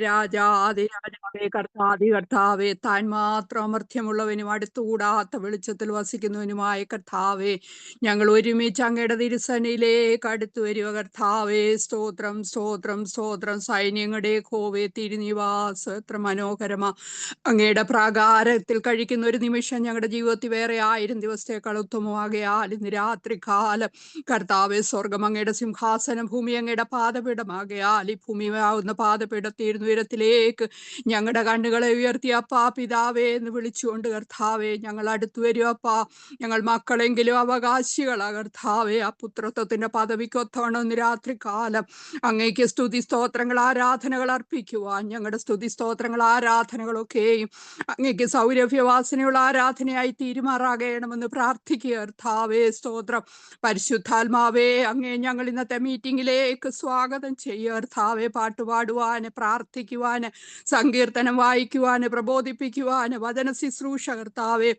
രാജാതിരാജാവേ കർത്താതി കർത്താവേ താൻ മാത്രം അമർത്യമുള്ളവനും അടുത്തുകൂടാത്ത വെളിച്ചത്തിൽ വസിക്കുന്നവനുമായ കർത്താവേ ഞങ്ങൾ ഒരുമിച്ച് അങ്ങയുടെ തിരുസനയിലേക്ക് അടുത്തു വരിക കർത്താവേ. സ്തോത്രം സ്തോത്രം സ്തോത്രം. സൈന്യങ്ങളുടെ യഹോവേ തിരുനിവാസ എത്ര മനോഹരമാ. അങ്ങയുടെ പ്രാകാരത്തിൽ കഴിക്കുന്ന ഒരു നിമിഷം ഞങ്ങളുടെ ജീവിതത്തിൽ വേറെ 1000 ദിവസത്തേക്കാൾ ഉത്തമമാകയാൽ ഇന്ന് രാത്രി കാലം കർത്താവെ സ്വർഗം അങ്ങയുടെ സിംഹാസനം, ഭൂമി അങ്ങയുടെ പാദപീഠമാകയാൽ ഈ ഭൂമിയാവുന്ന പാദപീഠത്തിരുന്ന് ഉയരത്തിലേക്ക് ഞങ്ങളുടെ കണ്ണുകളെ ഉയർത്തി അപ്പാ പിതാവേ എന്ന് വിളിച്ചുകൊണ്ട് കർത്താവെ ഞങ്ങൾ അടുത്തു വരും അപ്പാ. ഞങ്ങൾ മക്കളെങ്കിലും അവകാശികളാ കർത്താവെ. ആ പുത്രത്വത്തിന്റെ പദവിക്കൊത്തവണ്ണം ഇന്ന് രാത്രി കാലം അങ്ങേക്ക് സ്തുതി സ്തോത്രങ്ങൾ ആരാധനകൾ അർപ്പിക്കുവാൻ ഞങ്ങളുടെ സ്തുതി സ്തോത്രങ്ങൾ ആരാധനകളൊക്കെയും അങ്ങേക്ക് സൗരഭ്യവാസനയുള്ള ആരാധനയായി തീരുമാറാകണമെന്ന് പ്രാർത്ഥിക്കുക കർത്താവേ. സ്തോത്രം. പരിശുദ്ധാത്മാവേ അങ്ങേ ഞങ്ങൾ ഇന്നത്തെ മീറ്റിംഗിലേക്ക് സ്വാഗതം ചെയ്യുക കർത്താവേ. പാട്ടുപാടുവാന്, പ്രാർത്ഥിക്കുവാന്, സങ്കീർത്തനം വായിക്കുവാന്, പ്രബോധിപ്പിക്കുവാന്, വചന ശുശ്രൂഷ കർത്താവേ.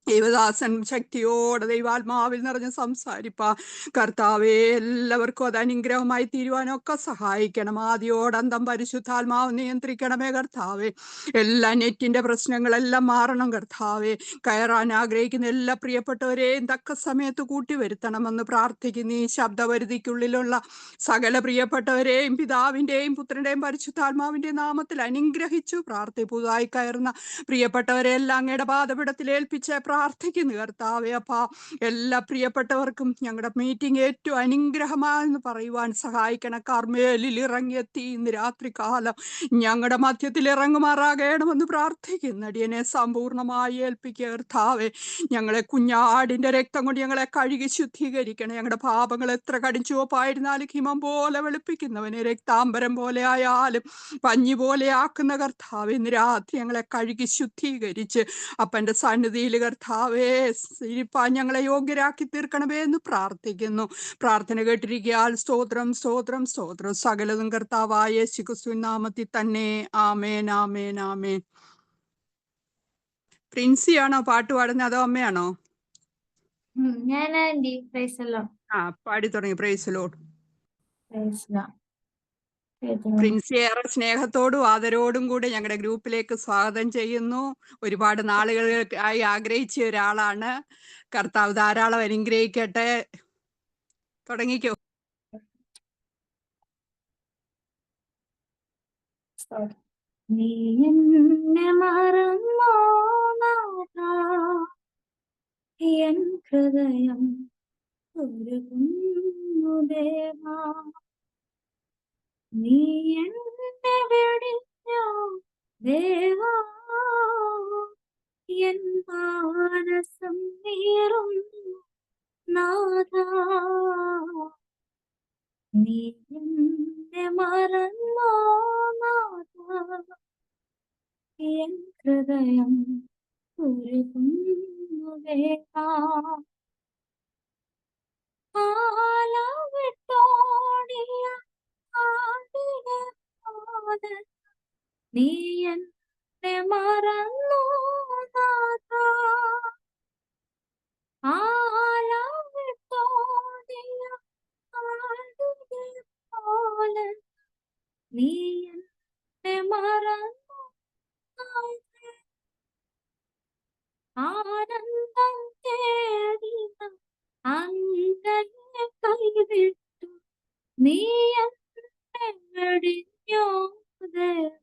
ദൈവദാസൻ ശക്തിയോടെ ദൈവാത്മാവിൽ നിറഞ്ഞ് സംസാരിപ്പാ കർത്താവേ. എല്ലാവർക്കും അത് അനുഗ്രഹമായി തീരുവാനൊക്കെ സഹായിക്കണം. ആദ്യോടന്തം പരിശുദ്ധാത്മാവ് നിയന്ത്രിക്കണമേ കർത്താവേ. എല്ലാ നെറ്റിന്റെ പ്രശ്നങ്ങളെല്ലാം മാറണം കർത്താവേ. കയറാൻ ആഗ്രഹിക്കുന്ന എല്ലാ പ്രിയപ്പെട്ടവരെയും തക്ക സമയത്ത് കൂട്ടിവരുത്തണമെന്ന് പ്രാർത്ഥിക്കുന്നു. ഈ ശബ്ദപരിധിക്കുള്ളിലുള്ള സകല പ്രിയപ്പെട്ടവരെയും പിതാവിന്റെയും പുത്രന്റെയും പരിശുദ്ധാത്മാവിന്റെയും നാമത്തിൽ അനുഗ്രഹിച്ചു പുതുതായി കയറുന്ന പ്രിയപ്പെട്ടവരെ എല്ലാം അങ്ങയുടെ പാദപീഠത്തിൽ ഏൽപ്പിച്ച് പ്രാർത്ഥിക്കുന്നു കർത്താവേ. അപ്പാ എല്ലാ പ്രിയപ്പെട്ടവർക്കും ഞങ്ങളുടെ മീറ്റിംഗ് ഏറ്റവും അനുഗ്രഹമാണെന്ന് പറയുവാൻ സഹായിക്കണം. കർമ്മേലിൽ ഇറങ്ങിയെത്തി ഇന്ന് രാത്രി കാലം ഞങ്ങളുടെ മധ്യത്തിൽ ഇറങ്ങുമാറാകണമെന്ന് പ്രാർത്ഥിക്കുന്നു. അടിയനെ സമ്പൂർണമായി ഏൽപ്പിക്കുക കർത്താവേ. ഞങ്ങളെ കുഞ്ഞാടിന്റെ രക്തം കൊണ്ട് ഞങ്ങളെ കഴുകി ശുദ്ധീകരിക്കണം. ഞങ്ങളുടെ പാപങ്ങൾ എത്ര കടിച്ചുവപ്പായിരുന്നാലും ഹിമം പോലെ വെളുപ്പിക്കുന്നവനെ, രക്താംബരം പോലെ ആയാലും പഞ്ഞി പോലെ ആക്കുന്ന കർത്താവേ. ഇന്ന് രാത്രി ഞങ്ങളെ കഴുകി ശുദ്ധീകരിച്ച് അപ്പന്റെ സന്നിധിയിൽ കർത്താവേ ഇരിപ്പാൻ ഞങ്ങളെ യോഗ്യരാക്കി തീർക്കണമേ എന്ന് പ്രാർത്ഥിക്കുന്നു. പ്രാർത്ഥന കേട്ടിരിക്കാൻ സ്തോത്രം സ്തോത്രം സ്തോത്രം. സകലതും കർത്താവായ യേശുക്രിസ്തുവിൻ നാമത്തിൽ തന്നെ. ആമേൻ ആമേൻ ആമേൻ. പ്രിൻസിയാണോ പാട്ട് പാടുന്നത് അതോ അമ്മയാണോ? ആ പാടി തുടങ്ങി. Praise Lord. പ്രിൻസി ഏറെ സ്നേഹത്തോടും ആദരവോടും കൂടി ഞങ്ങളുടെ ഗ്രൂപ്പിലേക്ക് സ്വാഗതം ചെയ്യുന്നു. ഒരുപാട് നാളുകളായി ആഗ്രഹിച്ച ഒരാളാണ്. കർത്താവ് ധാരാളം അനുഗ്രഹിക്കട്ടെ. തുടങ്ങിക്കോ. നീ എന്നെ മറന്നോ നാഥാ, എൻ ഹൃദയം ഉരുകുന്നു ദേവാ. നീ എന്നെ വെടിഞ്ഞോ ദേവാ, എൻ മാനസം നീറുന്നു നാഥാ. നീ എന്നെ മറന്നോ നാഥാ, എൻ ഹൃദയം ഉരുകുന്നു ദേവാ. ആലവിട്ടോടിയ ആടിനെ പോലെ നീ എന്നെ മറന്നു നാഥാ. ആലവിട്ടോടിയ ആടിനെ പോലെ നീ എന്നെ മറന്നു നാഥാ. ആനന്ദം തേടിന അങ്ങയെ കൈവിട്ടു നീ എന്നെ വെടിഞ്ഞോ ദേവാ.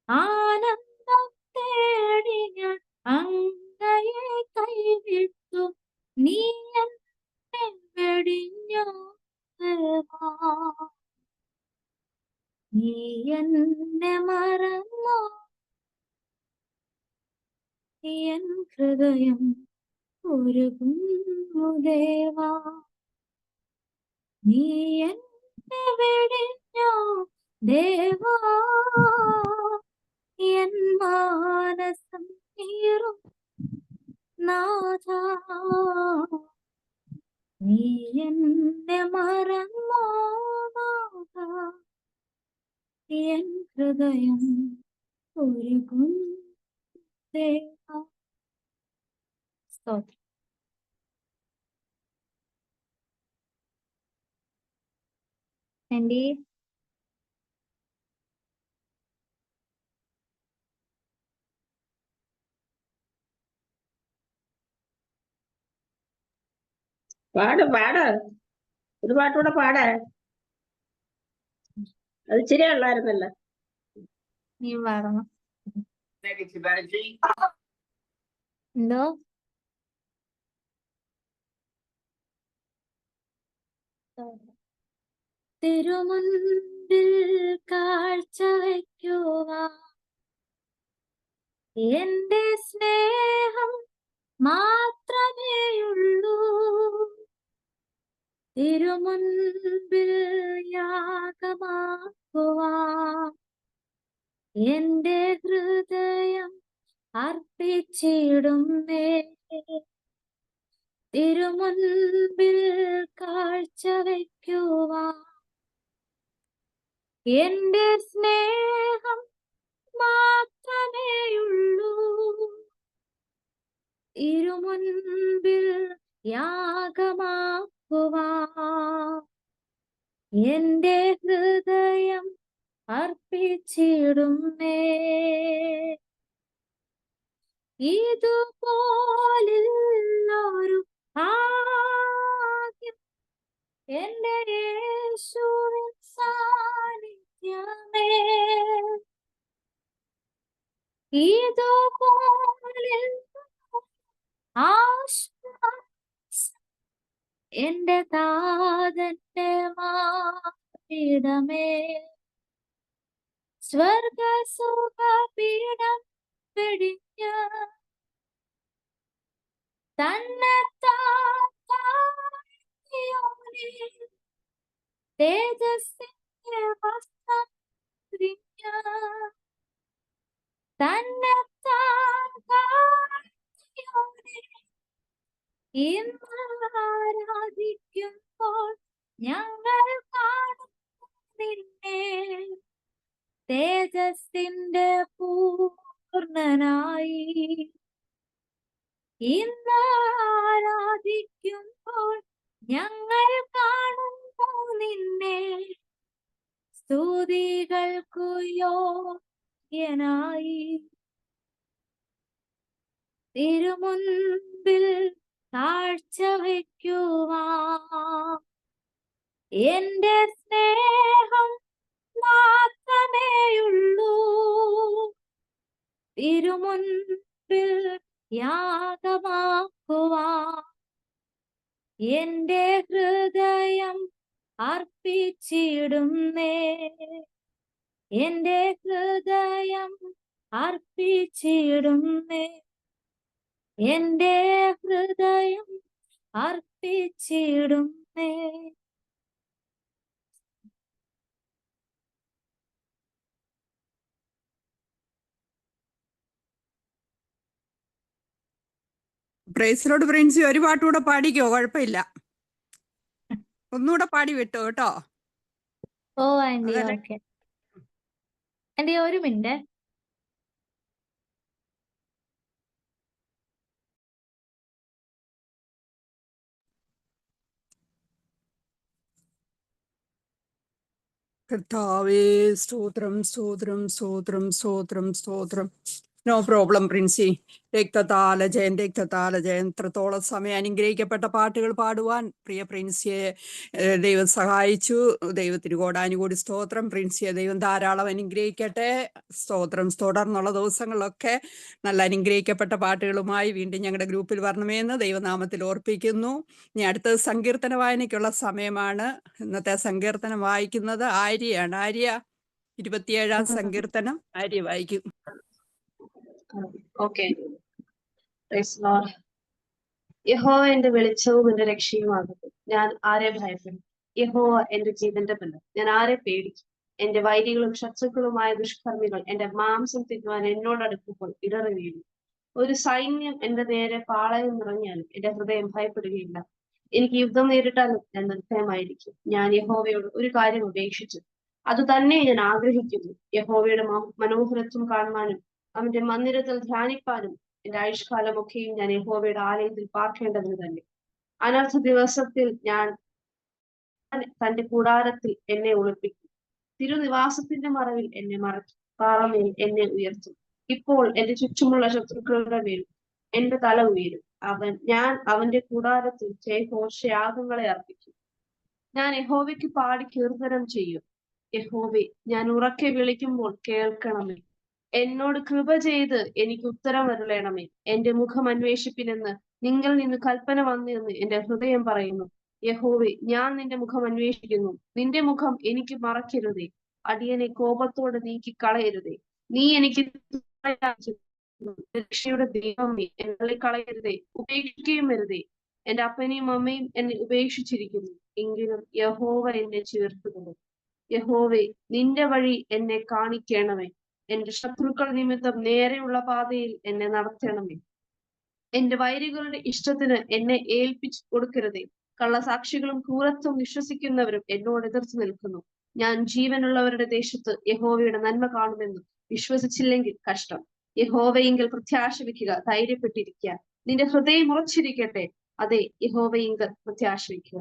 ആനന്ദം തേടി ഞാൻ അങ്ങയെ കൈവിട്ടു നീ എന്നെ വെടിഞ്ഞോ ദേവാ. നീ എന്നെ മറന്നോ, എൻ ഹൃദയം ഉരുകുന്നു ദേവാ. നീ എന്നെ വെടിഞ്ഞോ ദേവാ, എൻ മാനസം നീറും നാഥാ. നീ എന്നെ മറന്നോ നാഥാ, എൻ ഹൃദയം ഉരുകുന്നു ദേവാ. സ്തോത്രം. ആൻഡി പാട് പാട് ഒരു പാട്ടൂടെ പാടേ. അത് ഇച്ചിരി ഉള്ളായിരുന്നല്ലോ. നീ പാടണം. എന്തോ തിരുമുൻപിൽ കാഴ്ചവെക്കുവാൻ എന്റെ സ്നേഹം മാത്രമേയുള്ളൂ. തിരുമുൻപിൽ യാഗമാക്കുവാൻ എന്റെ ഹൃദയം അർപ്പിച്ചിടുന്നേ. തിരുമുൻപിൽ കാഴ്ചവെക്കുവാൻ എന്റെ സ്നേഹം മാത്രമേയുള്ളൂ. തിരുമുൻപിൽ യാഗമാക്കുവാൻ എന്റെ ഹൃദയം അർപ്പിച്ചിടുന്നേ. ഇതുപോലൊരു ഭാഗ്യം എന്റെ യേശുവിൻ സാന്നിധ്യമേ. ഇതുപോലെ ആശ്വാസം എന്റെ താതന്റെ മാറിടമേ. സ്വർഗസുഖപീഠം വെടിഞ്ഞ് തന്നെത്താൻ താഴ്ത്തിയോനെ തേജസ്സിന്റെ വസ്ത്രം ഉരിഞ്ഞ് തന്നെത്താൻ താഴ്ത്തിയോനെ ഇന്ന് ആരാധിക്കുമ്പോൾ ഞങ്ങൾ കാണുന്നു നിന്നെ. തേജസ്സിന്റെ പൂർണ്ണനായി ഇന്ന് ആരാധിക്കുമ്പോൾ ഞങ്ങൾ കാണുന്നു നിന്നെ. സ്തുതികൾക്കു യോഗ്യനായി തിരുമുൻപിൽ കാഴ്ചവെക്കുവാൻ എന്റെ സ്നേഹം മാത്രമേയുള്ളൂ. തിരുമുൻപിൽ യാഗമാക്കുവാൻ എന്റെ ഹൃദയം അർപ്പിച്ചിടുന്നേ. എന്റെ ഹൃദയം അർപ്പിച്ചിടുന്നേ. എന്റെ ഹൃദയം അർപ്പിച്ചിടുന്നേ. പ്രൈസിലോട് പ്രിൻസി ഒരു പാട്ടുകൂടെ പാടിക്കോ, കുഴപ്പമില്ല. ഒന്നുകൂടെ പാടി വിട്ടോ കേട്ടോ. ഓ ആന്റി, ഓക്കെ ആന്റി, ഒരു മിനിറ്റ്. കർത്താവേ സ്തോത്രം സ്തോത്രം സ്തോത്രം സ്തോത്രം സ്തോത്രം. No problem Princy. രക്തതാലജയൻ രക്തതാലജയൻ. എത്രത്തോളം സമയം അനുഗ്രഹിക്കപ്പെട്ട പാട്ടുകൾ പാടുവാൻ പ്രിയ പ്രിൻസിയെ ദൈവം സഹായിച്ചു. ദൈവത്തിന് കോടാനുകൂടി സ്തോത്രം. പ്രിൻസിയെ ദൈവം ധാരാളം അനുഗ്രഹിക്കട്ടെ. സ്തോത്രം. തുടർന്നുള്ള ദിവസങ്ങളിലൊക്കെ നല്ല അനുഗ്രഹിക്കപ്പെട്ട പാട്ടുകളുമായി വീണ്ടും ഞങ്ങളുടെ ഗ്രൂപ്പിൽ വരണമെന്ന് ദൈവനാമത്തിൽ ഓർപ്പിക്കുന്നു. ഇനി അടുത്തത് സങ്കീർത്തന വായനയ്ക്കുള്ള സമയമാണ്. ഇന്നത്തെ സങ്കീർത്തനം വായിക്കുന്നത് ആര്യയാണ്. ആര്യ 27-ാം സങ്കീർത്തനം ആര്യ വായിക്കും. ഓക്കെ. യഹോവ എന്റെ വെളിച്ചവും എന്റെ രക്ഷയുമാകുന്നു. ഞാൻ ആരെ ഭയപ്പെടും? യഹോവ എന്റെ ജീവന്റെ ബലം. ഞാൻ ആരെ പേടിക്കും? എന്റെ വൈരികളും ശത്രുക്കളുമായ ദുഷ്കർമ്മികൾ എന്റെ മാംസം തിന്നുവാൻ എന്നോടടുക്കുമ്പോൾ ഇടറി വീഴും. ഒരു സൈന്യം എന്റെ നേരെ പാളയം നിറഞ്ഞാലും എന്റെ ഹൃദയം ഭയപ്പെടുകയില്ല. എനിക്ക് യുദ്ധം നേരിട്ടാലും ഞാൻ നിർഭയമായിരിക്കും. ഞാൻ യഹോവയോട് ഒരു കാര്യം ഉപേക്ഷിച്ചു, അത് തന്നെ ഞാൻ ആഗ്രഹിക്കുന്നു, യഹോവയുടെ മനോഹരത്വം കാണുവാനും അവന്റെ മന്ദിരത്തിൽ ധ്യാനിപ്പാനും. എന്റെ ആയുഷ്കാലമൊക്കെയും ഞാൻ യഹോവയുടെ ആലയത്തിൽ പാർക്കേണ്ടതിന് തന്നെ. അനർത്ഥ ദിവസത്തിൽ ഞാൻ തന്റെ കൂടാരത്തിൽ എന്നെ ഒളിപ്പിക്കും. തിരുനിവാസത്തിന്റെ മറവിൽ എന്നെ മറയ്ക്കും. പാറമേൽ എന്നെ ഉയർത്തും. ഇപ്പോൾ എന്റെ ചുറ്റുമുള്ള ശത്രുക്കളുടെ മേൽ എന്റെ തല ഉയരും. ഞാൻ അവന്റെ കൂടാരത്തിൽ ജയഘോഷയാഗങ്ങളെ അർപ്പിക്കും. ഞാൻ യഹോവയ്ക്ക് പാടി കീർത്തനം ചെയ്യും. യഹോവേ, ഞാൻ ഉറക്കെ വിളിക്കുമ്പോൾ കേൾക്കണമേ. എന്നോട് കൃപ ചെയ്ത് എനിക്ക് ഉത്തരം അരുളേണമേ. എന്റെ മുഖം അന്വേഷിപ്പിനെന്ന് നിങ്ങൾ നിന്ന് കൽപ്പന വന്നെന്ന് എന്റെ ഹൃദയം പറയുന്നു. യഹോവേ, ഞാൻ നിന്റെ മുഖം അന്വേഷിക്കുന്നു. നിന്റെ മുഖം എനിക്ക് മറക്കരുതേ. അടിയനെ കോപത്തോടെ നീക്കി കളയരുതേ. നീ എനിക്ക് രക്ഷയുടെ ദൈവമേ, എന്നെ കളയരുതേ, ഉപേക്ഷിക്കുകയും വരുതേ. എന്റെ അപ്പനെയും അമ്മയും എന്നെ ഉപേക്ഷിച്ചിരിക്കുന്നു, എങ്കിലും യഹോവ എന്നെ ചേർത്തുകൊണ്ടു. യഹോവേ, നിന്റെ വഴി എന്നെ കാണിക്കണമേ. എന്റെ ശത്രുക്കൾ നിമിത്തം നേരെയുള്ള പാതയിൽ എന്നെ നടത്തണമേ. എന്റെ വൈരികളുടെ ഇഷ്ടത്തിന് എന്നെ ഏൽപ്പിച്ചു കൊടുക്കരുതേ. കള്ളസാക്ഷികളും ക്രൂരത്വം വിശ്വസിക്കുന്നവരും എന്നോട് എതിർത്ത് നിൽക്കുന്നു. ഞാൻ ജീവനുള്ളവരുടെ ദേശത്ത് യഹോവയുടെ നന്മ കാണുമെന്ന് വിശ്വസിച്ചില്ലെങ്കിൽ കഷ്ടം. യഹോവയെങ്കിൽ പ്രത്യാശ വെക്കുക, ധൈര്യപ്പെട്ടിരിക്കുക. നിന്റെ ഹൃദയം ഉറച്ചിരിക്കട്ടെ. അതെ, യഹോവയെങ്കിൽ പ്രത്യാശ വെക്കുക.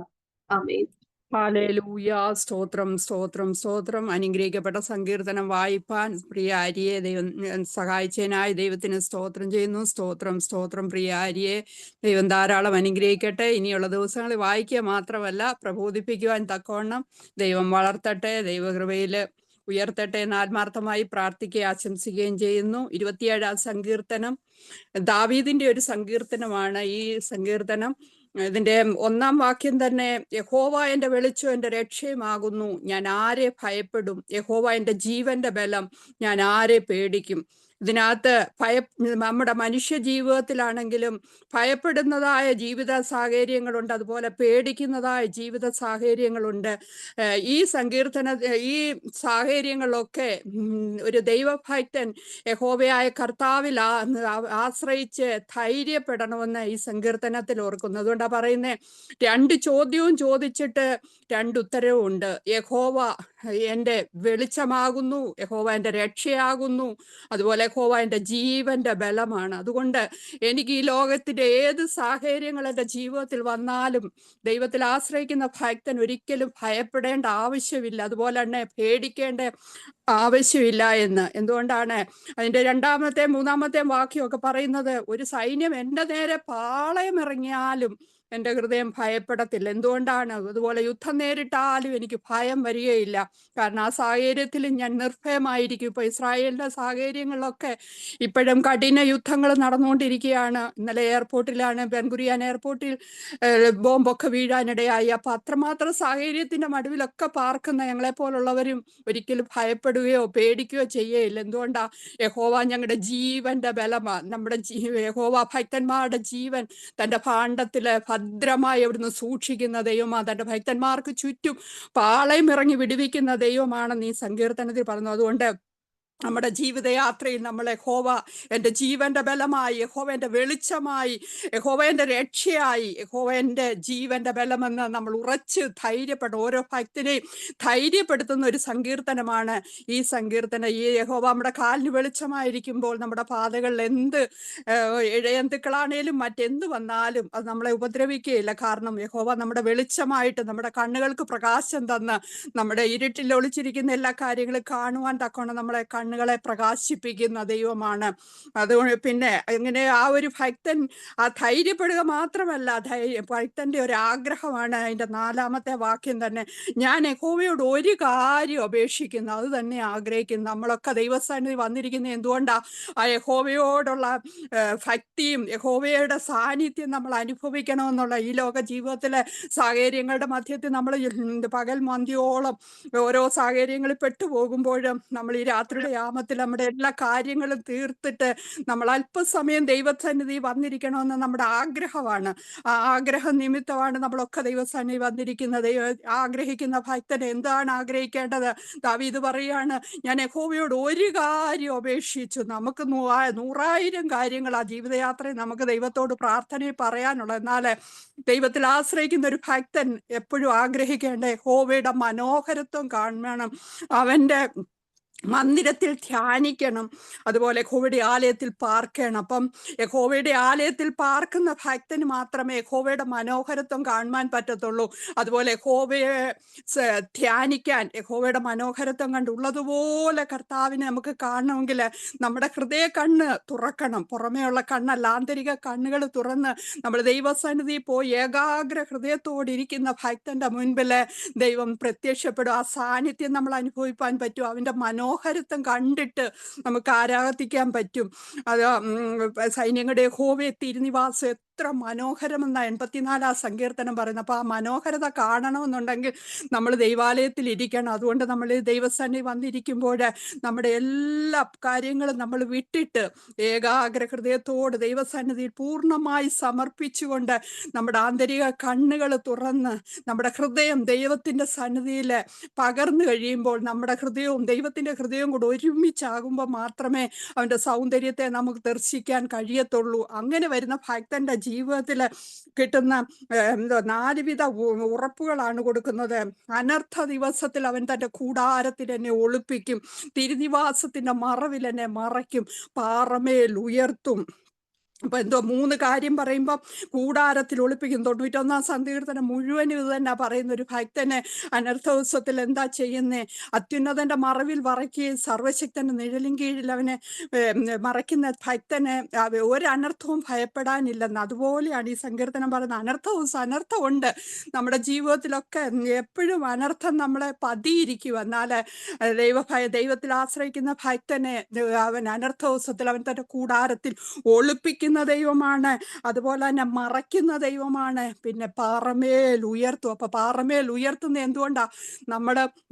ആമേൻ. ഹല്ലേലൂയ. സ്തോത്രം, സ്തോത്രം, സ്തോത്രം. അനുഗ്രഹിക്കപ്പെട്ട സങ്കീർത്തനം വായിപ്പാൻ പ്രിയ ആര്യയെ ദൈവം സഹായിച്ചതിനായി ദൈവത്തിന് സ്തോത്രം ചെയ്യുന്നു. സ്തോത്രം, സ്തോത്രം. പ്രിയ ആര്യയെ ദൈവം ധാരാളം അനുഗ്രഹിക്കട്ടെ. ഇനിയുള്ള ദിവസങ്ങളിൽ വായിക്കുക മാത്രമല്ല, പ്രബോധിപ്പിക്കുവാൻ തക്കവണ്ണം ദൈവം വളർത്തട്ടെ, ദൈവകൃപയിൽ ഉയർത്തട്ടെ എന്ന് ആത്മാർത്ഥമായി പ്രാർത്ഥിക്കുകയും ആശംസിക്കുകയും ചെയ്യുന്നു. 27-ാം സങ്കീർത്തനം ദാവീദിന്റെ ഒരു സങ്കീർത്തനമാണ്. ഈ സങ്കീർത്തനം ഇതിന്റെ 1-ാം വാക്യം തന്നെ, യഹോവ എന്റെ വെളിച്ചം എന്റെ രക്ഷയുമാകുന്നു, ഞാൻ ആരെ ഭയപ്പെടും? യഹോവ എന്റെ ജീവന്റെ ബലം, ഞാൻ ആരെ പേടിക്കും? ഇതിനകത്ത് നമ്മുടെ മനുഷ്യ ജീവിതത്തിലാണെങ്കിലും ഭയപ്പെടുന്നതായ ജീവിത സാഹചര്യങ്ങളുണ്ട്, അതുപോലെ പേടിക്കുന്നതായ ജീവിത സാഹചര്യങ്ങളുണ്ട്. ഈ ഈ സാഹചര്യങ്ങളിലൊക്കെ ഒരു ദൈവഭക്തൻ യഹോവയായ കർത്താവിൽ ആശ്രയിച്ച് ധൈര്യപ്പെടണമെന്ന് ഈ സങ്കീർത്തനത്തിൽ ഓർക്കുന്നു. അതുകൊണ്ടാണ് പറയുന്നത്, 2 ചോദ്യവും ചോദിച്ചിട്ട് 2 ഉത്തരവും ഉണ്ട്. യഹോവ എൻ്റെ വെളിച്ചമാകുന്നു, യഹോവ എൻ്റെ രക്ഷയാകുന്നു, അതുപോലെ യഹോവ എൻ്റെ ജീവന്റെ ബലമാണ്. അതുകൊണ്ട് എനിക്ക് ഈ ലോകത്തിന്റെ ഏത് സാഹചര്യങ്ങൾ എൻ്റെ ജീവിതത്തിൽ വന്നാലും ദൈവത്തിൽ ആശ്രയിക്കുന്ന ഭക്തൻ ഒരിക്കലും ഭയപ്പെടേണ്ട ആവശ്യമില്ല, അതുപോലെ തന്നെ പേടിക്കേണ്ട ആവശ്യമില്ല എന്ന്. എന്തുകൊണ്ടാണ് അതിന്റെ 2-ാമത്തെയും 3-ാമത്തെയും വാക്യമൊക്കെ പറയുന്നത്, ഒരു സൈന്യം എൻ്റെ നേരെ പാളയമിറങ്ങിയാലും എൻ്റെ ഹൃദയം ഭയപ്പെടത്തില്ല. എന്തുകൊണ്ടാണ്? അതുപോലെ യുദ്ധം നേരിട്ടാലും എനിക്ക് ഭയം വരികയില്ല, കാരണം ആ സാഹചര്യത്തിൽ ഞാൻ നിർഭയമായിരിക്കും. ഇപ്പൊ ഇസ്രായേലിന്റെ സാഹചര്യങ്ങളിലൊക്കെ ഇപ്പോഴും കഠിന യുദ്ധങ്ങൾ നടന്നുകൊണ്ടിരിക്കുകയാണ്. ഇന്നലെ എയർപോർട്ടിലാണ്, ബെൻഗുരിയാൻ എയർപോർട്ടിൽ ബോംബൊക്കെ വീഴാനിടയായി. അപ്പൊ അത്രമാത്രം സാഹചര്യത്തിന്റെ നടുവിലൊക്കെ പാർക്കുന്ന ഞങ്ങളെപ്പോലുള്ളവരും ഒരിക്കലും ഭയപ്പെടുകയോ പേടിക്കുകയോ ചെയ്യുകയില്ല. എന്തുകൊണ്ടാ? യഹോവ ഞങ്ങളുടെ ജീവന്റെ ബലമാണ്. നമ്മുടെ യഹോവ ഭക്തന്മാരുടെ ജീവൻ തന്റെ ഭാണ്ഡത്തില് ഭദ്രമായി അവിടുന്ന് സൂക്ഷിക്കുന്ന ദൈവമാണ്. തന്റെ ഭക്തന്മാർക്ക് ചുറ്റും പാളയം ഇറങ്ങി വിടുവിക്കുന്ന ദൈവമാണെന്ന് ഈ സങ്കീർത്തനത്തിൽ പറഞ്ഞു. അതുകൊണ്ട് നമ്മുടെ ജീവിതയാത്രയിൽ നമ്മൾ യഹോവ എൻ്റെ ജീവന്റെ ബലമായി, യഹോവ എൻ്റെ വെളിച്ചമായി, യഹോവ എൻ്റെ രക്ഷയായി, യഹോവ എൻ്റെ ജീവന്റെ ബലമെന്ന് നമ്മൾ ഉറച്ച് ധൈര്യപ്പെടും. ഓരോ ഭക്തനെയും ധൈര്യപ്പെടുത്തുന്ന ഒരു സങ്കീർത്തനമാണ് ഈ സങ്കീർത്തനം. ഈ യഹോവ നമ്മുടെ കാലിന് വെളിച്ചമായിരിക്കുമ്പോൾ നമ്മുടെ പാതകളിൽ എന്ത് ഇഴയന്തുക്കളാണേലും മറ്റെന്ത് വന്നാലും അത് നമ്മളെ ഉപദ്രവിക്കുകയില്ല. കാരണം യഹോവ നമ്മുടെ വെളിച്ചമായിട്ട് നമ്മുടെ കണ്ണുകൾക്ക് പ്രകാശം തന്ന് നമ്മുടെ ഇരുട്ടിൽ ഒളിച്ചിരിക്കുന്ന എല്ലാ കാര്യങ്ങളും കാണുവാൻ തക്കവണ്ണം നമ്മളെ കണ്ണുകളെ പ്രകാശിപ്പിക്കുന്ന ദൈവമാണ്. അതുകൊണ്ട് പിന്നെ ഇങ്ങനെ ആ ഒരു ഭക്തൻ ആ ധൈര്യപ്പെടുക മാത്രമല്ല, ഭക്തന്റെ ഒരു ആഗ്രഹമാണ്. അതിന്റെ 4-ാമത്തെ വാക്യം തന്നെ, ഞാൻ യഹോവയോട് ഒരു കാര്യം അപേക്ഷിക്കുന്നു, അത് തന്നെ ആഗ്രഹിക്കുന്നു. നമ്മളൊക്കെ ദൈവസന്നിധി വന്നിരിക്കുന്നത് എന്തുകൊണ്ടാ? ആ യഹോവയോടുള്ള ഭക്തിയും യഹോവയുടെ സാന്നിധ്യം നമ്മൾ അനുഭവിക്കണമെന്നുള്ള ഈ ലോക ജീവിതത്തിലെ സാഹചര്യങ്ങളുടെ മധ്യത്തിൽ നമ്മൾ പകൽ മന്തിയോളം ഓരോ സാഹചര്യങ്ങളിൽ പെട്ടുപോകുമ്പോഴും നമ്മൾ ഈ രാത്രിയുടെ യാമത്തിൽ നമ്മുടെ എല്ലാ കാര്യങ്ങളും തീർത്തിട്ട് നമ്മൾ അല്പസമയം ദൈവസന്നിധി വന്നിരിക്കണമെന്ന് നമ്മുടെ ആഗ്രഹമാണ്. ആ ആഗ്രഹ നിമിത്തമാണ് നമ്മളൊക്കെ ദൈവസന്നിധി വന്നിരിക്കുന്നത്. ആഗ്രഹിക്കുന്ന ഭക്തൻ എന്താണ് ആഗ്രഹിക്കേണ്ടത്? ദാവീദ് പറയാണ്, ഞാൻ യഹോവയോട് ഒരു കാര്യം അപേക്ഷിച്ചു. നമുക്ക് 100,000 കാര്യങ്ങൾ ആ ജീവിതയാത്രയിൽ നമുക്ക് ദൈവത്തോട് പ്രാർത്ഥനയിൽ പറയാനുള്ളത്. എന്നാൽ ദൈവത്തിൽ ആശ്രയിക്കുന്ന ഒരു ഭക്തൻ എപ്പോഴും ആഗ്രഹിക്കേണ്ട യഹോവയുടെ മനോഹരത്വം കാണണം, അവന്റെ മന്ദിരത്തിൽ ധ്യാനിക്കണം. അതുപോലെ യഹോവയുടെ ആലയത്തിൽ പാർക്കണം. അപ്പം യഹോവയുടെ ആലയത്തിൽ പാർക്കുന്ന ഭക്തന് മാത്രമേ യഹോവയുടെ മനോഹരത്വം കാണുവാൻ പറ്റത്തുള്ളൂ. അതുപോലെ യഹോവയെ ധ്യാനിക്കാൻ, യഹോവയുടെ മനോഹരത്വം കണ്ടുള്ളതുപോലെ കർത്താവിനെ നമുക്ക് കാണണമെങ്കിൽ നമ്മുടെ ഹൃദയ കണ്ണ് തുറക്കണം. പുറമേയുള്ള കണ്ണല്ല, ആന്തരിക കണ്ണുകൾ തുറന്ന് നമ്മൾ ദൈവസന്നിധി പോയി ഏകാഗ്ര ഹൃദയത്തോടിരിക്കുന്ന ഭക്തന്റെ മുൻപിൽ ദൈവം പ്രത്യക്ഷപ്പെടും. ആ സാന്നിധ്യം നമ്മൾ അനുഭവിപ്പാൻ പറ്റും. അവന്റെ മനോഹരത്വം കണ്ടിട്ട് നമുക്ക് ആരാധിക്കാൻ പറ്റും. അത് സൈന്യങ്ങളുടെ യഹോവയെ തിരുനിവാസം എത്ര മനോഹരമെന്ന 84 സങ്കീർത്തനം പറയുന്നത്. അപ്പൊ ആ മനോഹരത കാണണമെന്നുണ്ടെങ്കിൽ നമ്മൾ ദൈവാലയത്തിൽ ഇരിക്കണം. അതുകൊണ്ട് നമ്മൾ ദൈവസന്നിധി വന്നിരിക്കുമ്പോൾ നമ്മുടെ എല്ലാ കാര്യങ്ങളും നമ്മൾ വിട്ടിട്ട് ഏകാഗ്ര ഹൃദയത്തോട് ദൈവസന്നിധിയിൽ പൂർണ്ണമായി സമർപ്പിച്ചുകൊണ്ട് നമ്മുടെ ആന്തരിക കണ്ണുകൾ തുറന്ന് നമ്മുടെ ഹൃദയം ദൈവത്തിന്റെ സന്നിധിയിൽ പകർന്നു കഴിയുമ്പോൾ നമ്മുടെ ഹൃദയവും ദൈവത്തിന്റെ ഹൃദയവും കൂടെ ഒരുമിച്ചാകുമ്പോൾ മാത്രമേ അവന്റെ സൗന്ദര്യത്തെ നമുക്ക് ദർശിക്കാൻ കഴിയത്തുള്ളൂ. അങ്ങനെ വരുന്ന ഭക്തന്റെ ജീവിതത്തിൽ കിട്ടുന്ന 4 വിധ ഉറപ്പുകളാണ് കൊടുക്കുന്നത്. അനർത്ഥ ദിവസത്തിൽ അവൻ തന്റെ കൂടാരത്തിൽ എന്നെ ഒളിപ്പിക്കും, തിരുനിവാസത്തിന്റെ മറവിൽ എന്നെ മറയ്ക്കും, പാറമേൽ ഉയർത്തും. അപ്പൊ എന്തോ 3 കാര്യം പറയുമ്പോൾ കൂടാരത്തിൽ ഒളിപ്പിക്കും. 91 സങ്കീർത്തനം മുഴുവനും ഇത് തന്നെ പറയുന്ന. ഒരു ഭക്തനെ അനർത്ഥ ദിവസത്തിൽ എന്താ ചെയ്യുന്നേ? അത്യുന്നതന്റെ മറവിൽ മറയ്ക്കുകയും സർവശക്തന്റെ നിഴലിൻ കീഴിൽ അവനെ മറയ്ക്കുന്ന ഭക്തനെ ഒരു അനർത്ഥവും ഭയപ്പെടാനില്ലെന്ന്. അതുപോലെയാണ് ഈ സങ്കീർത്തനം പറയുന്നത്. അനർത്ഥ ദിവസം അനർത്ഥമുണ്ട് നമ്മുടെ ജീവിതത്തിലൊക്കെ, എപ്പോഴും അനർത്ഥം നമ്മളെ പതിയിരിക്കും. എന്നാൽ ദൈവത്തിൽ ആശ്രയിക്കുന്ന ഭക്തനെ അവൻ അനർത്ഥ ദിവസത്തിൽ അവൻ തന്റെ കൂടാരത്തിൽ ഒളിപ്പിക്കും ദൈവമാണ്. അതുപോലെ തന്നെ മറയ്ക്കുന്ന ദൈവമാണ്. പിന്നെ പാറമേൽ ഉയർത്തും. അപ്പൊ പാറമേൽ ഉയർത്തുന്ന എന്തുകൊണ്ടാ?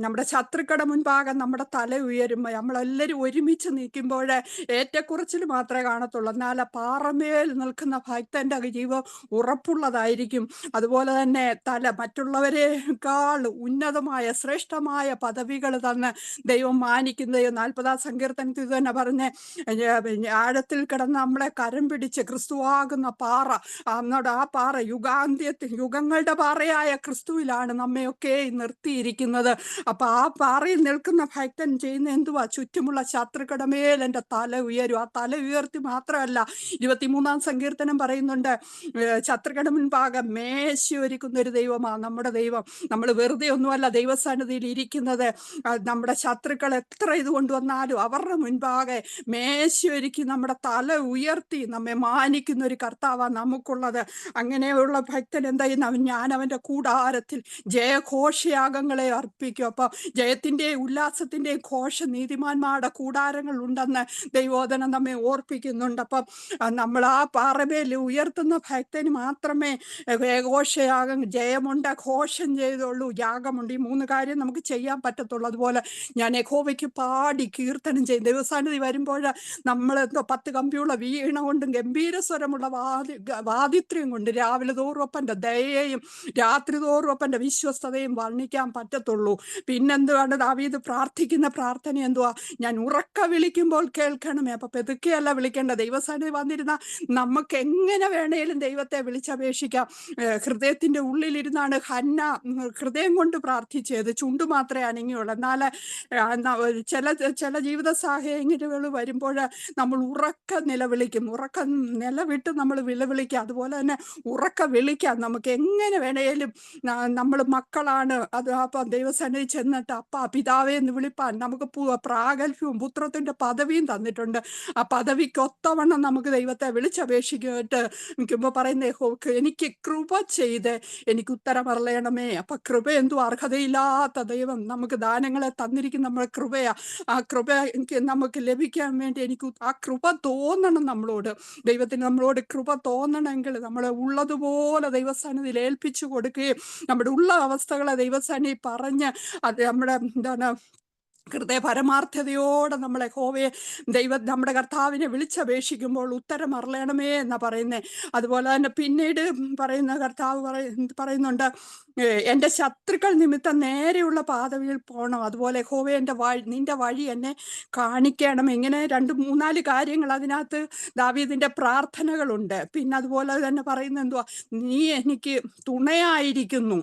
നമ്മുടെ ശത്രുക്കളുടെ മുൻപാകെ നമ്മുടെ തല ഉയരുമ്പോൾ നമ്മളെല്ലാവരും ഒരുമിച്ച് നിൽക്കുമ്പോൾ ഏറ്റക്കുറച്ചിൽ മാത്രമേ കാണത്തുള്ളൂ. എന്നാൽ പാറമേൽ നിൽക്കുന്ന ഭക്തന്റെ ജീവൻ ഉറപ്പുള്ളതായിരിക്കും. അതുപോലെ തന്നെ മറ്റുള്ളവരെക്കാൾ ഉന്നതമായ ശ്രേഷ്ഠമായ പദവികൾ തന്ന് ദൈവം മാനിക്കുന്ന 40 സങ്കീർത്തനത്തിൽ തന്നെ പറഞ്ഞ് ആഴത്തിൽ കിടന്ന് നമ്മളെ കരം പിടിച്ച് ക്രിസ്തുവാകുന്ന പാറ, ആ പാറ യുഗാന്ത്യത്തിൽ യുഗങ്ങളുടെ പാറയായ ക്രിസ്തുവിലാണ് നമ്മയൊക്കെ നിർത്തിയിരിക്കുന്നത്. അപ്പൊ ആ പാറയിൽ നിൽക്കുന്ന ഭക്തൻ ചെയ്യുന്ന എന്തുവാ? ചുറ്റുമുള്ള ശത്രുക്കളുടെ മേൽ എൻ്റെ തല ഉയരും. ആ തല ഉയർത്തി മാത്രമല്ല, 23 സങ്കീർത്തനം പറയുന്നുണ്ട്, ശത്രുക്കളുടെ മുൻപാകെ മേശ ഒരുക്കുന്ന ഒരു ദൈവമാണ് നമ്മുടെ ദൈവം. നമ്മൾ വെറുതെ ഒന്നുമല്ല ദൈവസന്നിധിയിൽ ഇരിക്കുന്നത്. നമ്മുടെ ശത്രുക്കൾ എത്ര ഇത് കൊണ്ടുവന്നാലും അവരുടെ മുൻപാകെ മേശ ഒരുക്കി നമ്മുടെ തല ഉയർത്തി നമ്മെ മാനിക്കുന്ന ഒരു കർത്താവാണ് നമുക്കുള്ളത്. അങ്ങനെയുള്ള ഭക്തൻ എന്താ ചെയ്യുന്ന? ഞാൻ അവന്റെ കൂടാരത്തിൽ ജയഘോഷയാഗങ്ങളെ അർപ്പിക്കും. അപ്പൊ ജയത്തിന്റെയും ഉല്ലാസത്തിന്റെയും ഘോഷ നീതിമാന്മാരുടെ കൂടാരങ്ങൾ ഉണ്ടെന്ന് ദൈവോധനം നമ്മെ ഓർപ്പിക്കുന്നുണ്ട്. അപ്പം നമ്മൾ ആ പാറമേൽ ഉയർത്തുന്ന ഭക്തന് മാത്രമേ ഘോഷയാഗം, ജയമുണ്ട്, ഘോഷം ചെയ്തുള്ളൂ, യാഗമുണ്ട്. ഈ 3 കാര്യം നമുക്ക് ചെയ്യാൻ പറ്റത്തുള്ളൂ. അതുപോലെ ഞാൻ യഹോവയ്ക്ക് പാടി കീർത്തനം ചെയ്യും. ദൈവസന്നിധി വരുമ്പോൾ നമ്മൾ എന്തോ 10 കമ്പിയുള്ള വീണ കൊണ്ടും ഗംഭീരസ്വരമുള്ള വാദിത്ര്യം കൊണ്ട് രാവിലെ തോറും അപ്പൻ്റെ ദയയും രാത്രി തോറും അപ്പൻ്റെ വിശ്വസ്തതയും വർണ്ണിക്കാൻ പറ്റത്തുള്ളൂ. പിന്നെന്തുവാണ് ദാവീദ് പ്രാർത്ഥിക്കുന്ന പ്രാർത്ഥന? എന്തുവാ? ഞാൻ ഉറക്ക വിളിക്കുമ്പോൾ കേൾക്കണമേ. അപ്പൊ പെതുക്കെയല്ല വിളിക്കേണ്ട. ദൈവസന്നിധി വന്നിരുന്ന നമുക്ക് എങ്ങനെ വേണേലും ദൈവത്തെ വിളിച്ചപേക്ഷിക്കാം. ഹൃദയത്തിന്റെ ഉള്ളിലിരുന്നാണ് ഹന്ന ഹൃദയം കൊണ്ട് പ്രാർത്ഥിച്ചത്. ചുണ്ടു മാത്രമേ അനങ്ങിയുള്ളൂ. എന്നാൽ ചില ജീവിത സാഹചര്യങ്ങൾ വരുമ്പോൾ നമ്മൾ ഉറക്ക നിലവിളിക്കും. ഉറക്ക നിലവിട്ട് നമ്മൾ വിളിക്കുക. അതുപോലെ തന്നെ ഉറക്ക വിളിക്കാം. നമുക്ക് എങ്ങനെ വേണേലും നമ്മൾ മക്കളാണ്. അത് അപ്പം ദൈവസന്നിധി ചെന്നിട്ട് അപ്പ പിതാവേ എന്ന് വിളിപ്പാൻ നമുക്ക് പ്രാഗൽഭ്യവും പുത്രത്തിന്റെ പദവിയും തന്നിട്ടുണ്ട്. ആ പദവിക്കൊത്തവണ്ണം നമുക്ക് ദൈവത്തെ വിളിച്ചപേക്ഷിക്കിട്ട് നിൽക്കുമ്പോൾ പറയുന്ന എനിക്ക് കൃപ ചെയ്ത് എനിക്ക് ഉത്തരമറിയണമേ. അപ്പൊ കൃപ എന്തും അർഹതയില്ലാത്ത ദൈവം നമുക്ക് ദാനങ്ങളെ തന്നിരിക്കുന്ന നമ്മുടെ കൃപയാ. ആ കൃപ നമുക്ക് ലഭിക്കാൻ വേണ്ടി എനിക്ക് ആ കൃപ തോന്നണം. നമ്മളോട് ദൈവത്തിന് നമ്മളോട് കൃപ തോന്നണമെങ്കിൽ നമ്മളെ ഉള്ളതുപോലെ ദൈവസന്നിധിയിൽ ഏൽപ്പിച്ചു കൊടുക്കുകയും നമ്മുടെ ഉള്ള അവസ്ഥകളെ ദൈവസന്നിധി പറഞ്ഞ് അത് നമ്മുടെ ഹൃദയ പരമാർത്ഥതയോടെ നമ്മളെ യഹോവയെ നമ്മുടെ കർത്താവിനെ വിളിച്ചപേക്ഷിക്കുമ്പോൾ ഉത്തരം അറിയണമേ എന്നാ പറയുന്നേ. അതുപോലെ തന്നെ പിന്നീട് പറയുന്ന കർത്താവ് പറയുന്നുണ്ട്, എൻ്റെ ശത്രുക്കൾ നിമിത്തം നേരെയുള്ള പാതയിൽ പോകണം. അതുപോലെ യഹോവേ നിന്റെ വഴി എന്നെ കാണിക്കണം. ഇങ്ങനെ 2-3-4 കാര്യങ്ങൾ അതിനകത്ത് ദാവീദിന്റെ പ്രാർത്ഥനകളുണ്ട്. പിന്നെ അതുപോലെ തന്നെ പറയുന്നത് എന്തുവാ, നീ എനിക്ക് തുണയായിരിക്കുന്നു.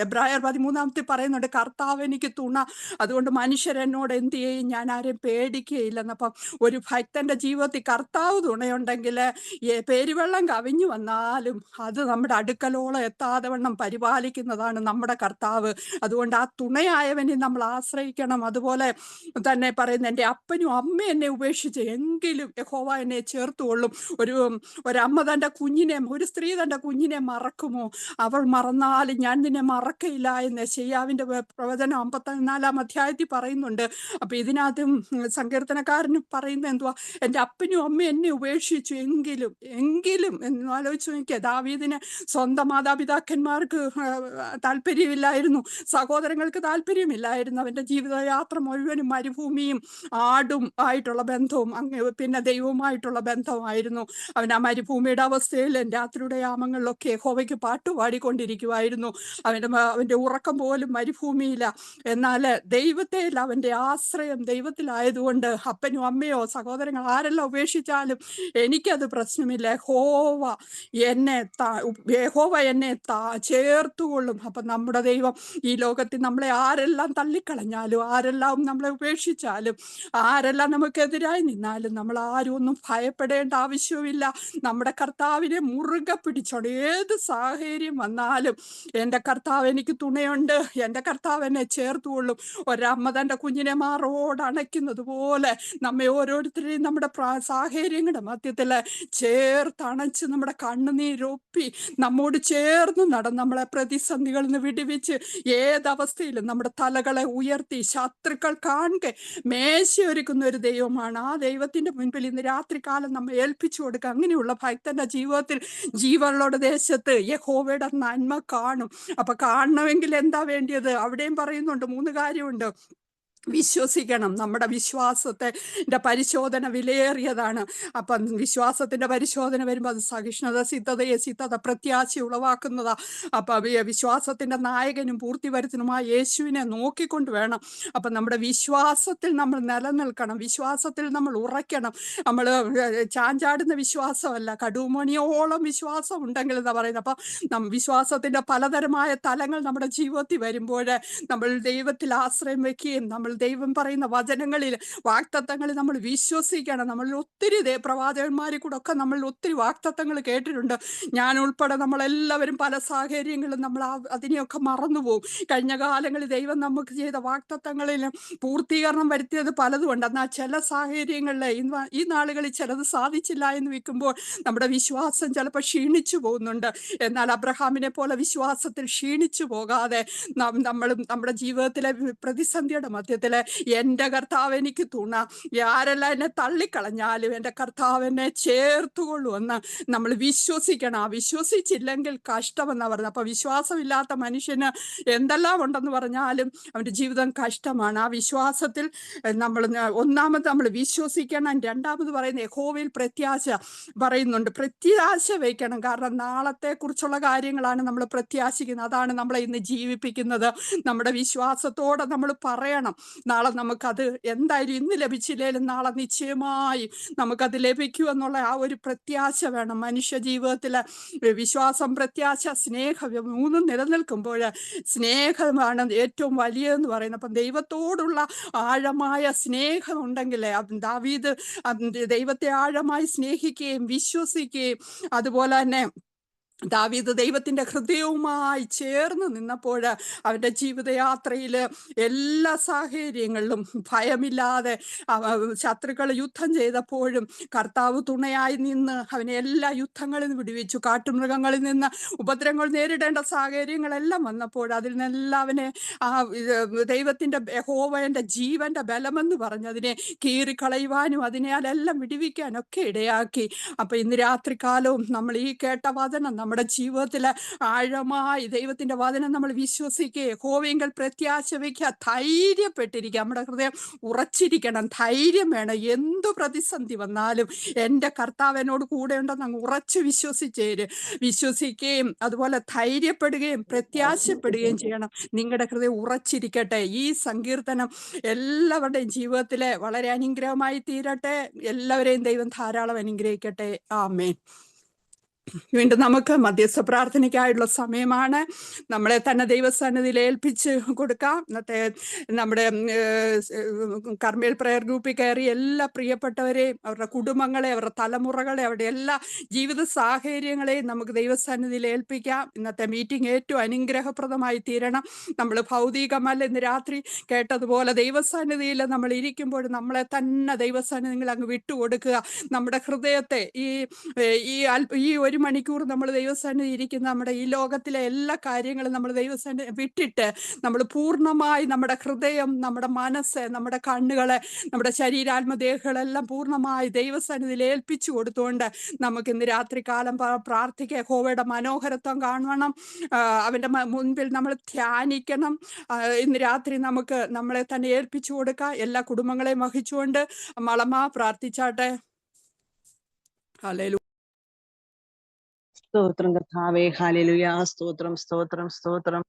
എബ്രായർ 13 പറയുന്നുണ്ട്, കർത്താവ് എനിക്ക് തുണ, അതുകൊണ്ട് മനുഷ്യരെന്നോട് എന്ത് ചെയ്യും, ഞാൻ ആരെയും പേടിക്കുകയില്ലെന്ന്. അപ്പം ഒരു ഭക്തന്റെ ജീവിതത്തിൽ കർത്താവ് തുണയുണ്ടെങ്കിൽ പെരുവെള്ളം കവിഞ്ഞു വന്നാലും അത് നമ്മുടെ അടുക്കലോളം എത്താതെ വണ്ണം പരിപാലിക്കുന്നതാണ് നമ്മുടെ കർത്താവ്. അതുകൊണ്ട് ആ തുണയായവനെ നമ്മൾ ആശ്രയിക്കണം. അതുപോലെ തന്നെ പറയുന്നത്, എൻ്റെ അപ്പനും അമ്മ എന്നെ ഉപേക്ഷിച്ച് എങ്കിലും യഹോവ എന്നെ ചേർത്തുകൊള്ളും. ഒരമ്മ തൻ്റെ കുഞ്ഞിനെ, ഒരു സ്ത്രീ തൻ്റെ കുഞ്ഞിനെ മറക്കുമോ? അവൾ മറന്നാലും ഞാൻ നിന്നെ മറക്കയില്ല എന്ന് യെശയ്യാവിൻ്റെ പ്രവചനം 54 അധ്യായത്തിൽ പറയുന്നുണ്ട്. അപ്പൊ ഇതിനകത്തും സങ്കീർത്തനക്കാരന് പറയുന്നത് എന്തുവാ, എൻ്റെ അപ്പനും അമ്മയും എന്നെ ഉപേക്ഷിച്ചു എങ്കിലും എന്ന് ആലോചിച്ച് നോക്കിയാൽ, ദാവീദിന് സ്വന്തം മാതാപിതാക്കന്മാർക്ക് താല്പര്യമില്ലായിരുന്നു, സഹോദരങ്ങൾക്ക് താല്പര്യമില്ലായിരുന്നു. അവൻ്റെ ജീവിതയാത്ര മുഴുവനും മരുഭൂമിയും ആടും ആയിട്ടുള്ള ബന്ധവും പിന്നെ ദൈവവുമായിട്ടുള്ള ബന്ധമായിരുന്നു. അവൻ ആ മരുഭൂമിയുടെ അവസ്ഥയിൽ രാത്രിയുടെ യാമങ്ങളിലൊക്കെ യഹോവയ്ക്ക് പാട്ടുപാടിക്കൊണ്ടിരിക്കുമായിരുന്നു. അവൻ്റെ ഉറക്കം പോലും മരുഭൂമിയില്ല. എന്നാൽ ദൈവത്തിൽ അവൻ്റെ ആശ്രയം ദൈവത്തിലായതുകൊണ്ട് അപ്പനും അമ്മയോ സഹോദരങ്ങൾ ആരെല്ലാം ഉപേക്ഷിച്ചാലും എനിക്കത് പ്രശ്നമില്ല. യഹോവ എന്നെ ചേർത്തുകൊള്ളും. അപ്പം നമ്മുടെ ദൈവം ഈ ലോകത്തിൽ നമ്മളെ ആരെല്ലാം തള്ളിക്കളഞ്ഞാലും, ആരെല്ലാം നമ്മളെ ഉപേക്ഷിച്ചാലും, ആരെല്ലാം നമുക്കെതിരായി നിന്നാലും നമ്മൾ ആരും ഒന്നും ഭയപ്പെടേണ്ട ആവശ്യമില്ല. നമ്മുടെ കർത്താവിനെ മുറുകെ പിടിച്ചോണ്ട് ഏത് സാഹചര്യം വന്നാലും എൻ്റെ കർത്താവ് എനിക്ക് തുണയുണ്ട്, എൻ്റെ കർത്താവ് എന്നെ ചേർത്തുകൊള്ളും. ഒരമ്മ തൻ്റെ കുഞ്ഞിനെ മാറോട് അണയ്ക്കുന്നത് പോലെ നമ്മെ ഓരോരുത്തരെയും നമ്മുടെ സാഹചര്യങ്ങളുടെ മധ്യത്തിൽ ചേർത്തണച്ച് നമ്മുടെ കണ്ണുനീരൊപ്പി നമ്മോട് ചേർന്ന് നടന്ന് നമ്മളെ പ്രതിസന്ധികളിൽ നിന്ന് വിടുവിച്ച് ഏതവസ്ഥയിലും നമ്മുടെ തലകളെ ഉയർത്തി ശത്രുക്കൾ കാണെ മേശയൊരുക്കുന്ന ഒരു ദൈവമാണ്. ആ ദൈവത്തിന്റെ മുൻപിൽ ഇന്ന് രാത്രികാലം നമ്മൾ ഏൽപ്പിച്ചു കൊടുക്കുക. അങ്ങനെയുള്ള ഭക്തന്റെ ജീവിതത്തിൽ ജീവനുള്ള ദേശത്ത് യഹോവയുടെ നന്മ കാണും. അപ്പൊ കാണണമെങ്കിൽ എന്താ വേണ്ടിയത്? അവിടെയും പറയുന്നുണ്ട് 3 കാര്യമുണ്ട്. വിശ്വസിക്കണം. നമ്മുടെ വിശ്വാസത്തെ പരിശോധന വിലയേറിയതാണ്. അപ്പം വിശ്വാസത്തിന്റെ പരിശോധന വരുമ്പോൾ അത് സഹിഷ്ണുത, സിദ്ധത, പ്രത്യാശ ഉളവാക്കുന്നതാ. അപ്പം വിശ്വാസത്തിന്റെ നായകനും പൂർത്തിവരുത്തനുമായ യേശുവിനെ നോക്കിക്കൊണ്ട് വേണം. അപ്പം നമ്മുടെ വിശ്വാസത്തിൽ നമ്മൾ നിലനിൽക്കണം, വിശ്വാസത്തിൽ നമ്മൾ ഉറയ്ക്കണം. നമ്മൾ ചാഞ്ചാടുന്ന വിശ്വാസമല്ല, കടുമണിയോളം വിശ്വാസം ഉണ്ടെങ്കിൽ എന്താ പറയുന്നത്. അപ്പം വിശ്വാസത്തിന്റെ പലതരമായ തലങ്ങൾ നമ്മുടെ ജീവിതത്തിൽ വരുമ്പോൾ നമ്മൾ ദൈവത്തിൽ ആശ്രയം വെക്കുകയും നമ്മൾ ദൈവം പറയുന്ന വചനങ്ങളിൽ വാഗ്ദത്തങ്ങളിൽ നമ്മൾ വിശ്വസിക്കണം. നമ്മൾ ഒത്തിരി പ്രവാചകന്മാരിൽ കൂടെ ഒക്കെ നമ്മൾ ഒത്തിരി വാഗ്ദത്തങ്ങൾ കേട്ടിട്ടുണ്ട്. ഞാൻ ഉൾപ്പെടെ നമ്മളെല്ലാവരും പല സാഹചര്യങ്ങളും നമ്മൾ അതിനെയൊക്കെ മറന്നുപോകും. കഴിഞ്ഞ കാലങ്ങളിൽ ദൈവം നമുക്ക് ചെയ്ത വാഗ്ദത്തങ്ങളിൽ പൂർത്തീകരണം വരുത്തിയത് പലതുമുണ്ട്. എന്നാൽ ചില സാഹചര്യങ്ങളിൽ ഈ നാളുകളിൽ ചിലത് സാധിച്ചില്ല എന്ന് വെക്കുമ്പോൾ നമ്മുടെ വിശ്വാസം ചിലപ്പോൾ ക്ഷീണിച്ചു പോകുന്നുണ്ട്. എന്നാൽ അബ്രഹാമിനെ പോലെ വിശ്വാസത്തിൽ ക്ഷീണിച്ചു പോകാതെ നമ്മളും നമ്മുടെ ജീവിതത്തിലെ പ്രതിസന്ധിയുടെ മധ്യത്തിൽ എൻ്റെ കർത്താവ് എനിക്ക് തുണ, ആരെല്ലാം എന്നെ തള്ളിക്കളഞ്ഞാലും എൻ്റെ കർത്താവ് എന്നെ ചേർത്തുകൊള്ളുമെന്ന് നമ്മൾ വിശ്വസിക്കണം. വിശ്വസിച്ചില്ലെങ്കിൽ കഷ്ടമെന്നാണ് പറഞ്ഞത്. അപ്പൊ വിശ്വാസമില്ലാത്ത മനുഷ്യന് എന്തെല്ലാം ഉണ്ടെന്ന് പറഞ്ഞാലും അവൻ്റെ ജീവിതം കഷ്ടമാണ്. ആ വിശ്വാസത്തിൽ ഒന്നാമത് നമ്മൾ വിശ്വസിക്കണം. രണ്ടാമത് പറയുന്നത് യഹോവയിൽ പ്രത്യാശ പറയുന്നുണ്ട്. പ്രത്യാശ വയ്ക്കണം. കാരണം നാളത്തെ കുറിച്ചുള്ള കാര്യങ്ങളാണ് നമ്മൾ പ്രത്യാശിക്കുന്നത്. അതാണ് നമ്മളെ ഇന്ന് ജീവിപ്പിക്കുന്നത്. നമ്മുടെ വിശ്വാസത്തോടെ നമ്മൾ പറയണം, നാളെ നമുക്കത് എന്തായാലും ഇന്ന് ലഭിച്ചില്ലേലും നാളെ നിശ്ചയമായി നമുക്കത് ലഭിക്കുമെന്നുള്ള ആ ഒരു പ്രത്യാശ വേണം. മനുഷ്യ ജീവിതത്തിൽ വിശ്വാസം, പ്രത്യാശ, സ്നേഹം 3 നിലനിൽക്കുമ്പോൾ സ്നേഹമാണ് ഏറ്റവും വലിയതെന്ന് പറയുന്നത്. അപ്പം ദൈവത്തോടുള്ള ആഴമായ സ്നേഹം ഉണ്ടെങ്കിൽ ദാവീദ് ദൈവത്തെ ആഴമായി സ്നേഹിക്കുകയും വിശ്വസിക്കുകയും അതുപോലെ തന്നെ ദാവീദ് ദൈവത്തിന്റെ ഹൃദയവുമായി ചേർന്ന് നിന്നപ്പോൾ അവൻ്റെ ജീവിതയാത്രയിൽ എല്ലാ സാഹചര്യങ്ങളിലും ഭയമില്ലാതെ ശത്രുക്കൾ യുദ്ധം ചെയ്തപ്പോഴും കർത്താവ് തുണയായി നിന്ന് അവനെ എല്ലാ യുദ്ധങ്ങളിൽ നിന്ന് വിടുവിച്ചു. കാട്ടുമൃഗങ്ങളിൽ നിന്ന് ഉപദ്രവങ്ങൾ നേരിടേണ്ട സാഹചര്യങ്ങളെല്ലാം വന്നപ്പോൾ അതിൽ നിന്നെല്ലാം അവനെ ദൈവത്തിന്റെ യഹോവയുടെ ജീവന്റെ ബലമെന്ന് പറഞ്ഞതിനെ കീറിക്കളയുവാനും അതിനെല്ലാം വിടുവിക്കാനൊക്കെ ഇടയാക്കി. അപ്പൊ ഇന്ന് രാത്രികാലവും നമ്മൾ ഈ കേട്ട വചനം നമ്മൾ നമ്മുടെ ജീവിതത്തിൽ ആഴമായി ദൈവത്തിന്റെ വചനം നമ്മൾ വിശ്വസിക്കുക, യഹോവയെങ്കിൽ പ്രത്യാശ വയ്ക്കുക, ധൈര്യപ്പെട്ടിരിക്കുക. നമ്മുടെ ഹൃദയം ഉറച്ചിരിക്കണം, ധൈര്യം വേണം. എന്തു പ്രതിസന്ധി വന്നാലും എൻ്റെ കർത്താവ് എന്നോട് കൂടെ ഉണ്ടെന്ന് അങ്ങ് ഉറച്ച് വിശ്വസിക്കുകയും അതുപോലെ ധൈര്യപ്പെടുകയും പ്രത്യാശപ്പെടുകയും ചെയ്യണം. നിങ്ങളുടെ ഹൃദയം ഉറച്ചിരിക്കട്ടെ. ഈ സങ്കീർത്തനം എല്ലാവരുടെയും ജീവിതത്തിലെ വളരെ അനുഗ്രഹമായി തീരട്ടെ. എല്ലാവരെയും ദൈവം ധാരാളം അനുഗ്രഹിക്കട്ടെ. ആമേൻ. വീണ്ടും നമുക്ക് മധ്യസ്ഥ പ്രാർത്ഥനയ്ക്കായുള്ള സമയമാണ്. നമ്മളെ തന്നെ ദൈവസന്നിധിയിൽ ഏൽപ്പിച്ച് കൊടുക്കാം. ഇന്നത്തെ നമ്മുടെ കർമ്മേൽ പ്രയർ ഗ്രൂപ്പിൽ കയറി എല്ലാ പ്രിയപ്പെട്ടവരെയും അവരുടെ കുടുംബങ്ങളെ, അവരുടെ തലമുറകളെ, അവരുടെ എല്ലാ ജീവിത സാഹചര്യങ്ങളെയും നമുക്ക് ദൈവസന്നിധിയിൽ ഏൽപ്പിക്കാം. ഇന്നത്തെ മീറ്റിംഗ് ഏറ്റവും അനുഗ്രഹപ്രദമായി തീരണം. നമ്മൾ ഭൗതികമല്ല, ഇന്ന് രാത്രി കേട്ടതുപോലെ ദൈവസന്നിധിയിൽ നമ്മൾ ഇരിക്കുമ്പോൾ നമ്മളെ തന്നെ ദൈവസന്നിധിയിൽ അങ്ങ് വിട്ടുകൊടുക്കുക. നമ്മുടെ ഹൃദയത്തെ ഈ ഒരു മണിക്കൂർ നമ്മൾ ദൈവസന്നിധി ഇരിക്കുന്ന നമ്മുടെ ഈ ലോകത്തിലെ എല്ലാ കാര്യങ്ങളും നമ്മൾ ദൈവസന്നിധി വിട്ടിട്ട് നമ്മൾ പൂർണ്ണമായി നമ്മുടെ ഹൃദയം, നമ്മുടെ മനസ്സ്, നമ്മുടെ കണ്ണുകളെ, നമ്മുടെ ശരീരാത്മദേഹങ്ങളെല്ലാം പൂർണ്ണമായി ദൈവസന്നിധിയിൽ ഏൽപ്പിച്ചു കൊടുത്തുകൊണ്ട് നമുക്ക് ഇന്ന് രാത്രികാലം പ്രാർത്ഥിക്കുക. യഹോവയുടെ മനോഹരത്വം കാണണം, അവൻ്റെ മുൻപിൽ നമ്മൾ ധ്യാനിക്കണം. ഇന്ന് രാത്രി നമുക്ക് നമ്മളെ തന്നെ ഏൽപ്പിച്ചു കൊടുക്കുക. എല്ലാ കുടുംബങ്ങളെയും വഹിച്ചുകൊണ്ട് മളമ പ്രാർത്ഥിച്ചാട്ടെ. ഹല്ലേലൂയ. സ്തോത്രം കർത്താവേ, ഹല്ലേലൂയ. സ്തോത്രം സ്തോത്രം സ്തോത്രം.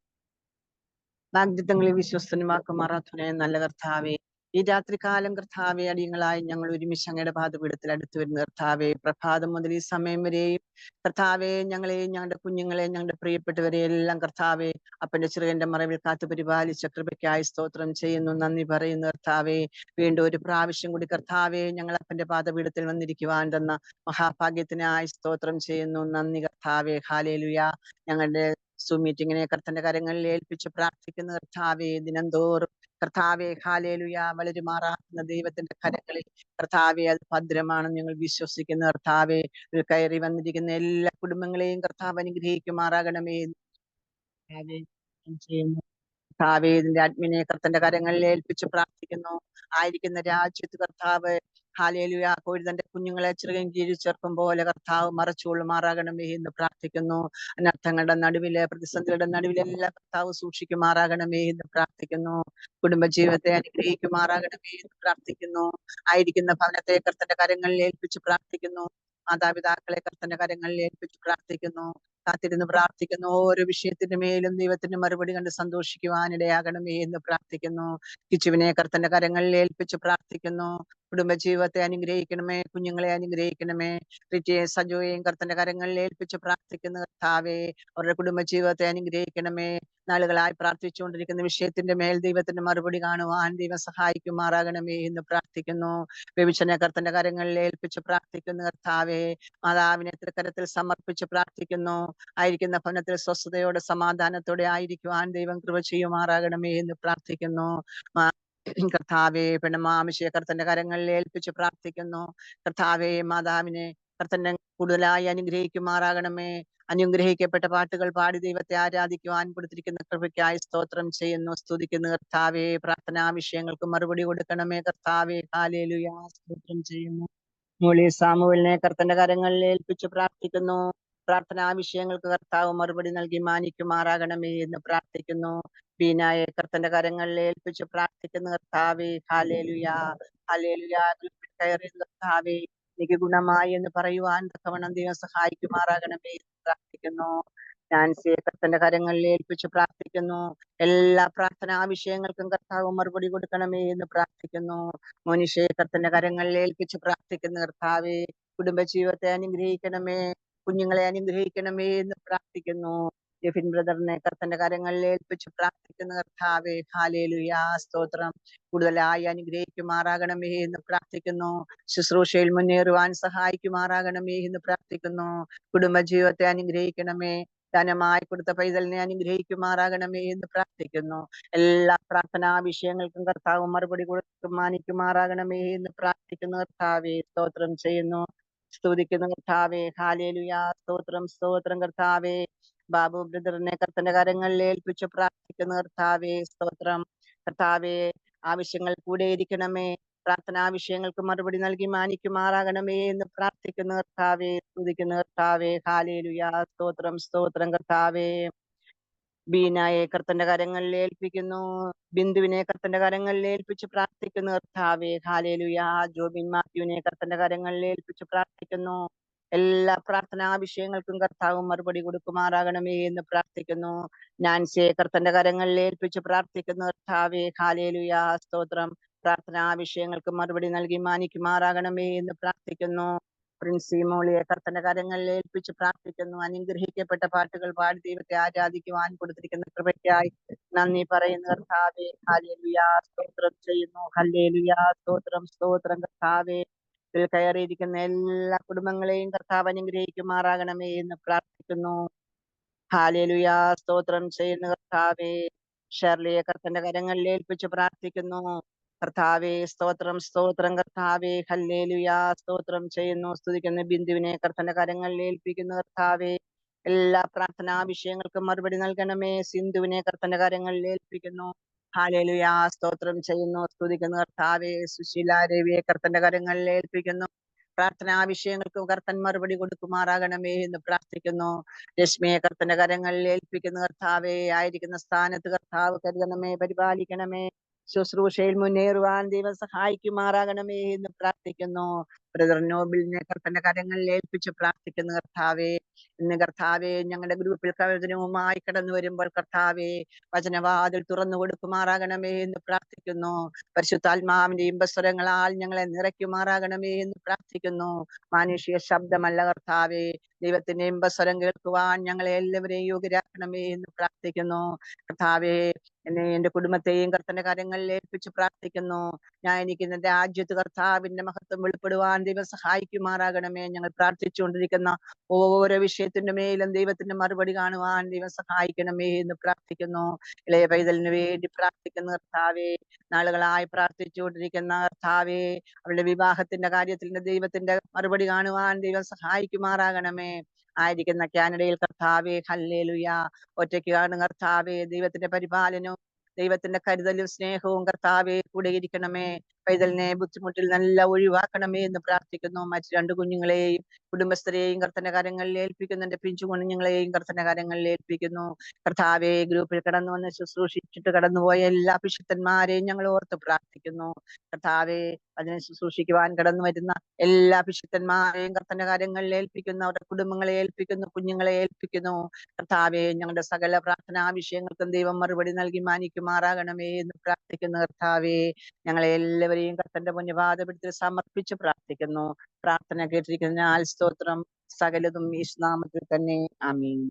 വാഗ്ദത്തങ്ങളെ വിശ്വസ്തനുമാക്കുമാറാത്തവനെ നല്ല കർത്താവേ, ഈ രാത്രികാലം കർത്താവെ അടിയങ്ങളായി ഞങ്ങൾ ഒരുമിച്ച് അങ്ങയുടെ പാദപീഠത്തിൽ അടുത്തു വരുന്ന കർത്താവെ, പ്രഭാതം മുതൽ ഈ സമയം വരെയും കർത്താവെ ഞങ്ങളെയും ഞങ്ങളുടെ കുഞ്ഞുങ്ങളെ, ഞങ്ങളുടെ പ്രിയപ്പെട്ടവരെ എല്ലാം കർത്താവെ അപ്പന്റെ ചെറുകന്റെ മറവിൽ കാത്തു പരിപാലിച്ച കൃപയ്ക്കായി സ്തോത്രം ചെയ്യുന്നു, നന്ദി പറയുന്നു കർത്താവെ. വീണ്ടും ഒരു പ്രാവശ്യം കൂടി കർത്താവെ ഞങ്ങൾ അപ്പന്റെ പാദപീഠത്തിൽ വന്നിരിക്കുവാൻ തന്ന മഹാഭാഗ്യത്തിനായി സ്തോത്രം ചെയ്യുന്നു, നന്ദി കർത്താവെ. ഹല്ലേലൂയ. ഞങ്ങളുടെ മീറ്റിങ്ങിനെ കർത്തന്റെ കരങ്ങളിൽ ഏൽപ്പിച്ച് പ്രാർത്ഥിക്കുന്ന കർത്താവെ, ദിനംതോറും കർത്താവെ ഹല്ലേലൂയ വളരെ മാറാക്കുന്ന ദൈവത്തിന്റെ കരങ്ങളിൽ കർത്താവെ അത് ഭദ്രമാണെന്ന് ഞങ്ങൾ വിശ്വസിക്കുന്ന കർത്താവെ. കയറി വന്നിരിക്കുന്ന എല്ലാ കുടുംബങ്ങളെയും കർത്താവ് അനുഗ്രഹിക്കുമാറാകണമേ ചെയ്യുന്നു കർത്താവെ. ഇതിന്റെ അഡ്മിനെ കർത്തന്റെ കരങ്ങളിൽ ഏൽപ്പിച്ച് പ്രാർത്ഥിക്കുന്നു. ആയിരിക്കുന്ന രാജ്യത്ത് കർത്താവ് ഹല്ലേലൂയ കോഴിതന്റെ കുഞ്ഞുങ്ങളെ ചെറുകൻ കീഴിൽ ചേർക്കും പോലെ കർത്താവ് മറച്ചുകൊള്ളുമാറാകണമേ എന്ന് പ്രാർത്ഥിക്കുന്നു. അനർത്ഥങ്ങളുടെ നടുവില്, പ്രതിസന്ധികളുടെ നടുവിലെല്ലാം കർത്താവ് സൂക്ഷിക്കുമാറാകണമേ എന്ന് പ്രാർത്ഥിക്കുന്നു. കുടുംബജീവിതത്തെ അനുഗ്രഹിക്കുമാറാകണമേ എന്ന് പ്രാർത്ഥിക്കുന്നു. ആയിരിക്കുന്ന ഭവനത്തെ കർത്തന്റെ കരങ്ങളിൽ ഏൽപ്പിച്ച് പ്രാർത്ഥിക്കുന്നു. മാതാപിതാക്കളെ കർത്തന്റെ കരങ്ങളിൽ ഏൽപ്പിച്ച് പ്രാർത്ഥിക്കുന്നു. കാത്തിരുന്ന് പ്രാർത്ഥിക്കുന്നു. ഓരോ വിഷയത്തിന്റെ മേലും ദൈവത്തിന്റെ മറുപടി കണ്ട് സന്തോഷിക്കുവാനിടയാകണമേ എന്ന് പ്രാർത്ഥിക്കുന്നു. കിച്ചുവിനെ കർത്തന്റെ കരങ്ങളിൽ ഏൽപ്പിച്ച് പ്രാർത്ഥിക്കുന്നു. കുടുംബജീവിതത്തെ അനുഗ്രഹിക്കണമേ, കുഞ്ഞുങ്ങളെ അനുഗ്രഹിക്കണമേ. റിറ്റിയെ സജോയെയും കർത്തന്റെ കരങ്ങളിൽ ഏൽപ്പിച്ച് പ്രാർത്ഥിക്കുന്ന കർത്താവെ അവരുടെ കുടുംബജീവിതത്തെ അനുഗ്രഹിക്കണമേ. നാളുകളായി പ്രാർത്ഥിച്ചുകൊണ്ടിരിക്കുന്ന വിഷയത്തിന്റെ മേൽ ദൈവത്തിന്റെ മറുപടി കാണുവാൻ ദൈവം സഹായിക്കുമാറാകണമേ എന്ന് പ്രാർത്ഥിക്കുന്നു. വ്യഭിചനെ കർത്തന്റെ കരങ്ങളിൽ ഏൽപ്പിച്ച് പ്രാർത്ഥിക്കുന്ന കർത്താവെ മാതാവിനെ തൃക്കരത്തിൽ സമർപ്പിച്ച് പ്രാർത്ഥിക്കുന്നു. ആയിരിക്കുന്ന ഭവനത്തിൽ സ്വസ്ഥതയോടെ സമാധാനത്തോടെ ആയിരിക്കുവാൻ ദൈവം കൃപ ചെയ്യുമാറാകണമേ എന്ന് പ്രാർത്ഥിക്കുന്നു. കർത്താവെ പെണ്ണമാമിശയെ കർത്തന്റെ കരങ്ങളിൽ ഏൽപ്പിച്ച് പ്രാർത്ഥിക്കുന്നു. കർത്താവെ മാതാവിനെ കർത്തന്റെ കൂടുതലായി അനുഗ്രഹിക്കുമാറാകണമേ. അനുഗ്രഹിക്കപ്പെട്ട പാട്ടുകൾ പാടി ദൈവത്തെ ആരാധിക്കുവാൻ കൊടുത്തിരിക്കുന്ന കൃപയ്ക്കായി സ്തോത്രം ചെയ്യുന്നു, സ്തുതിക്കുന്നു കർത്താവെ. പ്രാർത്ഥനാ വിഷയങ്ങൾക്ക് മറുപടി കൊടുക്കണമേ കർത്താവെ. ഹല്ലേലൂയ. സ്തോത്രം ചെയ്യുന്നു. മോളി സാമുവലിനെ കർത്തന്റെ കരങ്ങളിൽ ഏൽപ്പിച്ച് പ്രാർത്ഥിക്കുന്നു. പ്രാർത്ഥനാ വിഷയങ്ങൾക്ക് കർത്താവ് മറുപടി നൽകി മാനിക്കുമാറാകണമേ എന്ന് പ്രാർത്ഥിക്കുന്നു. ബീനായെ കർത്തന്റെ കരങ്ങളിൽ ഏൽപ്പിച്ച് പ്രാർത്ഥിക്കുന്ന കർത്താവെ. ഹല്ലേലൂയ. ഹല്ലേലൂയ. കയറി കർത്താവെ എനിക്ക് ഗുണമായി എന്ന് പറയുവാൻ തക്കവണ്ണം ദൈവം സഹായിക്കുമാറാകണമേ എന്ന് പ്രാർത്ഥിക്കുന്നു. നാൻസിയെ കർത്തന്റെ കരങ്ങളിൽ ഏൽപ്പിച്ച് പ്രാർത്ഥിക്കുന്നു. എല്ലാ പ്രാർത്ഥനാ വിഷയങ്ങൾക്കും കർത്താവ് മറുപടി കൊടുക്കണമേ എന്ന് പ്രാർത്ഥിക്കുന്നു. മോനിഷയെ കർത്തന്റെ കരങ്ങളിൽ ഏൽപ്പിച്ച് പ്രാർത്ഥിക്കുന്ന കർത്താവെ കുടുംബജീവിതത്തെ അനുഗ്രഹിക്കണമേ, കുഞ്ഞുങ്ങളെ അനുഗ്രഹിക്കണമേ എന്ന് പ്രാർത്ഥിക്കുന്നു. ജെഫിൻ ബ്രദറിനെ കർത്തന്റെ കരങ്ങളിൽ ഏൽപ്പിച്ച് പ്രാർത്ഥിക്കുന്ന കർത്താവെ. ഹല്ലേലൂയ. സ്തോത്രം. കൂടുതലായി അനുഗ്രഹിക്കുമാറാകണമേ എന്ന് പ്രാർത്ഥിക്കുന്നു. ശുശ്രൂഷയിൽ മുന്നേറുവാൻ സഹായിക്കുമാറാകണമേ എന്ന് പ്രാർത്ഥിക്കുന്നു. കുടുംബജീവിതത്തെ അനുഗ്രഹിക്കണമേ. ധനമായി കൊടുത്ത പൈതലിനെ അനുഗ്രഹിക്കുമാറാകണമേ എന്ന് പ്രാർത്ഥിക്കുന്നു. എല്ലാ പ്രാർത്ഥനാ വിഷയങ്ങൾക്കും കർത്താവ് മറുപടി കൊടുത്ത് മാനിക്കുമാറാകണമേ എന്ന് പ്രാർത്ഥിക്കുന്ന കർത്താവെ സ്തോത്രം ചെയ്യുന്നു, സ്തുതിക്കുന്ന കർത്താവെ. ഹല്ലേലൂയ. സ്തോത്രം സ്തോത്രം കർത്താവെ. ബാബു ബ്രദറിനെ കർത്തന്റെ കരങ്ങളിൽ ഏൽപ്പിച്ച് പ്രാർത്ഥിക്കുന്ന കർത്താവെ സ്തോത്രം. കർത്താവെ ആവശ്യങ്ങൾ കൂടെ ഇരിക്കണമേ. പ്രാർത്ഥനാ വിഷയങ്ങൾക്ക് മറുപടി നൽകി മാനിക്കുമാറാകണമേ എന്ന് പ്രാർത്ഥിക്കുന്ന കർത്താവേ, സ്തുതിക്കുന്ന കർത്താവേ. ഹല്ലേലൂയ. സ്തോത്രം സ്തോത്രം കർത്താവേ. ബീനായെ കർത്തന്റെ കരങ്ങളിൽ ഏൽപ്പിക്കുന്നു. ബിന്ദുവിനെ കർത്തന്റെ കരങ്ങളിൽ ഏൽപ്പിച്ച് പ്രാർത്ഥിക്കുന്നു കർത്താവേ. ഹല്ലേലൂയ. ജോബിൻ മാത്യുവിനെ കർത്തന്റെ കരങ്ങളിൽ ഏൽപ്പിച്ച് പ്രാർത്ഥിക്കുന്നു. എല്ലാ പ്രാർത്ഥനാ വിഷയങ്ങൾക്കും കർത്താവ് മറുപടി കൊടുക്കുമാറാകണമേ എന്ന് പ്രാർത്ഥിക്കുന്നു. നാൻസിയെ കർത്തന്റെ കരങ്ങളിൽ ഏൽപ്പിച്ച് പ്രാർത്ഥിക്കുന്നു കർത്താവേ. ഹല്ലേലൂയ. സ്തോത്രം. പ്രാർത്ഥനാ വിഷയങ്ങൾക്ക് മറുപടി നൽകി മാനിക്കുമാറാകണമേ എന്ന് പ്രാർത്ഥിക്കുന്നു. പ്രിൻസി മോളിയെ കർത്തന്റെ കരങ്ങളിൽ ഏൽപ്പിച്ച് പ്രാർത്ഥിക്കുന്നു. അനുഗ്രഹിക്കപ്പെട്ട പാട്ടുകൾ പാടി ദൈവത്തെ ആരാധിക്കുവാൻ കൊടുത്തിരിക്കുന്ന കൃപയ്ക്കായി നന്ദി പറയുന്നു കർത്താവേ. ഹല്ലേലൂയ. സ്തോത്രം ചെയ്യുന്നു. ഹല്ലേലൂയ. സ്തോത്രം സ്തോത്രം കർത്താവേ. ഇതിൽ കയറിയിരിക്കുന്ന എല്ലാ കുടുംബങ്ങളെയും കർത്താവ് അനുഗ്രഹിക്കുമാറാകണമേ എന്ന് പ്രാർത്ഥിക്കുന്നു. ഹല്ലേലൂയ. സ്തോത്രം ചെയ്യുന്ന കർത്താവേ. ഷെർലിയെ കർത്തന്റെ കരങ്ങളിൽ ഏൽപ്പിച്ച് പ്രാർത്ഥിക്കുന്നു കർത്താവേ. സ്തോത്രം സ്തോത്രം കർത്താവേ. ഹല്ലേലൂയ. സ്തോത്രം ചെയ്യുന്നു. സ്തുതിക്കുന്ന ബിന്ദുവിനെ കർത്തന്റെ കരങ്ങളിൽ ഏൽപ്പിക്കുന്നു കർത്താവേ. എല്ലാ പ്രാർത്ഥനാ വിഷയങ്ങൾക്കും മറുപടി നൽകണമേ. സിന്ധുവിനെ കർത്തന്റെ കരങ്ങളിൽ ഏൽപ്പിക്കുന്നു. ഹല്ലേലൂയ. സ്തോത്രം ചെയ്യുന്നു. സ്തുതിക്കുന്ന കർത്താവേ. സുശീല രവിയെ കർത്തന്റെ കരങ്ങളിൽ ഏൽപ്പിക്കുന്നു. പ്രാർത്ഥനാ വിഷയങ്ങൾക്ക് കർത്തൻ മറുപടി കൊടുക്കുമാറാകണമേ എന്ന് പ്രാർത്ഥിക്കുന്നു. രശ്മിയെ കർത്തന്റെ കരങ്ങളിൽ ഏൽപ്പിക്കുന്നു കർത്താവേ. ആയിരിക്കുന്ന സ്ഥാനത്ത് കർത്താവ് കരുതണമേ, പരിപാലിക്കണമേ. ശുശ്രൂഷയിൽ മുന്നേറുവാൻ ദൈവം സഹായിക്കുമാറാകണമേ എന്ന് പ്രാർത്ഥിക്കുന്നു. ബ്രദർ നോബിളിനെ കർത്തന്റെ കരങ്ങളിൽ ഏൽപ്പിച്ച് പ്രാർത്ഥിക്കുന്നു കർത്താവേ. ഇന്ന് കർത്താവേ, ഞങ്ങളുടെ ഗ്രൂപ്പിൽ കവചനവുമായി കടന്നു വരുമ്പോൾ കർത്താവേ, വചനവാതിൽ തുറന്നു കൊടുക്കുമാറാകണമേ എന്ന് പ്രാർത്ഥിക്കുന്നു. പരിശുദ്ധാത്മാവിന്റെ ഇമ്പസ്വരങ്ങളാൽ ഞങ്ങളെ നിറയ്ക്കുമാറാകണമേ എന്ന് പ്രാർത്ഥിക്കുന്നു. മാനുഷിക ശബ്ദമല്ല കർത്താവേ, ദൈവത്തിന്റെ ഇമ്പസ്വരം കേൾക്കുവാൻ ഞങ്ങളെ എല്ലാവരെയും യോഗ്യരാക്കണമേ എന്ന് പ്രാർത്ഥിക്കുന്നു. കർത്താവേ, എന്നെ എന്റെ കുടുംബത്തെയും കർത്തന്റെ കാര്യങ്ങളിൽ ഏൽപ്പിച്ച് പ്രാർത്ഥിക്കുന്നു. ഞാൻ എനിക്കുന്ന രാജ്യത്ത് കർത്താവിന്റെ മഹത്വം വെളിപ്പെടുവാൻ ദൈവം സഹായിക്കുമാറാകണമേ. ഞങ്ങൾ പ്രാർത്ഥിച്ചുകൊണ്ടിരിക്കുന്ന ഓരോ വിഷയത്തിന്റെ മേലും ദൈവത്തിന്റെ മറുപടി കാണുവാൻ ദൈവം സഹായിക്കണമേ എന്ന് പ്രാർത്ഥിക്കുന്നു. ഇളയ പൈതലിന് വേണ്ടി പ്രാർത്ഥിക്കുന്ന കർത്താവേ, നാളുകളായി പ്രാർത്ഥിച്ചുകൊണ്ടിരിക്കുന്ന കർത്താവേ, അവളുടെ വിവാഹത്തിന്റെ കാര്യത്തിൽ ദൈവത്തിന്റെ മറുപടി കാണുവാൻ ദൈവം സഹായിക്കുമാറാകണമേ. ആയിരിക്കുന്ന കാനഡയിൽ കർത്താവേ, ഹല്ലേലൂയ. ഒറ്റയ്ക്ക് കാണുന്ന കർത്താവേ, ദൈവത്തിന്റെ പരിപാലനവും ദൈവത്തിന്റെ കരുതലും സ്നേഹവും കർത്താവേ കൂടെ ഇരിക്കണമേ. പൈതലിനെ ബുദ്ധിമുട്ടിൽ നല്ല ഒഴിവാക്കണമേ എന്ന് പ്രാർത്ഥിക്കുന്നു. മറ്റു രണ്ട് കുഞ്ഞുങ്ങളെയും കുടുംബസ്ഥരെയും കർത്തന്റെ കരങ്ങളിൽ ഏൽപ്പിക്കുന്നു. എന്റെ പിഞ്ചു കുഞ്ഞുങ്ങളെയും കർത്തന്റെ കരങ്ങളിൽ ഏൽപ്പിക്കുന്നു. കർത്താവേ, ഗ്രൂപ്പിൽ കടന്നു വന്ന് ശുശ്രൂഷിച്ചിട്ട് കടന്നുപോയ എല്ലാ പിശുദ്ധന്മാരെയും ഞങ്ങൾ ഓർത്ത് പ്രാർത്ഥിക്കുന്നു. കർത്താവേ, അതിനെ ശുശ്രൂഷിക്കുവാൻ കടന്നു വരുന്ന എല്ലാ പിശുദ്ധന്മാരെയും കർത്തന്റെ കരങ്ങളിൽ ഏൽപ്പിക്കുന്നു. അവരുടെ കുടുംബങ്ങളെ ഏൽപ്പിക്കുന്നു, കുഞ്ഞുങ്ങളെ ഏൽപ്പിക്കുന്നു. കർത്താവേ, ഞങ്ങളുടെ സകല പ്രാർത്ഥനാ വിഷയങ്ങൾക്കും ദൈവം മറുപടി നൽകി മാനിക്കുമാറാകണമേ എന്ന് പ്രാർത്ഥിക്കുന്നു. കർത്താവേ, ഞങ്ങളെ എല്ലാവരെയും കർത്തന്റെ പുണ്യപാദപീഠത്തിൽ സമർപ്പിച്ച് പ്രാർത്ഥിക്കുന്നു. പ്രാർത്ഥന കേട്ടിരിക്കുന്നതിനാൽ സ്തോത്രം. സകലതും യേശുനാമത്തിൽ തന്നെ. ആമേൻ.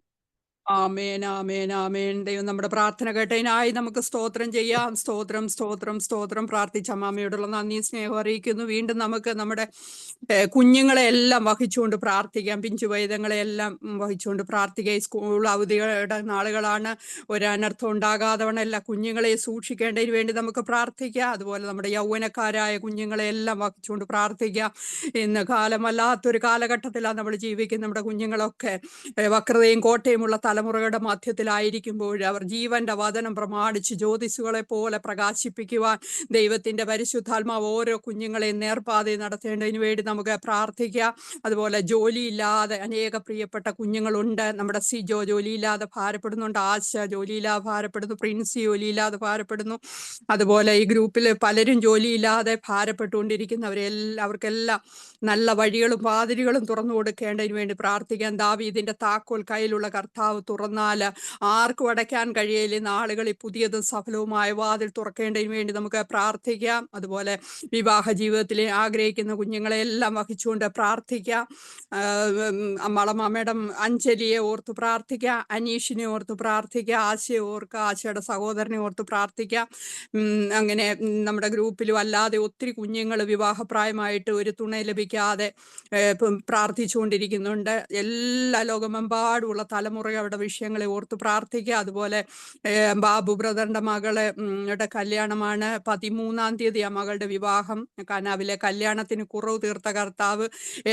ആമേൻ ആമേൻ ആമേൻ. ദൈവം നമ്മുടെ പ്രാർത്ഥന കേട്ടതിനായി നമുക്ക് സ്തോത്രം ചെയ്യാം. സ്തോത്രം സ്തോത്രം സ്തോത്രം. പ്രാർത്ഥിച്ച അമ്മാമ്മയോടുള്ള നന്ദി സ്നേഹം അറിയിക്കുന്നു. വീണ്ടും നമുക്ക് നമ്മുടെ കുഞ്ഞുങ്ങളെ എല്ലാം വഹിച്ചുകൊണ്ട് പ്രാർത്ഥിക്കാം. പിഞ്ചുവൈദങ്ങളെ എല്ലാം വഹിച്ചുകൊണ്ട് പ്രാർത്ഥിക്കാം. സ്കൂൾ അവധിയുടെ നാളുകളാണ്. ഒരനർത്ഥം ഉണ്ടാകാതവണ്ണം എല്ലാ കുഞ്ഞുങ്ങളെ സൂക്ഷിക്കേണ്ടതിന് വേണ്ടി നമുക്ക് പ്രാർത്ഥിക്കാം. അതുപോലെ നമ്മുടെ യൗവനക്കാരായ കുഞ്ഞുങ്ങളെ എല്ലാം വഹിച്ചുകൊണ്ട് പ്രാർത്ഥിക്കാം. ഇന്ന് കാലമല്ലാത്തൊരു കാലഘട്ടത്തിലാണ് നമ്മൾ ജീവിക്കുന്നത്. നമ്മുടെ കുഞ്ഞുങ്ങളൊക്കെ വക്രതയും കോട്ടയുമുള്ള തലമുറകളുടെ മധ്യത്തിലായിരിക്കുമ്പോൾ അവർ ജീവന്റെ വചനം പ്രമാണിച്ച് ജ്യോതിസുകളെ പോലെ പ്രകാശിപ്പിക്കുവാൻ ദൈവത്തിന്റെ പരിശുദ്ധാത്മാവ് ഓരോ കുഞ്ഞുങ്ങളെയും നേർപ്പാതയിൽ നടത്തേണ്ടതിന് വേണ്ടി നമുക്ക് പ്രാർത്ഥിക്കാം. അതുപോലെ ജോലിയില്ലാതെ അനേക പ്രിയപ്പെട്ട കുഞ്ഞുങ്ങളുണ്ട്. നമ്മുടെ സിജോ ജോലിയില്ലാതെ ഭാരപ്പെടുന്നുണ്ട്. ആശ ജോലിയില്ലാതെ ഭാരപ്പെടുന്നു. പ്രിൻസി ജോലിയില്ലാതെ ഭാരപ്പെടുന്നു. അതുപോലെ ഈ ഗ്രൂപ്പിൽ പലരും ജോലിയില്ലാതെ അവർക്കെല്ലാം നല്ല വഴികളും വാതിലുകളും തുറന്നു കൊടുക്കേണ്ടതിന് വേണ്ടി പ്രാർത്ഥിക്കാം. ദാവീദിന്റെ താക്കോൽ കയ്യിലുള്ള കർത്താവ് തുറന്നാൽ ആർക്കും അടയ്ക്കാൻ കഴിയില്ല. നാളുകളിൽ പുതിയതും സഫലവുമായ വാതിൽ തുറക്കേണ്ടതിന് വേണ്ടി നമുക്ക് പ്രാർത്ഥിക്കാം. അതുപോലെ വിവാഹ ജീവിതത്തിൽ ആഗ്രഹിക്കുന്ന കുഞ്ഞുങ്ങളെ എല്ലാം വഹിച്ചുകൊണ്ട് പ്രാർത്ഥിക്കാം. മളമാമേടം അഞ്ജലിയെ ഓർത്ത് പ്രാർത്ഥിക്കാം. അനീഷിനെ ഓർത്ത് പ്രാർത്ഥിക്കാം. ആശയെ ഓർക്കുക. ആശയുടെ സഹോദരനെ ഓർത്ത് പ്രാർത്ഥിക്കാം. അങ്ങനെ നമ്മുടെ ഗ്രൂപ്പിലും അല്ലാതെ ഒത്തിരി കുഞ്ഞുങ്ങൾ വിവാഹപ്രായമായിട്ട് ഒരു തുണ ലഭിക്കാതെ പ്രാർത്ഥിച്ചുകൊണ്ടിരിക്കുന്നുണ്ട്. എല്ലാ ലോകമെമ്പാടുമുള്ള തലമുറ അവിടെ നമ്മുടെ വിഷയങ്ങളെ ഓർത്ത് പ്രാർത്ഥിക്കുക. അതുപോലെ ബാബു ബ്രദറിന്റെ മകളെ കല്യാണമാണ് 13-ാം തീയതി ആ മകളുടെ വിവാഹം. കനാവിലെ കല്യാണത്തിന് കുറവ് തീർത്ത കർത്താവ്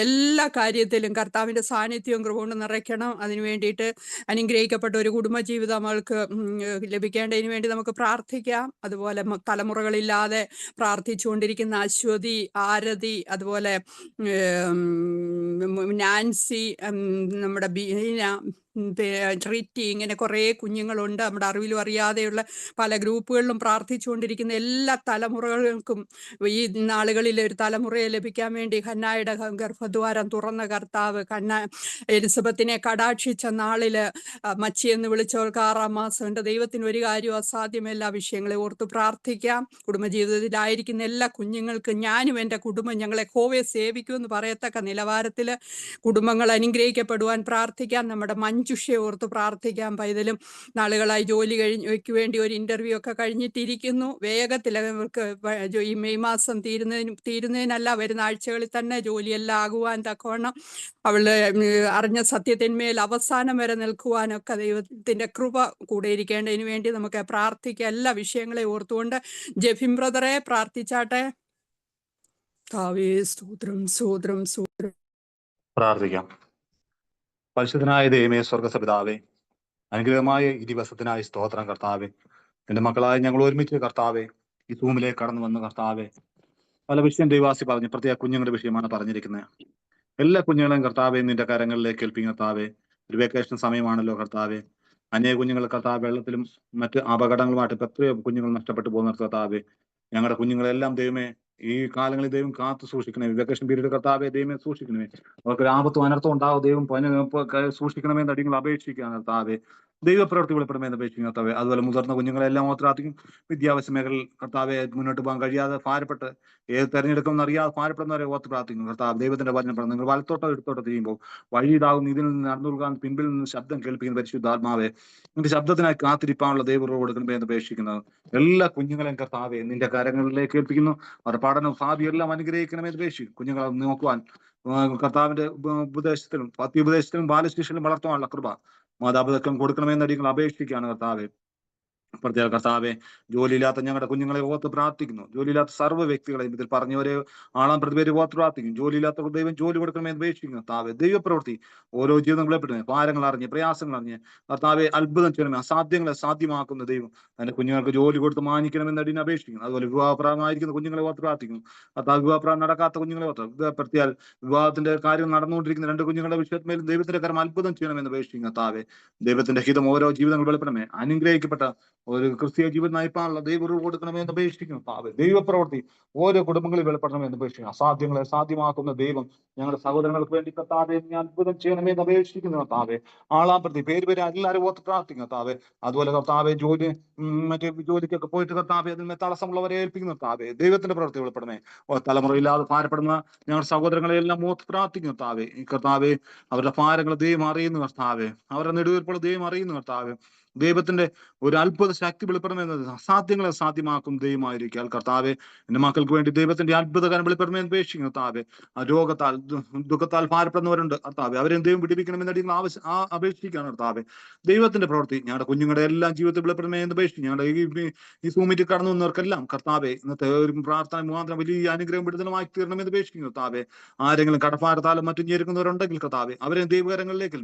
എല്ലാ കാര്യത്തിലും കർത്താവിന്റെ സാന്നിധ്യവും കൃപ കൊണ്ട് നിറയ്ക്കണം. അതിനു വേണ്ടിയിട്ട് അനുഗ്രഹിക്കപ്പെട്ട ഒരു കുടുംബജീവിതം അവൾക്ക് ലഭിക്കേണ്ടതിന് വേണ്ടി നമുക്ക് പ്രാർത്ഥിക്കാം. അതുപോലെ തലമുറകളില്ലാതെ പ്രാർത്ഥിച്ചുകൊണ്ടിരിക്കുന്ന അശ്വതി, ആരതി, അതുപോലെ നാൻസി, നമ്മുടെ ബീന, ട്രിറ്റി, ഇങ്ങനെ കുറേ കുഞ്ഞുങ്ങളുണ്ട്. നമ്മുടെ അറിവിലും അറിയാതെയുള്ള പല ഗ്രൂപ്പുകളിലും പ്രാർത്ഥിച്ചുകൊണ്ടിരിക്കുന്ന എല്ലാ തലമുറകൾക്കും ഈ നാളുകളിൽ ഒരു തലമുറയെ ലഭിക്കാൻ വേണ്ടി ഹന്നായുടെ ഗർഭദ്വാരം തുറന്ന കർത്താവ്, എലിസബത്തിനെ കടാക്ഷിച്ച നാളില് മച്ചി എന്ന് വിളിച്ചവർക്ക് 6-ാം മാസമുണ്ട്. ദൈവത്തിന് ഒരു കാര്യം അസാധ്യമല്ല. വിഷയങ്ങളെ ഓർത്ത് പ്രാർത്ഥിക്കാം. കുടുംബജീവിതത്തിലായിരിക്കുന്ന എല്ലാ കുഞ്ഞുങ്ങൾക്കും ഞാനും എൻ്റെ കുടുംബം ഞങ്ങളെ യഹോവയെ സേവിക്കുമെന്ന് പറയത്തക്ക നിലവാരത്തിൽ കുടുംബങ്ങൾ അനുഗ്രഹിക്കപ്പെടുവാൻ പ്രാർത്ഥിക്കാം. നമ്മുടെ മഞ്ജുഷയെ ഓർത്ത് പ്രാർത്ഥിക്കാം. പൈതലും നാളുകളായി ജോലി വേണ്ടി ഒരു ഇന്റർവ്യൂ ഒക്കെ കഴിഞ്ഞിട്ടിരിക്കുന്നു. വേഗത്തിൽ അവർക്ക് ഈ മെയ് മാസം തീരുന്നതിനല്ല, വരുന്ന ആഴ്ചകളിൽ തന്നെ ജോലിയെല്ലാം ആകുവാൻ തക്കവണ്ണം അവള് അറിഞ്ഞ സത്യത്തിന്മേൽ അവസാനം വരെ നിൽക്കുവാനൊക്കെ ദൈവത്തിന്റെ കൃപ കൂടെ ഇരിക്കേണ്ടതിന് വേണ്ടി നമുക്ക് പ്രാർത്ഥിക്കാം. എല്ലാ വിഷയങ്ങളെ ഓർത്തുകൊണ്ട് ജെഫിൻ ബ്രദറെ പ്രാർത്ഥിച്ചാട്ടെ. സ്തോത്രം സ്തോത്രം സ്തോത്രം. പ്രാർത്ഥിക്കാം. പരിശുദ്ധനായ ദൈവമേ, സ്വർഗസപിതാവേ, അനുഗ്രഹമായ ഈ ദിവസത്തിനായി സ്തോത്രം കർത്താവേ. എന്റെ മക്കളായ ഞങ്ങൾ ഒരുമിച്ച് കർത്താവേ ഈ സൂമിലേക്ക് കടന്നു വന്ന കർത്താവേ, പല വിഷയം ദൈവാസി പറഞ്ഞു, പ്രത്യേക കുഞ്ഞുങ്ങളുടെ വിഷയമാണ് പറഞ്ഞിരിക്കുന്നത്. എല്ലാ കുഞ്ഞുങ്ങളെയും കർത്താവെ നിന്റെ കരങ്ങളിലേക്ക് ഏൽപ്പിക്കും കർത്താവേ. ഒരു വെക്കേഷൻ സമയമാണല്ലോ കർത്താവേ. അനേക കുഞ്ഞുങ്ങൾ കർത്താവ് വെള്ളത്തിലും മറ്റ് അപകടങ്ങളുമായിട്ട് എത്രയോ കുഞ്ഞുങ്ങൾ നഷ്ടപ്പെട്ടു പോകുന്ന കർത്താവേ. ഞങ്ങളുടെ കുഞ്ഞുങ്ങളെല്ലാം ദൈവമേ ഈ കാലങ്ങളിൽ ദൈവം കാത്തു സൂക്ഷിക്കണമേ. വെക്കേഷൻ പീരീഡ് കർത്താവെ ദൈവമേ സൂക്ഷിക്കണമേ. അവർക്ക് ആപത്തും അനർത്ഥം ഉണ്ടാവും. ദൈവം സൂക്ഷിക്കണമെന്ന് അടിങ്ങൾ അപേക്ഷിക്കുകയാണ് കർത്താവെ. ദൈവപ്രവൃത്തി വെളിപ്പെടുമെന്ന് അപേക്ഷിക്കും കർത്താവെ. അതുപോലെ മുതിർന്ന കുഞ്ഞുങ്ങളെല്ലാം ഓർത്താധികം വിദ്യാഭ്യാസ മേഖലയിൽ കർത്താവെ മുന്നോട്ട് പോകാൻ കഴിയാതെ ഭാരപ്പെട്ട് ഏത് തെരഞ്ഞെടുക്കുമെന്ന് അറിയാതെ ഭാരപ്പെടുന്നവരെ ഓർത്ത് പ്രാർത്ഥിക്കുന്നു കർത്താവ്. ദൈവത്തിന്റെ വചനം പറഞ്ഞു, നിങ്ങൾ വലത്തോട്ടോ ഇടത്തോട്ടോ ചെയ്യുമ്പോൾ വഴി ഇതാകും, ഇതിൽ നിന്ന് നടന്നു കൊടുക്കാൻ പിൻപിൽ നിന്ന് ശബ്ദം കേൾപ്പിക്കുന്ന പരിശുദ്ധാത്മാവെ നിന്റെ ശബ്ദത്തിനായി കാത്തിരിപ്പാനുള്ള ദൈവം കൊടുക്കണമേ എന്ന് അപേക്ഷിക്കുന്നത്. എല്ലാ കുഞ്ഞുങ്ങളെയും കർത്താവെ നിന്റെ കരങ്ങളിലേക്ക് ഏൽപ്പിക്കുന്നു. അവരുടെ പഠനം ഭാവി എല്ലാം അനുഗ്രഹിക്കണമെന്ന് അപേക്ഷിക്കും. കുഞ്ഞുങ്ങളെ നോക്കുവാൻ കർത്താവിന്റെ ഉപദേശത്തിലും പത്യോപദേശത്തിലും ബാലശിക്ഷയിലും വളർത്തുവാനുള്ള കൃപ മാതാപിതാക്കളും കൊടുക്കണമെന്ന് അടികൾ അപേക്ഷിക്കുകയാണ് കർത്താവെ. പ്രത്യേക കർത്താവെ, ജോലിയില്ലാത്ത ഞങ്ങളുടെ കുഞ്ഞുങ്ങളെ ഓർത്ത് പ്രാർത്ഥിക്കുന്നു. ജോലിയില്ലാത്ത സർവ്വ വ്യക്തികളെയും ഇതിൽ പറഞ്ഞവരെ ആളാം പ്രതിപേര് ഓർത്ത് പ്രാർത്ഥിക്കും. ജോലിയില്ലാത്ത ദൈവം ജോലി കൊടുക്കണമെന്ന് അപേക്ഷിക്കുന്നു കർത്താവെ. ദൈവപ്രവൃത്തി ഓരോ ജീവിതങ്ങളെ പെടുന്നത് ഭാരങ്ങൾ അറിഞ്ഞ് പ്രയാസങ്ങൾ അറിഞ്ഞ് കർത്താവെ അത്ഭുതം ചെയ്യണമേ. അസാധ്യങ്ങളെ സാധ്യമാക്കുന്ന ദൈവം തന്റെ കുഞ്ഞുങ്ങൾക്ക് ജോലി കൊടുത്ത് മാനിക്കണമെന്ന് അടിനെ അപേക്ഷിക്കുന്നു. അതുപോലെ വിവാഹപ്രായമായിരിക്കുന്ന കുഞ്ഞുങ്ങളെ ഓർത്ത് പ്രാർത്ഥിക്കുന്നു കർത്താവ്. വിവാഹപ്രായം നടക്കാത്ത കുഞ്ഞുങ്ങളെ ഓർത്ത് പ്രത്യേക വിവാഹത്തിന്റെ കാര്യം നടന്നുകൊണ്ടിരിക്കുന്ന 2 കുഞ്ഞുങ്ങളുടെ വിഷയത്തിലും ദൈവത്തിന്റെ കരം അത്ഭുതം ചെയ്യണമെന്ന് അപേക്ഷിക്കുന്നു കർത്താവെ. ദൈവത്തിന്റെ ഹിതം ഓരോ ജീവിതങ്ങൾ വെളിപ്പെടണമേ. അനുഗ്രഹിക്കപ്പെട്ട ഒരു ക്രിസ്തീയ ജീവിതം നയിപ്പാനുള്ള ദൈവം കൊടുക്കണമെന്ന് അപേക്ഷിക്കുന്നു കർത്താവെ. ദൈവപ്രവൃത്തി ഓരോ കുടുംബങ്ങളിൽ വെളിപ്പെടണമെന്ന് അപേക്ഷിക്കുന്നു. അസാധ്യങ്ങളെ സാധ്യമാക്കുന്ന ദൈവം ഞങ്ങളുടെ സഹോദരങ്ങൾക്ക് വേണ്ടി കർത്താവെ അത്ഭുതം ചെയ്യണമെന്ന് അപേക്ഷിക്കുന്നു കർത്താവെ. ആളാം പ്രതി പേര് എല്ലാവരും ഓർത്ത് പ്രാർത്ഥിക്കും കർത്താവെ. അതുപോലെ കർത്താവെ മറ്റേ ജോലിക്കൊക്കെ പോയിട്ട് കർത്താവെ അതിന്മേൽ തടസ്സമുള്ളവരെ ഏൽപ്പിക്കുന്നു കർത്താവെ. ദൈവത്തിന്റെ പ്രവൃത്തി വെളിപ്പെടണമേ. തലമുറയില്ലാതെ ഭാരപ്പെടുന്ന ഞങ്ങളുടെ സഹോദരങ്ങളെ എല്ലാം ഓർത്ത് പ്രാർത്ഥിക്കുന്നു കർത്താവെ. ഈ കർത്താവെ അവരുടെ ഭാരങ്ങൾ ദൈവം അറിയുന്നു കർത്താവെ. അവരുടെ നെടുവീർപ്പുകൾ ദൈവം അറിയുന്നു കർത്താവെ. ദൈവത്തിന്റെ ഒരു അത്ഭുത ശക്തി വെളിപ്പെടുമെന്നത് അസാധ്യങ്ങളെ സാധ്യമാക്കും ദൈവമായിരിക്കും കർത്താവെ. എന്റെ മക്കൾക്ക് വേണ്ടി ദൈവത്തിന്റെ അത്ഭുതകാരം വെളിപ്പെടുമെന്ന് അപേക്ഷിക്കുന്നു കർത്താവെ. രോഗത്താൽ ദുഃഖത്താൽ ഭാരപ്പെടുന്നവരുണ്ട് കർത്താവെ. അവരെയും ദൈവം പിടിപ്പിക്കണമെന്ന് അപേക്ഷിക്കുകയാണ് കർത്താവെ. ദൈവത്തിന്റെ പ്രവൃത്തി ഞങ്ങളുടെ കുഞ്ഞുങ്ങളുടെ എല്ലാം ജീവിതത്തിൽ വെളിപ്പെടുമെന്ന് അപേക്ഷിക്കും. ഞങ്ങളുടെ ഈ സൂമിറ്റ് കടന്നു വന്നവർക്കെല്ലാം കർത്താവെ ഇന്നത്തെ ഒരു പ്രാർത്ഥന മുഖാന്തരം വലിയ അനുഗ്രഹം വിടുതലുമായി തീരണമെന്ന് അപേക്ഷിക്കുന്നു കർത്താവെ. ആരെങ്കിലും കടഭാരത്താലും മറ്റും ഞെരുക്കുന്നവരുണ്ടെങ്കിൽ കർത്താവെ അവരെ ദൈവകരങ്ങളിലേക്ക്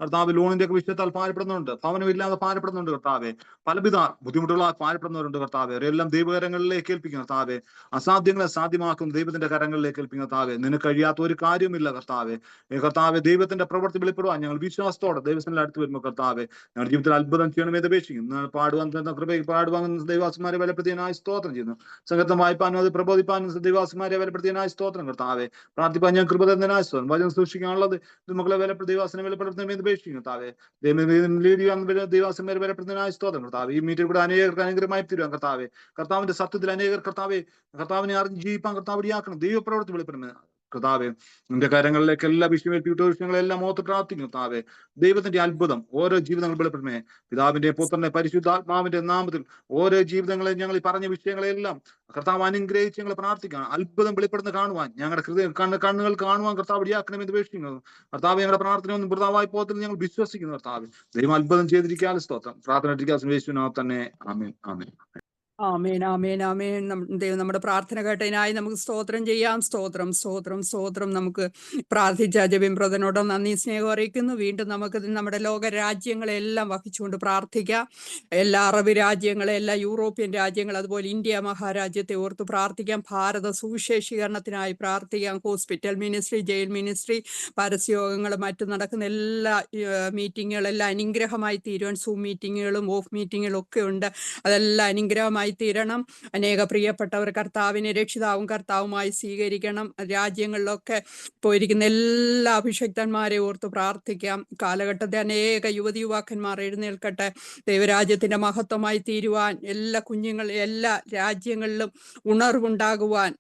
കർത്താവ്. ലോണിന്റെ ഒക്കെ വിഷയത്താൽ ഭാരപ്പെടുന്നുണ്ട്, ഭവനമില്ലാതെ ഭാരപ്പെടുന്നുണ്ട് കർത്താവെ. പലവിധ ബുദ്ധിമുട്ടുള്ള ഭാരപ്പെടുന്നവരുണ്ട് കർത്താവെ. അവരെല്ലാം ദൈവകരങ്ങളിലേക്ക് ഏൽപ്പിക്കും കർത്താവെ. അസാധ്യങ്ങളെ സാധ്യമാക്കും ദൈവത്തിന്റെ കരങ്ങളിലേക്ക് ഏൽപ്പിക്കും കർത്താവെ. നിനക്ക് കഴിയാത്ത ഒരു കാര്യമില്ല കർത്താവെ. കർത്താവെ ദൈവത്തിന്റെ പ്രവൃത്തി വെളിപ്പെടുവാൻ ഞങ്ങൾ വിശ്വാസത്തോടെ ദൈവത്തിന്റെ അടുത്ത് വരുമ്പോൾ കർത്താവെ ഞങ്ങളുടെ ജീവിതത്തിൽ അത്ഭുതം ചെയ്യണമെന്ന് അപേക്ഷിക്കും. പാടുവാൻ ദൈവാസിമാരെ ബലപ്പെടുത്തിയതിനായി സ്തോത്രം ചെയ്യുന്നു. സംഘത്തം വായിപ്പാനും അത് പ്രബോധിപ്പാനും ദൈവാസിമാരെ ബലപ്പെടുത്തിയതിനായി സ്തോത്രം കർത്താവെ. പ്രാർത്ഥിപ്പാൻ ഞാൻ കൃപ തന്നതിനായി സ്തോത്രം. വചനം സൂക്ഷിക്കാനുള്ളത് മക്കളെ ദൈവാസിനെ ബലപ്പെടുത്തണമെന്ന് അപേക്ഷിക്കും കർത്താവെ. ദൈവാസിമാരെ ബലപ്പെടുത്തുന്നതിനായി സ്തോത്രം കർത്താവെ. ഈ മീറ്റിൽ കൂടെ അനേകർക്ക് അനുഗ്രഹമായി തീരുവാൻ കർത്താവെ. കർത്താവിന്റെ സത്യത്തിൽ അനേകർ കർത്താവെ കർത്താവിനെ അറിഞ്ഞ് ജീവിപ്പാൻ കർത്താവ് ഇടയാക്കണം. ദൈവപ്രവൃത്തി വെളിപ്പെടുന്നത് കർത്താവെ നിന്റെ കരങ്ങളിലേക്ക് എല്ലാ വിഷയങ്ങളെല്ലാം ഓർത്ത് പ്രാർത്ഥിക്കുന്നു കർത്താവെ. ദൈവത്തിന്റെ അത്ഭുതം ഓരോ ജീവിതങ്ങൾ വെളിപ്പെടുമേ. പിതാവിന്റെ പുത്രന്റെ പരിശുദ്ധാത്മാവിന്റെ നാമത്തിൽ ഓരോ ജീവിതങ്ങളെ ഞങ്ങൾ ഈ പറഞ്ഞ വിഷയങ്ങളെല്ലാം കർത്താവ് അനുഗ്രഹിച്ച് ഞങ്ങൾ പ്രാർത്ഥിക്കണം. അത്ഭുതം വെളിപ്പെടുന്ന കാണുവാൻ ഞങ്ങളുടെ കണ്ണുകൾ കാണുവാൻ കർത്താവ് ഇടയാക്കണമെന്ന് അപേക്ഷിക്കുന്നു കർത്താവ്. ഞങ്ങളുടെ പ്രാർത്ഥന ഒന്നും വൃഥാവായി പോകത്തില്ല ഞങ്ങൾ വിശ്വസിക്കുന്നു കർത്താവ്. ദൈവം അത്ഭുതം ചെയ്തിരിക്കാൻ സ്തോത്രം. പ്രാർത്ഥന യേശുവിനാമത്തിൽ തന്നെ ആമേൻ ആമേൻ. ആമേൻ ആമേൻ ആമേൻ. ദൈവം നമ്മുടെ പ്രാർത്ഥന കേട്ടതിനായി നമുക്ക് സ്തോത്രം ചെയ്യാം. സ്തോത്രം സ്തോത്രം സ്തോത്രം. നമുക്ക് പ്രാർത്ഥിച്ച ജെബിൻ ബ്രദറിനോട് നന്ദി സ്നേഹം അറിയിക്കുന്നു. വീണ്ടും നമുക്ക് നമ്മുടെ ലോക രാജ്യങ്ങളെല്ലാം വഹിച്ചുകൊണ്ട് പ്രാർത്ഥിക്കാം. എല്ലാ അറബ് രാജ്യങ്ങളെ, എല്ലാ യൂറോപ്യൻ രാജ്യങ്ങൾ, അതുപോലെ ഇന്ത്യ മഹാരാജ്യത്തെ ഓർത്ത് പ്രാർത്ഥിക്കാം. ഭാരത സുവിശേഷീകരണത്തിനായി പ്രാർത്ഥിക്കാം. ഹോസ്പിറ്റൽ മിനിസ്ട്രി, ജയിൽ മിനിസ്ട്രി, പരസ്യയോഗങ്ങൾ, മറ്റു നടക്കുന്ന എല്ലാ മീറ്റിങ്ങുകളെല്ലാം അനുഗ്രഹമായി തീരുവാൻ. സൂം മീറ്റിങ്ങുകളും ഓഫ് മീറ്റിങ്ങുകളും ഒക്കെ ഉണ്ട്. അതെല്ലാം അനുഗ്രഹമായി തീരണം. അനേക പ്രിയപ്പെട്ടവർ കർത്താവിനെ രക്ഷിതാവും കർത്താവുമായി സ്വീകരിക്കണം. രാജ്യങ്ങളിലൊക്കെ പോയിരിക്കുന്ന എല്ലാ അഭിഷക്തന്മാരെ ഓർത്ത് പ്രാർത്ഥിക്കാം. കാലഘട്ടത്തെ അനേക യുവതി യുവാക്കന്മാർ എഴുന്നേൽക്കട്ടെ. ദൈവരാജ്യത്തിന്റെ മഹത്വമായി തീരുവാൻ, എല്ലാ എല്ലാ രാജ്യങ്ങളിലും ഉണർവുണ്ടാകുവാൻ,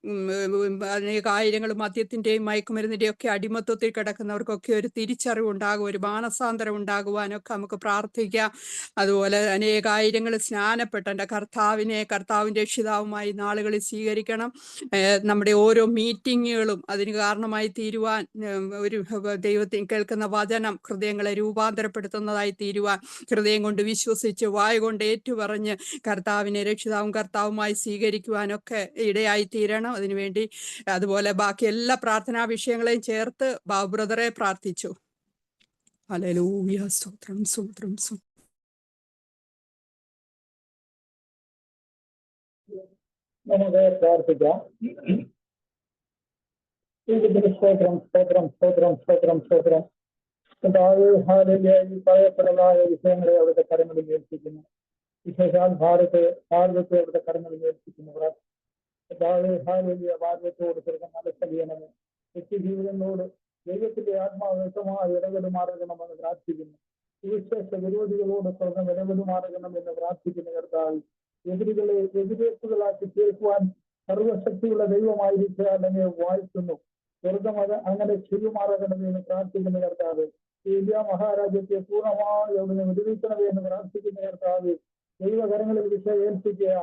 അനേക ആയിരങ്ങളും മദ്യത്തിന്റെയും മയക്കുമരുന്നിന്റെയും ഒക്കെ അടിമത്വത്തിൽ കിടക്കുന്നവർക്കൊക്കെ ഒരു തിരിച്ചറിവുണ്ടാകും, ഒരു മാനസാന്തരം ഉണ്ടാകുവാനൊക്കെ നമുക്ക് പ്രാർത്ഥിക്കാം. അതുപോലെ അനേകായിരങ്ങൾ സ്നാനപ്പെട്ട കർത്താവിന്റെ രക്ഷിതാവുമായി നാളുകളിൽ സ്വീകരിക്കണം. നമ്മുടെ ഓരോ മീറ്റിങ്ങുകളും അതിന് കാരണമായി തീരുവാൻ, ഒരു ദൈവത്തിൽ കേൾക്കുന്ന വചനം ഹൃദയങ്ങളെ രൂപാന്തരപ്പെടുത്തുന്നതായി തീരുവാൻ, ഹൃദയം കൊണ്ട് വിശ്വസിച്ച് വായ കൊണ്ട് ഏറ്റുപറഞ്ഞ് കർത്താവിനെ രക്ഷിതാവും കർത്താവുമായി സ്വീകരിക്കുവാനൊക്കെ ഇടയായി തീരണം. അതിനുവേണ്ടി അതുപോലെ ബാക്കി എല്ലാ പ്രാർത്ഥനാ വിഷയങ്ങളെയും ചേർത്ത് ബാബു ബ്രദറെ പ്രാർത്ഥിച്ചു. ഹല്ലേലൂയ. സ്തോത്രം സ്തോത്രം സ്തോത്രം. നമുക്ക് പ്രാർത്ഥിക്കാം. സ്തോത്രം സ്തോത്രം സ്തോത്രം സ്തോത്രം സ്തോത്രം. ഈ പറയപ്പെട്ടതായ വിഷയങ്ങളെ അവിടുത്തെ കരങ്ങളിൽ ഏൽപ്പിക്കുന്നു. വിശേഷാൽ ഭാരതത്തെ അവിടുത്തെ കരങ്ങളിൽ ഏൽപ്പിക്കുന്നു. ഭാരതത്തോട് ചെറുപ്പം മനസ്സറിയണമേ. വ്യക്തിജീവിതങ്ങളോട് ദൈവത്തിന്റെ ആത്മാവ് വ്യക്തമായ ഇടപെടുമാറണമെന്ന് പ്രാർത്ഥിക്കുന്നു. സുവിശേഷ വിരോധികളോട് സ്വർണ്ണം ഇടപെടുമാറണമെന്ന് പ്രാർത്ഥിക്കുന്ന കർത്താവ്. എതിരേൽപ്പുകളാക്കി തീർക്കുവാൻ സർവശക്തിയുള്ള ദൈവമായിരിക്കാൻ എന്നെ വായിക്കുന്നു. സ്വർഗം അത് അങ്ങനെ ചെയ്യുമാറണമെന്ന് പ്രാർത്ഥിക്കുന്ന കർത്താവ്. ഇന്ത്യ മഹാരാജ്യത്തെ പൂർണ്ണമായി അവിടുന്ന് വിടുവിക്കണമേ എന്ന് പ്രാർത്ഥിക്കുന്ന കർത്താവ്. ദൈവകരങ്ങളിൽ വിഷയം ഏൽപ്പിക്കുക.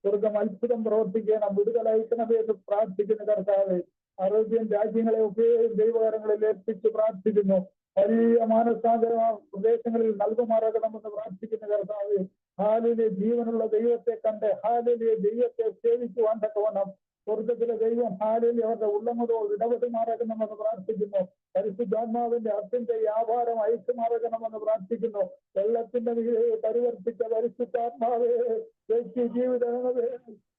സ്വർഗം അത്ഭുതം പ്രവർത്തിക്കണം, വിടുതലയക്കണമേ എന്ന് പ്രാർത്ഥിക്കുന്ന കർത്താവ്. അറേബ്യൻ രാജ്യങ്ങളെ ഒക്കെ ദൈവകരങ്ങളിൽ ഏൽപ്പിച്ച് പ്രാർത്ഥിക്കുന്നു. വലിയ മാനസാന്തര പ്രദേശങ്ങളിൽ നൽകുമാറാകണമെന്ന് പ്രാർത്ഥിക്കുന്ന കർത്താവ്. ഹാലിലെ ജീവനുള്ള ദൈവത്തെ കണ്ട് ഹാലിലെ ദൈവത്തെ സേവിക്കുവാൻ തക്കവണ്ണം സ്വർഗത്തിലെ ദൈവം ഹാലിലെ അവരുടെ ഉള്ളങ്ങളോട് ഇടപെടുമാറാകണമെന്ന് പ്രാർത്ഥിക്കുന്നു. പരിശുദ്ധാത്മാവിന്റെ അത്യന്ത വ്യാപാരം അയച്ചുമാറാകണമെന്ന് പ്രാർത്ഥിക്കുന്നു. വെള്ളത്തിന്റെ പരിവർത്തിച്ച പരിശുദ്ധാത്മാവേ, വ്യക്തി ജീവിതമേ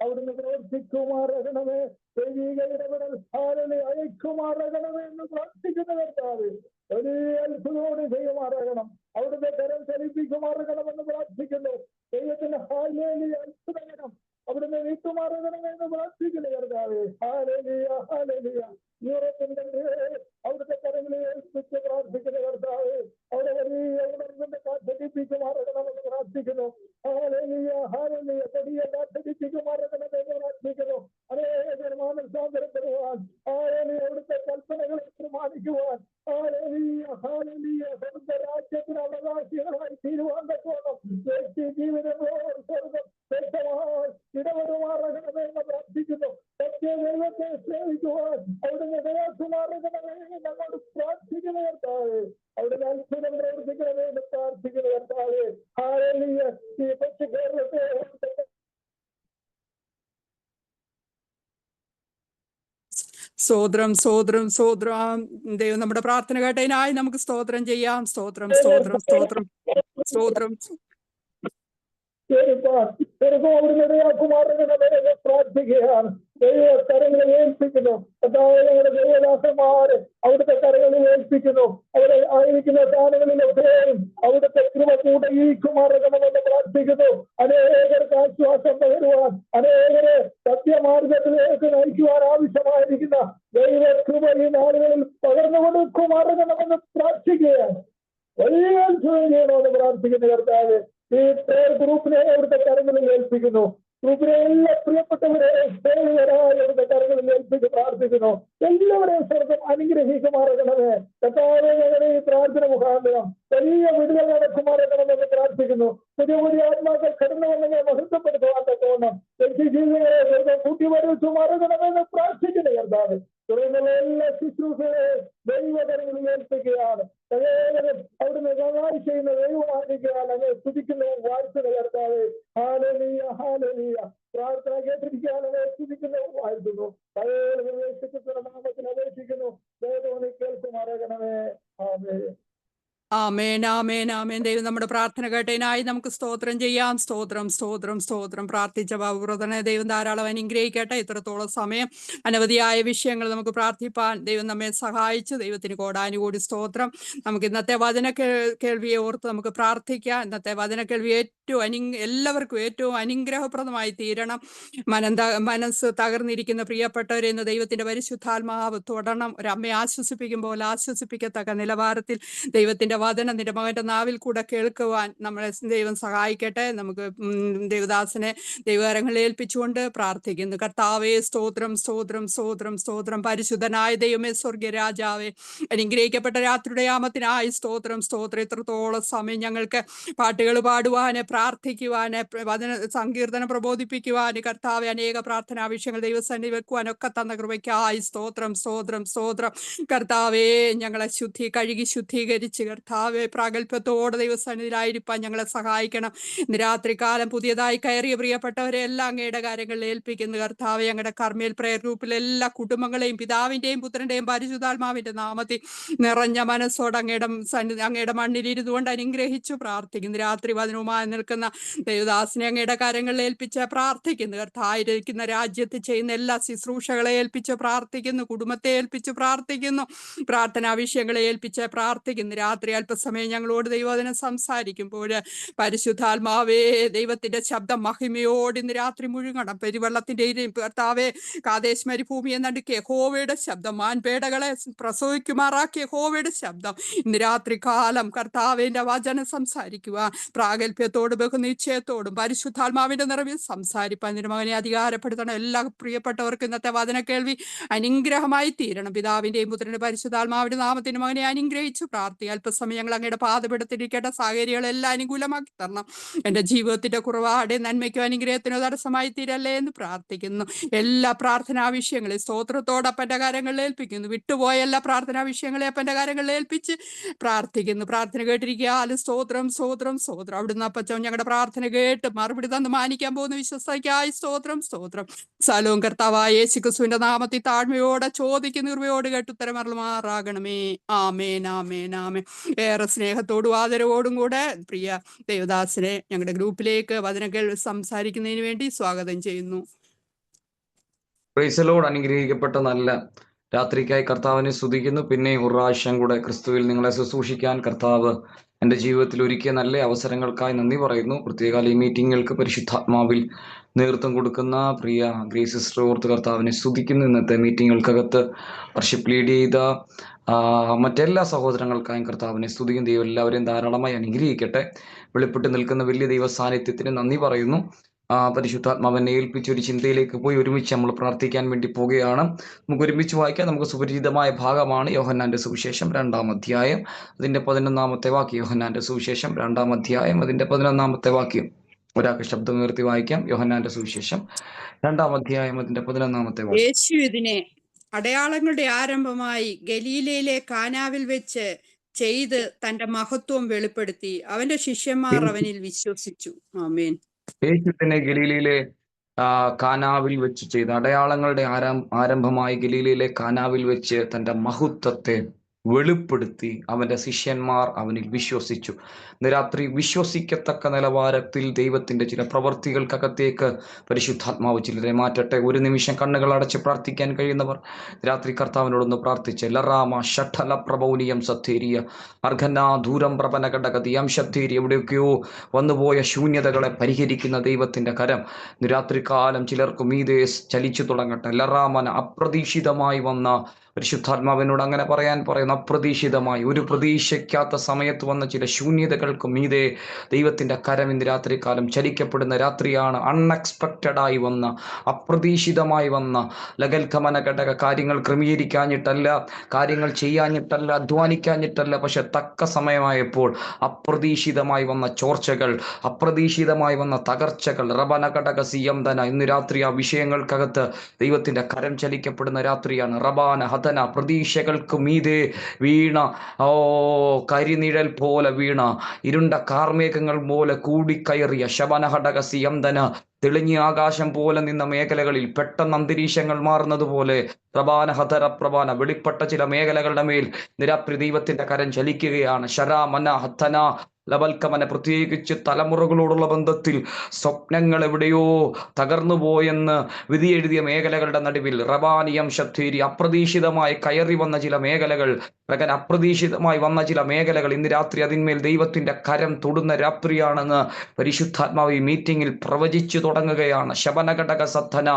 അവിടുന്ന് പ്രവർത്തിക്കുമാറാകണമേ. ദൈവിക ഇടപെടൽ ഹാലിലെ അയക്കുമാറാകണമേ എന്ന് പ്രാർത്ഥിക്കുന്ന കർത്താവ്. വലിയ അത്ഭുതത്തോടെ ചെയ്യുമാറാകണം. അവിടുത്തെ കരം ചലിപ്പിക്കുമാറാകണമെന്ന് പ്രാർത്ഥിക്കുന്നു. ദൈവത്തിന്റെ ഹാലേലിയ അത്ഭുതകരം അവിടുന്ന് നീക്കുമാറാകണമെന്ന് പ്രാർത്ഥിക്കുന്നു കർത്താവേ. ഹാലേലിയ ഹാലേലിയ. യൂറോപ്പിന്റെ അവിടുത്തെ കരങ്ങളിൽ ഏൽപ്പിച്ച് പ്രാർത്ഥിക്കുന്ന കർത്താവേ. അവിടെ വലിയ ഉണർവിന്റെ കാറ്റടിപ്പിക്കുമാറാകണമെന്ന് പ്രാർത്ഥിക്കുന്നു. Hallelujah hallelujah. കൊടിയ കാറ്റടിപ്പിക്കുമാറാകണമെന്ന് പ്രാർത്ഥിക്കുന്നു. അനേകർ മാനസാന്തരപ്പെടുവാൻ, അവിടുത്തെ കൽപ്പനകളെ പ്രമാണിക്കുവാൻ, രാജ്യത്തിന് അവകാശികളായി തീരുവാൻ തക്കോണം വ്യക്തി ജീവിതങ്ങളോട് സ്വർഗം വ്യക്തമായി ഇടപെടുമാറാകണമെന്ന് പ്രാർത്ഥിക്കുന്നു. ദൈവത്തെ സേവിക്കുവാൻ അവിടുന്ന് ദയാസുമാറാകണമേ ഞങ്ങളോട് പ്രാർത്ഥിക്കുന്ന കർത്താവേ. അവിടുന്ന് അത്ഭുതം പ്രവർത്തിക്കണമേ എന്ന് പ്രാർത്ഥിക്കുന്ന കർത്താവേ. ഹാലേലൂയ. ഈ കൊച്ചു കേരളത്തെ സ്തോത്രം സ്തോത്രം സ്തോത്രം. ദൈവം നമ്മുടെ പ്രാർത്ഥന കേട്ടതിനായി നമുക്ക് സ്തോത്രം ചെയ്യാം. സ്തോത്രം സ്തോത്രം സ്തോത്രം സ്തോത്രം. അവിടുന്ന് ദയാകുമാരനെ പ്രാർത്ഥിക്കുകയാണ്. ദൈവ കരങ്ങളിൽ ഏൽപ്പിക്കുന്നു. ഞങ്ങളുടെ ദൈവദാസന്മാരെ അവിടുത്തെ കരങ്ങളിൽ ഏൽപ്പിക്കുന്നു. അവിടെ ആയിരിക്കുന്ന സ്ഥാനങ്ങളിലൊക്കെയും അവിടുത്തെ കൃപ കൂടെ ഈക്കുമാറകണമെന്ന് പ്രാർത്ഥിക്കുന്നു. അനേകർക്ക് ആശ്വാസം പകരുവാൻ, അനേകരെ സത്യമാർഗത്തിലേക്ക് നയിക്കുവാൻ ആവശ്യമായിരിക്കുന്ന ദൈവ കൃപ ഈ നാളുകളിൽ പകർന്നു കൊടുക്കുമാറകണമെന്ന് പ്രാർത്ഥിക്കുകയാണ്. വലിയ അത്ഭുതം ചെയ്യണമെന്ന് പ്രാർത്ഥിക്കുന്ന കർത്താവ്. ഈ പ്രേയർ ഗ്രൂപ്പിനെ അവിടുത്തെ കരങ്ങളിൽ ഏൽപ്പിക്കുന്നു. ഗ്രൂപ്പിലെ എല്ലാ പ്രിയപ്പെട്ടവരെ സേവകരായ അവിടുത്തെ കരങ്ങളിൽ ഏൽപ്പിക്കുന്നു. ഏൽപ്പിച്ച് പ്രാർത്ഥിക്കുന്നു. എല്ലാവരെയും സ്വർഗം അനുഗ്രഹിക്കുമാറാകണമേ. കർത്താവേ, ഞങ്ങളുടെ ഈ പ്രാർത്ഥന മുഖാന്തരം വലിയ വിടുതൽ നടക്കുമാറാകണമെന്ന് പ്രാർത്ഥിക്കുന്നു. പുതിയ പുതിയ ആത്മാക്കൾ കടന്നു വന്നതിനെ മഹത്വപ്പെടുത്തുവാൻ തക്കവണ്ണം ജീവിതങ്ങളെ സ്വർഗം കൂട്ടി വരച്ചുമാറാകണമെന്ന് പ്രാർത്ഥിക്കുന്നു. കർത്താവ് തുടർന്നുള്ള എല്ലാ ശുശ്രൂഷകളെയും ദൈവകരങ്ങളിൽ ഏൽപ്പിക്കുകയാണ്. അവിടുന്ന് നന്നായി ചെയ്യുന്ന ദൈവമായിരിക്കാൻ അങ്ങ് സ്തുതിക്കുന്നതും വാഴ്ത്തുന്ന കർത്താവേ. Hallelujah, hallelujah. പ്രാർത്ഥന കേട്ടിരിക്കാൻ അങ്ങ് സ്തുതിക്കുന്നതും വാഴ്ത്തുന്നു. നാമത്തിൽ അപേക്ഷിക്കുന്നു. ദൈവം കേൾക്കുമാറാകണമേ. ആമേൻ. ആമേൻ, ആമേൻ, ആമേൻ. ദൈവം നമ്മുടെ പ്രാർത്ഥന കേട്ടതിനായി നമുക്ക് സ്തോത്രം ചെയ്യാം. സ്തോത്രം, സ്തോത്രം, സ്തോത്രം. പ്രാർത്ഥിച്ച ബാബുബ്രദറിനെ ദൈവം ധാരാളം അനുഗ്രഹിക്കട്ടെ. ഇത്രത്തോളം സമയം അനവധിയായ വിഷയങ്ങൾ നമുക്ക് പ്രാർത്ഥിപ്പാൻ ദൈവം നമ്മെ സഹായിച്ചു. ദൈവത്തിന് കോടാനുകൂടി സ്തോത്രം. നമുക്ക് ഇന്നത്തെ വചന കേൾവിയെ ഓർത്ത് നമുക്ക് പ്രാർത്ഥിക്കാം. ഇന്നത്തെ വചന കേൾവി എല്ലാവർക്കും ഏറ്റവും അനുഗ്രഹപ്രദമായി തീരണം. മനസ്സ് തകർന്നിരിക്കുന്ന പ്രിയപ്പെട്ടവരെ ഇന്ന് ദൈവത്തിന്റെ പരിശുദ്ധാത്മാവ് തൊടണം. ഒരമ്മയെ ആശ്വസിപ്പിക്കുമ്പോൾ ആശ്വസിപ്പിക്കത്തക്ക നിലവാരത്തിൽ ദൈവത്തിന്റെ വചനം നിന്റെ മകന്റെ നാവിൽ കൂടെ കേൾക്കുവാൻ നമ്മളെ ദൈവം സഹായിക്കട്ടെ. നമുക്ക് ദേവദാസനെ ദൈവകരങ്ങളിൽ ഏൽപ്പിച്ചുകൊണ്ട് പ്രാർത്ഥിക്കുന്നു. കർത്താവേ, സ്തോത്രം, സ്തോത്രം, സ്തോത്രം, സ്തോത്രം. പരിശുദ്ധനായ ദൈവമേ, സ്വർഗീയ രാജാവേ, അനുഗ്രഹിക്കപ്പെട്ട രാത്രിയുടെ യാമത്തിനായി സ്തോത്രം, സ്തോത്രം. ഇത്രത്തോളം സമയം ഞങ്ങൾക്ക് പാട്ടുകൾ പാടുവാന്, പ്രാർത്ഥിക്കുവാന്, വചന സങ്കീർത്തനം പ്രബോധിപ്പിക്കുവാന്, കർത്താവെ അനേക പ്രാർത്ഥനാ വിഷയങ്ങൾ ദൈവസന്നിധി വെക്കുവാനൊക്കെ തന്ന കൃപയ്ക്കായി സ്തോത്രം, സ്തോത്രം, സ്തോത്രം. കർത്താവേ, ഞങ്ങളെ കഴുകി ശുദ്ധീകരിച്ച് കർത്താവെ പ്രാഗൽഭ്യത്തോടെ ദൈവസന്നിധിയിലായിരിക്കാൻ ഞങ്ങളെ സഹായിക്കണം. ഇന്ന് രാത്രികാലം പുതിയതായി കയറിയ പ്രിയപ്പെട്ടവരെ എല്ലാം അങ്ങയുടെ കാര്യങ്ങളിൽ ഏൽപ്പിക്കുന്നു. കർത്താവെ, ഞങ്ങളുടെ കർമ്മേൽ പ്രയർ ഗ്രൂപ്പിലെ എല്ലാ കുടുംബങ്ങളെയും പിതാവിന്റെയും പുത്രന്റെയും പരിശുദ്ധാത്മാവിന്റെ നാമത്തിൽ നിറഞ്ഞ മനസ്സോടെ അങ്ങയുടെ മണ്ണിലിരുന്നുകൊണ്ട് അനുഗ്രഹിച്ചു പ്രാർത്ഥിക്കുന്നു. രാത്രി വചനവുമായി നിൽക്കുന്ന ദേവദാസിനെ അങ്ങയുടെ കാര്യങ്ങളിൽ ഏൽപ്പിച്ച് പ്രാർത്ഥിക്കുന്നു. കർത്തായിരിക്കുന്ന രാജ്യത്ത് ചെയ്യുന്ന എല്ലാ ശുശ്രൂഷകളെ ഏൽപ്പിച്ച് പ്രാർത്ഥിക്കുന്നു. കുടുംബത്തെ ഏൽപ്പിച്ച് പ്രാർത്ഥിക്കുന്നു. പ്രാർത്ഥനാ വിഷയങ്ങളെ ഏൽപ്പിച്ച് പ്രാർത്ഥിക്കുന്നു. രാത്രി അല്പസമയം ഞങ്ങളോട് ദൈവവചനം സംസാരിക്കുമ്പോൾ പരിശുദ്ധാത്മാവേ, ദൈവത്തിന്റെ ശബ്ദം മഹിമയോട് ഇന്ന് രാത്രി മുഴുകണം. പെരുവെള്ളത്തിന്റെ കർത്താവേ, കാദേശ് മരുഭൂമിയെ നടുക്ക് യഹോവയുടെ ശബ്ദം, മാൻപേടകളെ പ്രസവിക്കുമാറാക്കിയ യഹോവയുടെ ശബ്ദം ഇന്ന് രാത്രി കാലം കർത്താവിന്റെ വചനം സംസാരിക്കുക. പ്രാഗൽഭ്യത്തോടും ബഹുനിശ്ചയത്തോടും പരിശുദ്ധാത്മാവിന്റെ നിറവിൽ സംസാരിപ്പാൻ നിന്റെ മകനെ അധികാരപ്പെടുത്തണം. എല്ലാ പ്രിയപ്പെട്ടവർക്ക് ഇന്നത്തെ വചന കേൾവി അനുഗ്രഹമായി തീരണം. പിതാവിന്റെയും പുത്രന്റെ പരിശുദ്ധാത്മാവിന്റെ നാമത്തിന്റെ മകനെ അനുഗ്രഹിച്ചു പ്രാർത്ഥി. അല്പസമയം ഞങ്ങൾ അങ്ങയുടെ പാതപീഠത്തിരിക്കേണ്ട സാഹചര്യങ്ങളെല്ലാം അനുകൂലമാക്കി തരണം. എന്റെ ജീവിതത്തിന്റെ കുറവാടെ നന്മയ്ക്കോ അനുഗ്രഹത്തിനോ തടസ്സമായി തീരല്ലേ എന്ന് പ്രാർത്ഥിക്കുന്നു. എല്ലാ പ്രാർത്ഥനാ വിഷയങ്ങളെ സ്തോത്രത്തോടെ അപ്പന്റെ കാര്യങ്ങളിൽ ഏൽപ്പിക്കുന്നു. വിട്ടുപോയ എല്ലാ പ്രാർത്ഥനാ വിഷയങ്ങളെ അപ്പന്റെ കാര്യങ്ങളിൽ ഏൽപ്പിച്ച് പ്രാർത്ഥിക്കുന്നു. പ്രാർത്ഥന കേട്ടിരിക്കാലും സ്തോത്രം, സ്തോത്രം, സ്തോത്രം. അവിടുന്ന് അപ്പച്ചൻ ഞങ്ങളുടെ പ്രാർത്ഥന കേട്ട് മറുപടി തന്ന് മാനിക്കാൻ പോകുന്ന വിശ്വസ്തയ്ക്കായി സ്തോത്രം, സ്തോത്രം. സ്ഥലവും കർത്താവായ യേശുക്രിസ്തുവിന്റെ നാമത്തിൽ താഴ്മയോടെ ചോദിക്കുന്ന കൃപയോട് കേട്ട് ഉത്തരമരുളുമാറാകണമേ. ആമേൻ, ആമേൻ, ആമേൻ. ഏറെ സ്നേഹത്തോടും ആദരവോടും കൂടെ പ്രിയ ദേവദാസിനെ ഞങ്ങളുടെ ഗ്രൂപ്പിലേക്ക് വചനങ്ങൾ സംസാരിക്കുന്നതിന് വേണ്ടി സ്വാഗതം ചെയ്യുന്നു. Praise the Lord. അനുഗ്രഹിക്കപ്പെട്ട നല്ല രാത്രിക്കായി കർത്താവിനെ സ്തുതിക്കുന്നു. പിന്നെ ഒരു പ്രാവശ്യം കൂടെ ക്രിസ്തുവിൽ നിങ്ങളെ ശുശ്രൂഷിക്കാൻ കർത്താവ് എൻ്റെ ജീവിതത്തിൽ ഒരുക്കിയ നല്ല അവസരങ്ങൾക്കായി നന്ദി പറയുന്നു. പ്രത്യേക ഈ മീറ്റിങ്ങുകൾക്ക് പരിശുദ്ധാത്മാവിൽ നേതൃത്വം കൊടുക്കുന്ന പ്രിയ ഗ്രേസ് സിസ്റ്റർ ഓർത്ത് കർത്താവിനെ സ്തുതിക്കുന്നു. ഇന്നത്തെ മീറ്റിങ്ങുകൾക്കകത്ത് വർഷിപ്പ് ലീഡ് ചെയ്ത മറ്റെല്ലാ സഹോദരങ്ങൾക്കായും കർത്താവിനെ സ്തുതിക്കും. ദൈവം എല്ലാവരെയും ധാരാളമായി അനുഗ്രഹിക്കട്ടെ. വെളിപ്പെട്ട് നിൽക്കുന്ന വലിയ ദൈവ സാന്നിധ്യത്തിന് നന്ദി പറയുന്നു. പരിശുദ്ധാത്മാവിനെ ഏൽപ്പിച്ച ഒരു ചിന്തയിലേക്ക് പോയി ഒരുമിച്ച് നമ്മൾ പ്രാർത്ഥിക്കാൻ വേണ്ടി പോവുകയാണ്. നമുക്ക് ഒരുമിച്ച് വായിക്കാം. നമുക്ക് സുപരിചിതമായ ഭാഗമാണ് യോഹന്നാന്റെ സുവിശേഷം 2-ാം അധ്യായം അതിന്റെ 11-ാമത്തെ വാക്യം. യോഹന്നാന്റെ സുവിശേഷം 2-ാം അധ്യായം അതിന്റെ 11-ാമത്തെ വാക്യം. ഒരാൾക്ക് ശബ്ദം ഉയർത്തി വായിക്കാം. യോഹന്നാന്റെ സുവിശേഷം 2-ാം അധ്യായം അതിന്റെ 11-ാമത്തെ വാക്യം. യേശു ഇതിനെ അടയാളങ്ങളുടെ ആരംഭമായി ഗലീലയിലെ കാനാവിൽ വെച്ച് ചെയ്ത് തന്റെ മഹത്വം വെളിപ്പെടുത്തി. അവന്റെ ശിഷ്യന്മാർ അവനിൽ വിശ്വസിച്ചു. ആമേൻ. യേശുവിനെ ഗലീലയിലെ കാനാവിൽ വെച്ച് ചെയ്ത അടയാളങ്ങളുടെ ആരംഭമായി ഗലീലയിലെ കാനാവിൽ വെച്ച് തന്റെ മഹത്വത്തെ വെളിപ്പെടുത്തി അവന്റെ ശിഷ്യന്മാർ അവനിൽ വിശ്വസിച്ചു. രാത്രി വിശ്വസിക്കത്തക്ക നിലവാരത്തിൽ ദൈവത്തിന്റെ ചില പ്രവർത്തികൾക്കകത്തേക്ക് പരിശുദ്ധാത്മാവ് ചിലരെ മാറ്റട്ടെ. ഒരു നിമിഷം കണ്ണുകൾ അടച്ച് പ്രാർത്ഥിക്കാൻ കഴിയുന്നവർ രാത്രി കർത്താവിനോടൊന്ന് പ്രാർത്ഥിച്ച് ലറാമ ഷഠല പ്രഭൗനിയം സത്തേരിയ അർഘന ദൂരം പ്രപനകടകതിയം ശത്തേരി എവിടെയൊക്കെയോ വന്നുപോയ ശൂന്യതകളെ പരിഹരിക്കുന്ന ദൈവത്തിന്റെ കരം രാത്രികാലം ചിലർക്ക് മീതെ ചലിച്ചു തുടങ്ങട്ടെ. ലറാമന അപ്രതീക്ഷിതമായി വന്ന പരിശുദ്ധാത്മാവിനോട് അങ്ങനെ പറയാൻ പറയുന്ന പറയുന്നു, അപ്രതീക്ഷിതമായി ഒരു പ്രതീക്ഷിക്കാത്ത സമയത്ത് വന്ന ചില ശൂന്യതകൾക്ക് മീതെ ദൈവത്തിൻ്റെ കരം ഇന്ന് രാത്രികാലം ചലിക്കപ്പെടുന്ന രാത്രിയാണ്. അൺഎക്സ്പെക്റ്റഡായി വന്ന, അപ്രതീക്ഷിതമായി വന്ന ലഗൽഗമന ഘടക കാര്യങ്ങൾ ക്രമീകരിക്കാഞ്ഞിട്ടല്ല, കാര്യങ്ങൾ ചെയ്യാഞ്ഞിട്ടല്ല, അധ്വാനിക്കാഞ്ഞിട്ടല്ല, പക്ഷെ തക്ക സമയമായപ്പോൾ അപ്രതീക്ഷിതമായി വന്ന ചോർച്ചകൾ, അപ്രതീക്ഷിതമായി വന്ന തകർച്ചകൾ, റബന ഘടക സിയംധന, ഇന്ന് രാത്രി ആ വിഷയങ്ങൾക്കകത്ത് ദൈവത്തിൻ്റെ കരം ചലിക്കപ്പെടുന്ന രാത്രിയാണ്. റബാന ഹതന, പ്രതീക്ഷകൾക്ക് മീതെ വീണ, കരിനിഴൽ പോലെ വീണ, ഇരുണ്ട കാർമേഘങ്ങൾ പോലെ കൂടിക്കയറിയ ശബന ഘടക സിയംധന, തെളിഞ്ഞ ആകാശം പോലെ നിന്ന മേഖലകളിൽ പെട്ടെന്ന് അന്തരീക്ഷങ്ങൾ മാറുന്നത് പോലെ പ്രഭാന ഹതര പ്രഭാന വെളിപ്പെട്ട ചില മേഖലകളുടെ മേൽ നിരാത്രി ദൈവത്തിന്റെ കരം ചലിക്കുകയാണ്. ശരാമന ഹത്തന ലബൽക്കമന, പ്രത്യേകിച്ച് തലമുറകളോടുള്ള ബന്ധത്തിൽ സ്വപ്നങ്ങൾ എവിടെയോ തകർന്നു പോയെന്ന് വിധിയെഴുതിയ മേഖലകളുടെ നടുവിൽ റബാനിയം ശക്തീരി, അപ്രതീക്ഷിതമായി കയറി വന്ന ചില മേഖലകൾ, അപ്രതീക്ഷിതമായി വന്ന ചില മേഖലകൾ ഇന്ന് രാത്രി അതിന്മേൽ ദൈവത്തിന്റെ കരം തൊടുന്ന രാത്രിയാണെന്ന് പരിശുദ്ധാത്മാവ് ഈ മീറ്റിംഗിൽ പ്രവചിച്ചു തുടങ്ങുകയാണ്. ശബനഘടക സദ്ധന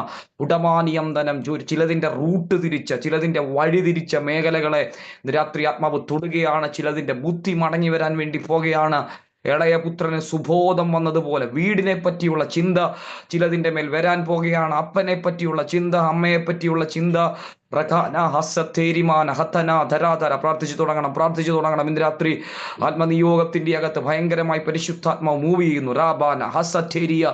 ഉടമാനിയം ധനം, ചിലതിന്റെ റൂട്ട് തിരിച്ച, ചിലതിന്റെ വഴി തിരിച്ച മേഖലകളെ രാത്രി ആത്മാവ് തൊടുകയാണ്. ചിലതിന്റെ ബുദ്ധി മടങ്ങി വരാൻ വേണ്ടി പോകുകയാണ്. ഇളയ പുത്രന് സുബോധം വന്നതുപോലെ വീടിനെ പറ്റിയുള്ള ചിന്ത ചിലതിന്റെ മേൽ വരാൻ പോകുകയാണ്. അപ്പനെ പറ്റിയുള്ള ചിന്ത, അമ്മയെ പറ്റിയുള്ള ചിന്ത, പ്രാർത്ഥിച്ചു തുടങ്ങണം. ഇന്ന് രാത്രി ആത്മനിയോഗത്തിന്റെ അകത്ത് ഭയങ്കരമായി പരിശുദ്ധാത്മാവ് മൂവ് ചെയ്യുന്നു. റാബാന ഹസറ്റേരിയ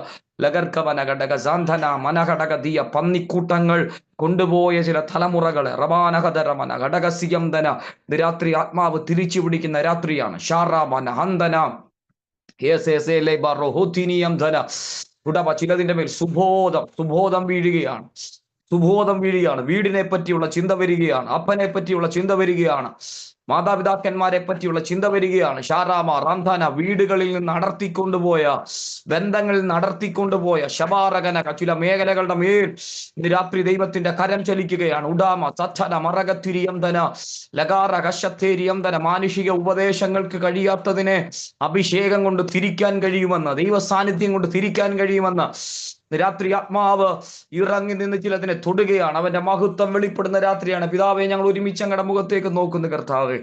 ലഗർക്കവന ഘടക സാന്ധന മനഘടകതീയ, പന്നിക്കൂട്ടങ്ങൾ കൊണ്ടുപോയ ചില തലമുറകളെ റബാനഹദരമന ഘടകസിയംധന, ഇന്ന് രാത്രി ആത്മാവ് തിരിച്ചു പിടിക്കുന്ന രാത്രിയാണ്. ഷാറാമന ഹന്തന ചിലതിന്റെ മേൽ സുബോധം വീഴുകയാണ്. വീടിനെ പറ്റിയുള്ള ചിന്ത വരികയാണ്. അപ്പനെ പറ്റിയുള്ള ചിന്ത വരികയാണ്. മാതാപിതാക്കന്മാരെ പറ്റിയുള്ള ചിന്ത വരികയാണ്. ഷാറാമ റാംധാന, വീടുകളിൽ നിന്ന് അടർത്തിക്കൊണ്ടുപോയ, ബന്ധങ്ങളിൽ നിന്ന് അടർത്തിക്കൊണ്ടുപോയ ശബാറകന ചില മേഖലകളുടെ മേൽ ഇന്ന് രാത്രി ദൈവത്തിന്റെ കരം ചലിക്കുകയാണ്. ഉഡാമ സച്ഛന മറകത്തിരിയംധന ലകാര കശത്തേരിയംധന, മാനുഷിക ഉപദേശങ്ങൾക്ക് കഴിയാത്തതിനെ അഭിഷേകം കൊണ്ട് തിരിക്കാൻ കഴിയുമെന്ന്, ദൈവ സാന്നിധ്യം കൊണ്ട് തിരിക്കാൻ കഴിയുമെന്ന് രാത്രി ആത്മാവ് ഇറങ്ങി നിന്ന് ചിലതിനെ തൊടുകയാണ്. അവന്റെ മഹത്വം വെളിപ്പെടുന്ന രാത്രിയാണ്. പിതാവേ, ഞങ്ങൾ ഒരുമിച്ച് ഞങ്ങളുടെ മുഖത്തേക്ക് നോക്കുന്നു. കർത്താവ്,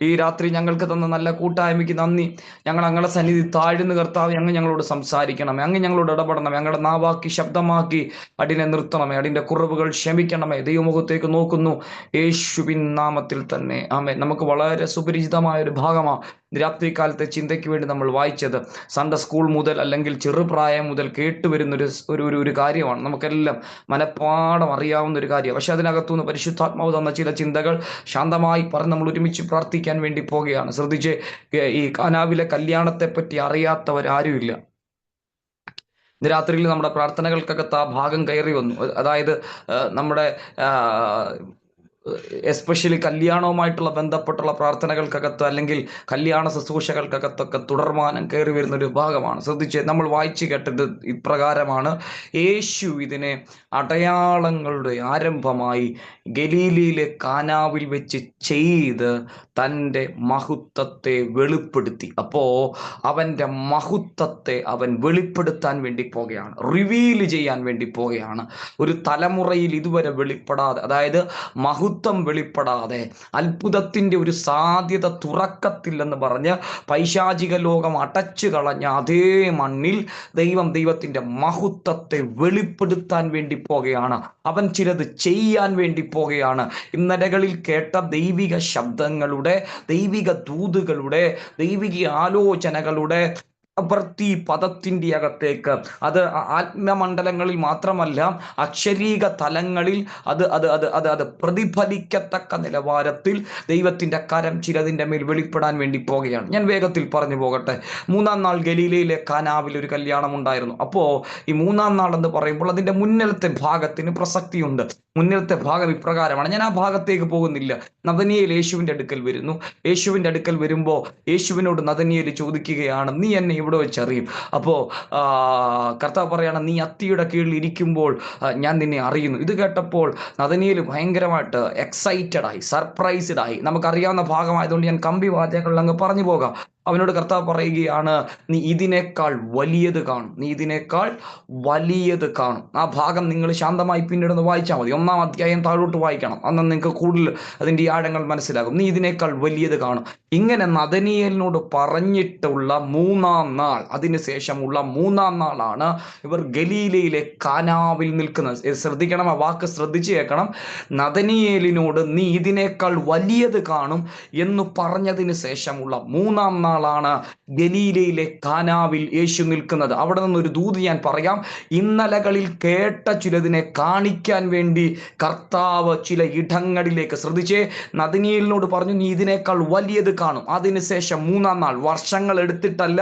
ഈ രാത്രി ഞങ്ങൾക്ക് തന്ന നല്ല കൂട്ടായ്മയ്ക്ക് നന്ദി. ഞങ്ങൾ ഞങ്ങളുടെ സന്നിധി താഴ്ന്നു കർത്താവ്, അങ്ങ് ഞങ്ങളോട് സംസാരിക്കണമേ, അങ്ങ് ഞങ്ങളോട് ഇടപെടണമേ, ഞങ്ങളുടെ നാവാക്കി ശബ്ദമാക്കി അടിനെ നിർത്തണമേ, അടിന്റെ കുറവുകൾ ക്ഷമിക്കണമേ. ദൈവമുഖത്തേക്ക് നോക്കുന്നു യേശുവിൻ നാമത്തിൽ തന്നെ, ആമേൻ. നമുക്ക് വളരെ സുപരിചിതമായ ഒരു ഭാഗമാണ് രാത്രി കാലത്തെ ചിന്തയ്ക്ക് വേണ്ടി നമ്മൾ വായിച്ചത്. സൺഡേ സ്കൂൾ മുതൽ അല്ലെങ്കിൽ ചെറുപ്രായം മുതൽ കേട്ടുവരുന്നൊരു കാര്യമാണ്. നമുക്കെല്ലാം മനഃപ്പാഠം അറിയാവുന്ന ഒരു കാര്യം. പക്ഷെ അതിനകത്തുനിന്ന് പരിശുദ്ധാത്മാവ് തന്ന ചില ചിന്തകൾ ശാന്തമായി പറഞ്ഞ് നമ്മൾ ഒരുമിച്ച് പ്രാർത്ഥിക്കാൻ വേണ്ടി പോകുകയാണ്. ശ്രദ്ധിച്ച്, ഈ കാനാവിലെ കല്യാണത്തെ പറ്റി അറിയാത്തവരാരുമില്ല. ഇന്ന് രാത്രിയിൽ നമ്മുടെ പ്രാർത്ഥനകൾക്കകത്ത് ആ ഭാഗം കയറി വന്നു. അതായത് നമ്മുടെ എസ്പെഷ്യലി കല്യാണവുമായിട്ടുള്ള ബന്ധപ്പെട്ടുള്ള പ്രാർത്ഥനകൾക്കകത്ത് അല്ലെങ്കിൽ കല്യാണ ശുശ്രൂഷകൾക്കകത്തൊക്കെ തുടർമാനം കയറി വരുന്നൊരു ഭാഗമാണ്. ശ്രദ്ധിച്ച്, നമ്മൾ വായിച്ചു കേട്ടത് ഇപ്രകാരമാണ്: യേശു ഇതിനെ അടയാളങ്ങളുടെ ആരംഭമായി ഗലീലയിലെ കാനാവിൽ വെച്ച് ചെയ്ത് തൻ്റെ മഹത്വത്തെ വെളിപ്പെടുത്തി. അപ്പോ അവൻ്റെ മഹത്വത്തെ അവൻ വെളിപ്പെടുത്താൻ വേണ്ടി പോകുകയാണ്, റിവീൽ ചെയ്യാൻ വേണ്ടി പോകുകയാണ്. ഒരു തലമുറയിൽ ഇതുവരെ വെളിപ്പെടാതെ, അതായത് മഹത്വം വെളിപ്പെടാതെ, അത്ഭുതത്തിൻ്റെ ഒരു സാധ്യത തുറക്കത്തില്ലെന്ന് പറഞ്ഞ് പൈശാചിക ലോകം അടച്ചു കളഞ്ഞ അതേ മണ്ണിൽ ദൈവത്തിൻ്റെ മഹത്വത്തെ വെളിപ്പെടുത്താൻ വേണ്ടി പോകുകയാണ്. അവൻ ചിലത് ചെയ്യാൻ വേണ്ടി പോകുകയാണ്. ഇന്നലകളിൽ കേട്ട ദൈവിക ശബ്ദങ്ങളുടെ, ദൈവിക ദൂതുകളുടെ, ദൈവിക ആലോചനകളുടെ പ്രവൃത്തി പദത്തിൻ്റെ അകത്തേക്ക്, അത് ആത്മമണ്ഡലങ്ങളിൽ മാത്രമല്ല അക്ഷരീക തലങ്ങളിൽ അത് പ്രതിഫലിക്കത്തക്ക നിലവാരത്തിൽ ദൈവത്തിൻ്റെ കരം ചിലതിൻ്റെ മേൽ വെളിപ്പെടാൻ വേണ്ടി പോകുകയാണ്. ഞാൻ വേഗത്തിൽ പറഞ്ഞു പോകട്ടെ. 3-ാം നാൾ ഗലീലയിലെ കാനാവിൽ ഒരു കല്യാണം ഉണ്ടായിരുന്നു. അപ്പോൾ ഈ 3-ാം നാൾ എന്ന് പറയുമ്പോൾ അതിൻ്റെ മുന്നിലത്തെ ഭാഗത്തിന് പ്രസക്തിയുണ്ട്. മുന്നിലത്തെ ഭാഗം ഇപ്രകാരമാണ്. ഞാൻ ആ ഭാഗത്തേക്ക് പോകുന്നില്ല. നഥനയേൽ യേശുവിൻ്റെ അടുക്കൽ വരുന്നു. യേശുവിൻ്റെ അടുക്കൽ വരുമ്പോൾ യേശുവിനോട് നഥനയേൽ ചോദിക്കുകയാണ്, നീ എന്നെ ഇവിടെ വെച്ചറിയും? അപ്പോൾ കർത്താവ് പറയാണ്, നീ അത്തിയുടെ കീഴിൽ ഇരിക്കുമ്പോൾ ഞാൻ നിന്നെ അറിയുന്നു. ഇത് കേട്ടപ്പോൾ നഥനയേൽ ഭയങ്കരമായിട്ട് എക്സൈറ്റഡ് ആയി, സർപ്രൈസ്ഡ് ആയി. നമുക്കറിയാവുന്ന ഭാഗമായതുകൊണ്ട് ഞാൻ കമ്പി വാചകങ്ങളിൽ അങ്ങ് പറഞ്ഞു പോകാം. അവനോട് കർത്താവ് പറയുകയാണ്, നീ ഇതിനേക്കാൾ വലിയത് കാണും, നീ ഇതിനേക്കാൾ വലിയത് കാണും. ആ ഭാഗം നിങ്ങൾ ശാന്തമായി പിന്നീട് ഒന്ന് വായിച്ചാൽ മതി. 1-ാം അധ്യായം താഴോട്ട് വായിക്കണം, അന്ന് നിങ്ങൾക്ക് കൂടുതൽ അതിൻ്റെ ആഴങ്ങൾ മനസ്സിലാകും. നീ ഇതിനേക്കാൾ വലിയത് കാണും. ഇങ്ങനെ നഥനീയേലിനോട് പറഞ്ഞിട്ടുള്ള 3-ാം നാൾ, അതിനുശേഷമുള്ള 3-ാം നാളാണ് ഇവർ ഗലീലയിലെ കാനാവിൽ നിൽക്കുന്നത്. ശ്രദ്ധിക്കണം, ആ വാക്ക് ശ്രദ്ധിച്ചു കേൾക്കണം. നഥനീയേലിനോട് നീ ഇതിനേക്കാൾ വലിയത് കാണും എന്ന് പറഞ്ഞതിന് ശേഷമുള്ള 3-ാം നാളാണ് ഗലീലയിലെ കാനാവിൽ യേശു നിൽക്കുന്നത്. അവിടെ നിന്നൊരു ദൂത് ഞാൻ പറയാം. ഇന്നലകളിൽ കേട്ട ചിലതിനെ കാണിക്കാൻ വേണ്ടി കർത്താവ് ചില ഇടങ്ങളിലേക്ക്, ശ്രദ്ധിച്ചേ, നഥനീയേലിനോട് പറഞ്ഞു നീ ഇതിനേക്കാൾ വലിയത് കാണും. അതിനുശേഷം 3-ാം നാൾ, വർഷങ്ങൾ എടുത്തിട്ടല്ല,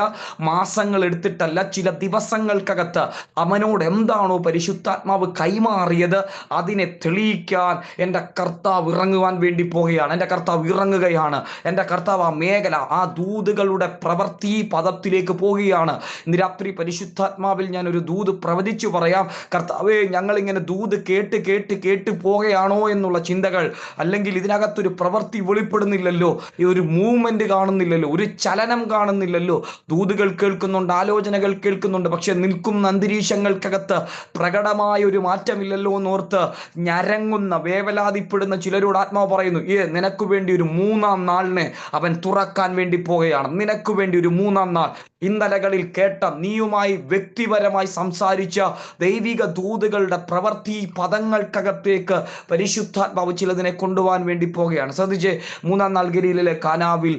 മാസങ്ങൾ എടുത്തിട്ടല്ല, ചില ദിവസങ്ങൾക്കകത്ത് അവനോട് എന്താണോ പരിശുദ്ധാത്മാവ് കൈമാറിയത് അതിനെ തെളിയിക്കാൻ എൻ്റെ കർത്താവ് ഇറങ്ങുവാൻ വേണ്ടി പോകുകയാണ്. എൻ്റെ കർത്താവ് ഇറങ്ങുകയാണ്. എൻ്റെ കർത്താവ് ആ മേഖല, ആ ദൂതുകളുടെ പ്രവൃത്തി പദത്തിലേക്ക് പോവുകയാണ്. ഇന്ന് രാത്രി പരിശുദ്ധാത്മാവിൽ ഞാൻ ഒരു ദൂത് പ്രവചിച്ചു പറയാം. കർത്താവേ, ഞങ്ങളിങ്ങനെ ദൂത് കേട്ട് കേട്ട് കേട്ട് പോകുകയാണോ എന്നുള്ള ചിന്തകൾ, അല്ലെങ്കിൽ ഇതിനകത്തൊരു പ്രവൃത്തി വെളിപ്പെടുന്നില്ലല്ലോ, ഒരു മൂവ്മെന്റ് കാണുന്നില്ലല്ലോ, ഒരു ചലനം കാണുന്നില്ലല്ലോ. ദൂതുകൾ കേൾക്കുന്നുണ്ട്, ആലോചനകൾ കേൾക്കുന്നുണ്ട്, പക്ഷെ നിൽക്കുന്ന അന്തരീക്ഷങ്ങൾക്കകത്ത് പ്രകടമായ ഒരു മാറ്റമില്ലല്ലോ എന്നോർത്ത് ഞരങ്ങുന്ന, വേവലാതിപ്പെടുന്ന ചിലരോട് ആത്മാവ് പറയുന്നു, നിനക്ക് വേണ്ടി ഒരു 3-ാം നാളിനെ അവൻ തുറക്കാൻ വേണ്ടി പോകുകയാണ്. നിനക്ക് വേണ്ടി ഒരു 3-ാം നാൾ. ഇന്നലകളിൽ കേട്ട, നീയുമായി വ്യക്തിപരമായി സംസാരിച്ച ദൈവിക ദൂതുകളുടെ പ്രവൃത്തി പദങ്ങൾക്കകത്തേക്ക് പരിശുദ്ധാത്മാവ് ചിലതിനെ കൊണ്ടുപോകാൻ വേണ്ടി പോകുകയാണ്. ശ്രദ്ധിച്ച്, 3-ാം നാൾ ഗലീലയിലെ കാനാവിൽ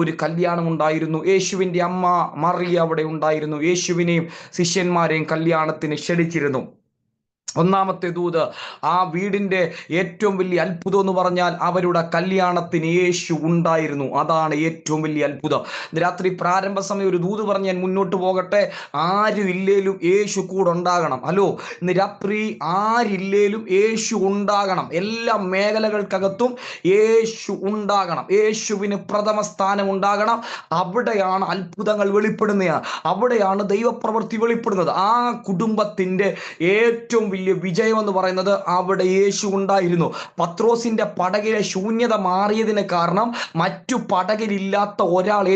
ഒരു കല്യാണം ഉണ്ടായിരുന്നു. യേശുവിൻ്റെ അമ്മ മറിയ അവിടെ ഉണ്ടായിരുന്നു. യേശുവിനെയും ശിഷ്യന്മാരെയും കല്യാണത്തിന് ക്ഷണിച്ചിരുന്നു. 1-ാമത്തെ ദൂത്, ആ വീടിന്റെ ഏറ്റവും വലിയ അത്ഭുതം എന്ന് പറഞ്ഞാൽ അവരുടെ കല്യാണത്തിന് യേശു ഉണ്ടായിരുന്നു. അതാണ് ഏറ്റവും വലിയ അത്ഭുതം. രാത്രി പ്രാരംഭ സമയം ഒരു ദൂത് പറഞ്ഞ് ഞാൻ മുന്നോട്ട് പോകട്ടെ. ആരും ഇല്ലേലും യേശു കൂടെ ഉണ്ടാകണം. ഹലോ, ഇന്ന് രാത്രി ആരില്ലേലും യേശു ഉണ്ടാകണം. എല്ലാ മേഖലകൾക്കകത്തും യേശു ഉണ്ടാകണം. യേശുവിന് പ്രഥമ സ്ഥാനം ഉണ്ടാകണം. അവിടെയാണ് അത്ഭുതങ്ങൾ വെളിപ്പെടുന്നത്, അവിടെയാണ് ദൈവപ്രവൃത്തി വെളിപ്പെടുന്നത്. ആ കുടുംബത്തിന്റെ ഏറ്റവും വലിയ വിജയം എന്ന് പറയുന്നത് അവിടെ യേശു ഉണ്ടായിരുന്നു. പത്രോസിന്റെ പടകിലെ ശൂന്യത മാറിയതിന് കാരണം മറ്റു പടകിലില്ലാത്ത ഒരാൾ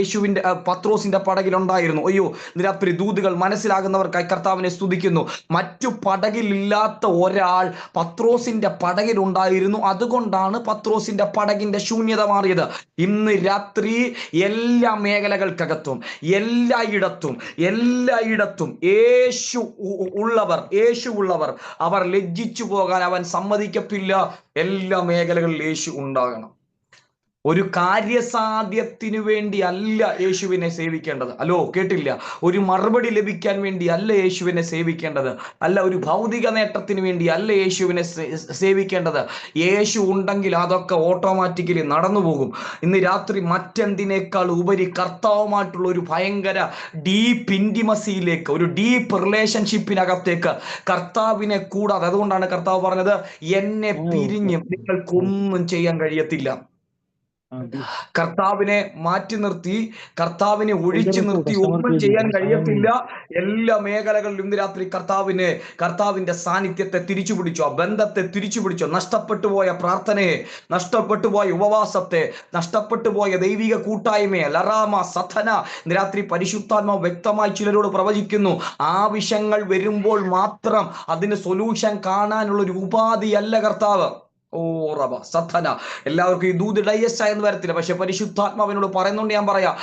പത്രോസിന്റെ പടകിലുണ്ടായിരുന്നു. അയ്യോ, രാത്രി ദൂതുകൾ മനസ്സിലാകുന്നവർക്കായി കർത്താവിനെ സ്തുതിക്കുന്നു. മറ്റു പടകിലില്ലാത്ത ഒരാൾ പത്രോസിന്റെ പടകിലുണ്ടായിരുന്നു. അതുകൊണ്ടാണ് പത്രോസിന്റെ പടകിന്റെ ശൂന്യത മാറിയത്. ഇന്ന് രാത്രി എല്ലാ മേഖലകൾക്കകത്തും എല്ലായിടത്തും യേശു ഉള്ളവർ അവർ ലജ്ജിച്ചു പോകാൻ അവൻ സമ്മതിക്കത്തില്ല. എല്ലാ മേഖലകളിലും യേശു ഉണ്ടാകണം. ഒരു കാര്യസാധ്യത്തിനു വേണ്ടി അല്ല യേശുവിനെ സേവിക്കേണ്ടത്. ഹലോ, കേട്ടില്ല? ഒരു മറുപടി ലഭിക്കാൻ വേണ്ടി അല്ല യേശുവിനെ സേവിക്കേണ്ടത്. അല്ല, ഒരു ഭൗതിക നേട്ടത്തിന് വേണ്ടി അല്ല യേശുവിനെ സേവിക്കേണ്ടത്. യേശു ഉണ്ടെങ്കിൽ അതൊക്കെ ഓട്ടോമാറ്റിക്കലി നടന്നു പോകും. ഇന്ന് രാത്രി മറ്റെന്തിനേക്കാൾ ഉപരി കർത്താവുമായിട്ടുള്ള ഒരു ഭയങ്കര ഡീപ്പ് ഇന്റിമസിയിലേക്ക്, ഒരു ഡീപ്പ് റിലേഷൻഷിപ്പിനകത്തേക്ക് കർത്താവിനെ കൂടാതെ, അതുകൊണ്ടാണ് കർത്താവ് പറഞ്ഞത്, എന്നെ പിരിഞ്ഞ് നിങ്ങൾക്കൊന്നും ചെയ്യാൻ കഴിയത്തില്ല. കർത്താവിനെ മാറ്റി നിർത്തി, കർത്താവിനെ ഒഴിച്ചു നിർത്തി ഒന്നും ചെയ്യാൻ കഴിയത്തില്ല. എല്ലാ മേഖലകളിലും ഇന്ന് രാത്രി കർത്താവിന്റെ സാന്നിധ്യത്തെ തിരിച്ചു പിടിച്ചു, ആ ബന്ധത്തെ തിരിച്ചു പിടിച്ചു. നഷ്ടപ്പെട്ടു പോയ പ്രാർത്ഥനയെ, നഷ്ടപ്പെട്ടു പോയ ഉപവാസത്തെ, നഷ്ടപ്പെട്ടു പോയ ദൈവിക കൂട്ടായ്മയെ, ലറാമ സഥന, ഇന്ന് രാത്രി പരിശുദ്ധാത്മാവ് വ്യക്തമായി ചിലരോട് പ്രവചിക്കുന്നു. ആവശ്യങ്ങൾ വരുമ്പോൾ മാത്രം അതിന് സൊല്യൂഷൻ കാണാനുള്ള ഒരു ഉപാധിയല്ല കർത്താവ്. സഥന. എല്ലാവർക്കും ഈ ദൂത് ഡൈജസ്റ്റ് ആയെന്ന് വരത്തില്ല, പക്ഷെ പരിശുദ്ധാത്മാവിനോട് പറയുന്നുണ്ട്. ഞാൻ പറയാം,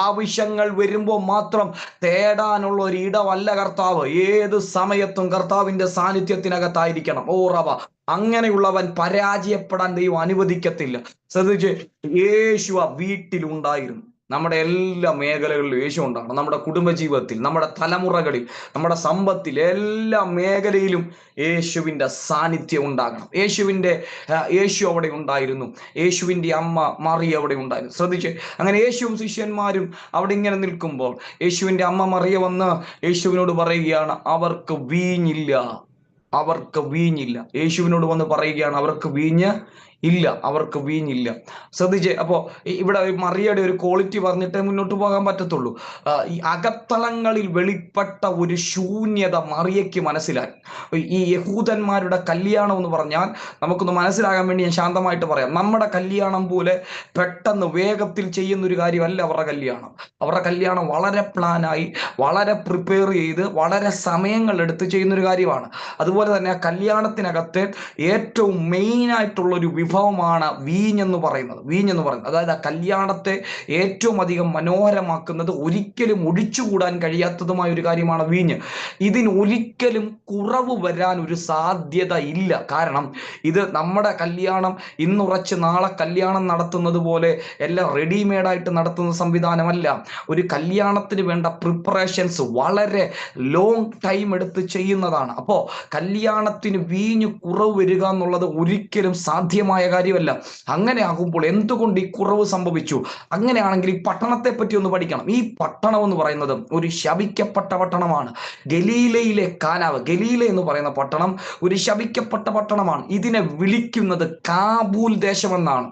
ആവശ്യങ്ങൾ വരുമ്പോൾ മാത്രം തേടാനുള്ള ഒരു ഇടമല്ല കർത്താവ്. ഏത് സമയത്തും കർത്താവിന്റെ സാന്നിധ്യത്തിനകത്തായിരിക്കണം. അങ്ങനെയുള്ളവൻ പരാജയപ്പെടാൻ ദൈവം അനുവദിക്കത്തില്ല. ശ്രദ്ധിച്ച്, യേശു ആ വീട്ടിലുണ്ടായിരുന്നു. നമ്മുടെ എല്ലാ മേഖലകളിലും യേശു ഉണ്ടാകണം. നമ്മുടെ കുടുംബജീവിതത്തിൽ, നമ്മുടെ തലമുറകളിൽ, നമ്മുടെ സമ്പത്തിൽ, എല്ലാ മേഖലയിലും യേശുവിൻ്റെ സാന്നിധ്യം ഉണ്ടാകണം. യേശു അവിടെ ഉണ്ടായിരുന്നു. യേശുവിൻ്റെ അമ്മ മറിയ അവിടെ ഉണ്ടായിരുന്നു. ശ്രദ്ധിച്ച്, അങ്ങനെ യേശുവും ശിഷ്യന്മാരും അവിടെ ഇങ്ങനെ നിൽക്കുമ്പോൾ യേശുവിൻ്റെ അമ്മ മറിയ വന്ന് യേശുവിനോട് പറയുകയാണ്, അവർക്ക് വീഞ്ഞില്ല. യേശുവിനോട് വന്ന് പറയുകയാണ്, അവർക്ക് വീഞ്ഞ് ഇല്ല, അവർക്ക് വീഞ്ഞില്ല. ശ്രദ്ധിച്ചേ. അപ്പോ ഇവിടെ മറിയയുടെ ഒരു ക്വാളിറ്റി പറഞ്ഞിട്ടേ മുന്നോട്ട് പോകാൻ പറ്റത്തുള്ളൂ. ഈ അകത്തളങ്ങളിൽ വെളിപ്പെട്ട ഒരു ശൂന്യത മറിയയ്ക്ക് മനസ്സിലായി. ഈ യഹൂദന്മാരുടെ കല്യാണം എന്ന് പറഞ്ഞാൽ നമുക്കൊന്ന് മനസ്സിലാകാൻ വേണ്ടി ഞാൻ ശാന്തമായിട്ട് പറയാം. നമ്മുടെ കല്യാണം പോലെ പെട്ടെന്ന് വേഗത്തിൽ ചെയ്യുന്ന ഒരു കാര്യമല്ല അവരുടെ കല്യാണം. അവരുടെ കല്യാണം വളരെ പ്ലാനായി, വളരെ പ്രിപ്പയർ ചെയ്ത്, വളരെ സമയങ്ങൾ എടുത്ത് ചെയ്യുന്ന ഒരു കാര്യമാണ്. അതുപോലെ തന്നെ ആ കല്യാണത്തിനകത്ത് ഏറ്റവും മെയിൻ ആയിട്ടുള്ള ഒരു വിഭവമാണ് വീഞ്ഞെന്ന് പറയുന്നത്. അതായത് ആ കല്യാണത്തെ ഏറ്റവും അധികം മനോഹരമാക്കുന്നത്, ഒരിക്കലും ഒഴിച്ചുകൂടാൻ കഴിയാത്തതുമായ ഒരു കാര്യമാണ് വീഞ്ഞ്. ഇതിന് ഒരിക്കലും കുറവ് വരാൻ ഒരു സാധ്യത ഇല്ല. കാരണം ഇത് നമ്മുടെ കല്യാണം ഇന്നുറച്ച് നാളെ കല്യാണം നടത്തുന്നത് പോലെ എല്ലാം റെഡിമെയ്ഡായിട്ട് നടത്തുന്ന സംവിധാനമല്ല. ഒരു കല്യാണത്തിന് വേണ്ട പ്രിപ്പറേഷൻസ് വളരെ ലോങ് ടൈം എടുത്ത് ചെയ്യുന്നതാണ്. അപ്പോൾ കല്യാണത്തിന് വീഞ്ഞ് കുറവ് വരിക എന്നുള്ളത് ഒരിക്കലും സാധ്യമായ കാര്യമല്ല. അങ്ങനെ ആകുമ്പോൾ എന്തുകൊണ്ട് ഈ കുറവ് സംഭവിച്ചു? അങ്ങനെയാണെങ്കിൽ ഈ പട്ടണത്തെ പറ്റി ഒന്ന് പഠിക്കണം. ഈ പട്ടണം എന്ന് പറയുന്നത് ഒരു ശപിക്കപ്പെട്ട പട്ടണമാണ്. ഗലീലയിലെ കാനാവ്, ഗലീല എന്ന് പറയുന്ന പട്ടണം ഒരു ശപിക്കപ്പെട്ട പട്ടണമാണ്. ഇതിനെ വിളിക്കുന്നത് കാബൂൽ ദേശമെന്നാണ്.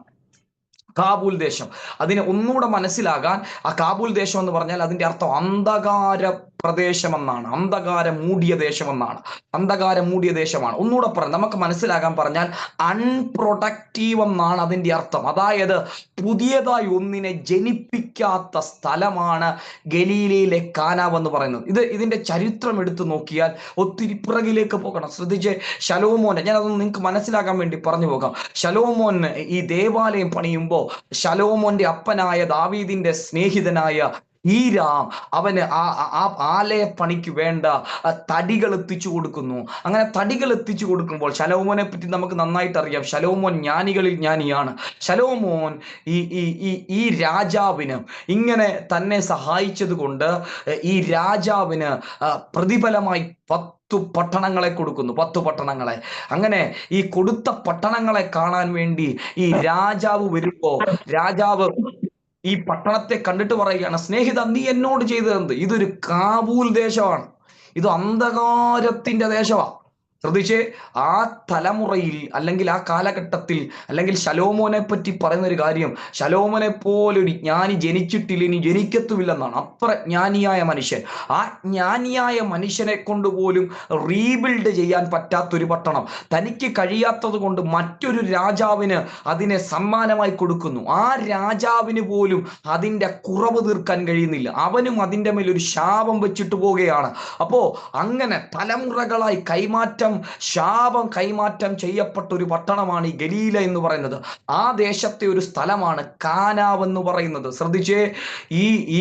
കാബൂൽ ദേശം. അതിനെ ഒന്നുകൂടെ മനസ്സിലാകാൻ, ആ കാബൂൽ ദേശം എന്ന് പറഞ്ഞാൽ അതിന്റെ അർത്ഥം അന്ധകാര പ്രദേശമെന്നാണ്, അന്ധകാര മൂടിയ ദേശമെന്നാണ്, അന്ധകാര മൂടിയ ദേശമാണ്. ഒന്നുകൂടെ പറയാം, നമുക്ക് മനസ്സിലാകാൻ പറഞ്ഞാൽ അൺപ്രൊഡക്റ്റീവ് എന്നാണ് അതിന്റെ അർത്ഥം. അതായത് പുതിയതായി ഒന്നിനെ ജനിപ്പിക്കാത്ത സ്ഥലമാണ് ഗലീലയിലെ കാനാവ് എന്ന് പറയുന്നത്. ഇതിന്റെ ചരിത്രം എടുത്തു നോക്കിയാൽ ഒത്തിരി പിറകിലേക്ക് പോകണം. ശ്രദ്ധിച്ച്, ശലോമോനെ, ഞാൻ അതൊന്ന് നിങ്ങൾക്ക് മനസ്സിലാക്കാൻ വേണ്ടി പറഞ്ഞു പോകാം. ശലോമോൻ ഈ ദേവാലയം പണിയുമ്പോൾ ശലോമോന്റെ അപ്പനായ ദാവീദിന്റെ സ്നേഹിതനായ ഹീരാം അവന് ആ ആലയപ്പണിക്ക് വേണ്ട തടികൾ എത്തിച്ചു കൊടുക്കുന്നു. അങ്ങനെ തടികൾ എത്തിച്ചു കൊടുക്കുമ്പോൾ ശലോമോനെ പറ്റി നമുക്ക് നന്നായിട്ട് അറിയാം. ശലോമോൻ ജ്ഞാനികളിൽ ജ്ഞാനിയാണ്. ശലോമോൻ ഈ രാജാവിന് ഇങ്ങനെ തന്നെ സഹായിച്ചത് കൊണ്ട് ഈ രാജാവിന് പ്രതിഫലമായി 10 പട്ടണങ്ങളെ കൊടുക്കുന്നു, 10 പട്ടണങ്ങളെ. അങ്ങനെ ഈ കൊടുത്ത പട്ടണങ്ങളെ കാണാൻ വേണ്ടി ഈ രാജാവ് വരുമ്പോ രാജാവ് ഈ പട്ടണത്തെ കണ്ടിട്ട് പറയുകയാണ്, സ്നേഹിത, നീ എന്നോട് ചെയ്തത് ഇതൊരു കാബൂൽ ദേശമാണ്, ഇത് അന്ധകാരത്തിന്റെ ദേശമാണ്. ശ്രദ്ധിച്ചേ, ആ തലമുറയിൽ അല്ലെങ്കിൽ ആ കാലഘട്ടത്തിൽ അല്ലെങ്കിൽ ശലോമോനെ പറ്റി പറയുന്ന ഒരു കാര്യം, ശലോമോനെ പോലൊരു ജ്ഞാനി ജനിച്ചിട്ടില്ല, ഇനി ജനിക്കത്തുമില്ലെന്നാണ്. അത്ര ജ്ഞാനിയായ മനുഷ്യൻ. ആ ജ്ഞാനിയായ മനുഷ്യനെ കൊണ്ടുപോലും റീബിൽഡ് ചെയ്യാൻ പറ്റാത്തൊരു പട്ടണം, തനിക്ക് കഴിയാത്തത് കൊണ്ട് മറ്റൊരു രാജാവിന് അതിനെ സമ്മാനമായി കൊടുക്കുന്നു. ആ രാജാവിന് പോലും അതിൻ്റെ കുറവ് തീർക്കാൻ കഴിയുന്നില്ല. അവനും അതിൻ്റെ മേലൊരു ശാപം വെച്ചിട്ട് പോവുകയാണ്. അപ്പോ അങ്ങനെ തലമുറകളായി ശാപം കൈമാറ്റം ചെയ്യപ്പെട്ട ഒരു പട്ടണമാണ് ഈ ഗലീല എന്ന് പറയുന്നത്. ആ ദേശത്തെ ഒരു സ്ഥലമാണ് കാനാവ് എന്ന് പറയുന്നത്. ശ്രദ്ധിച്ചേ,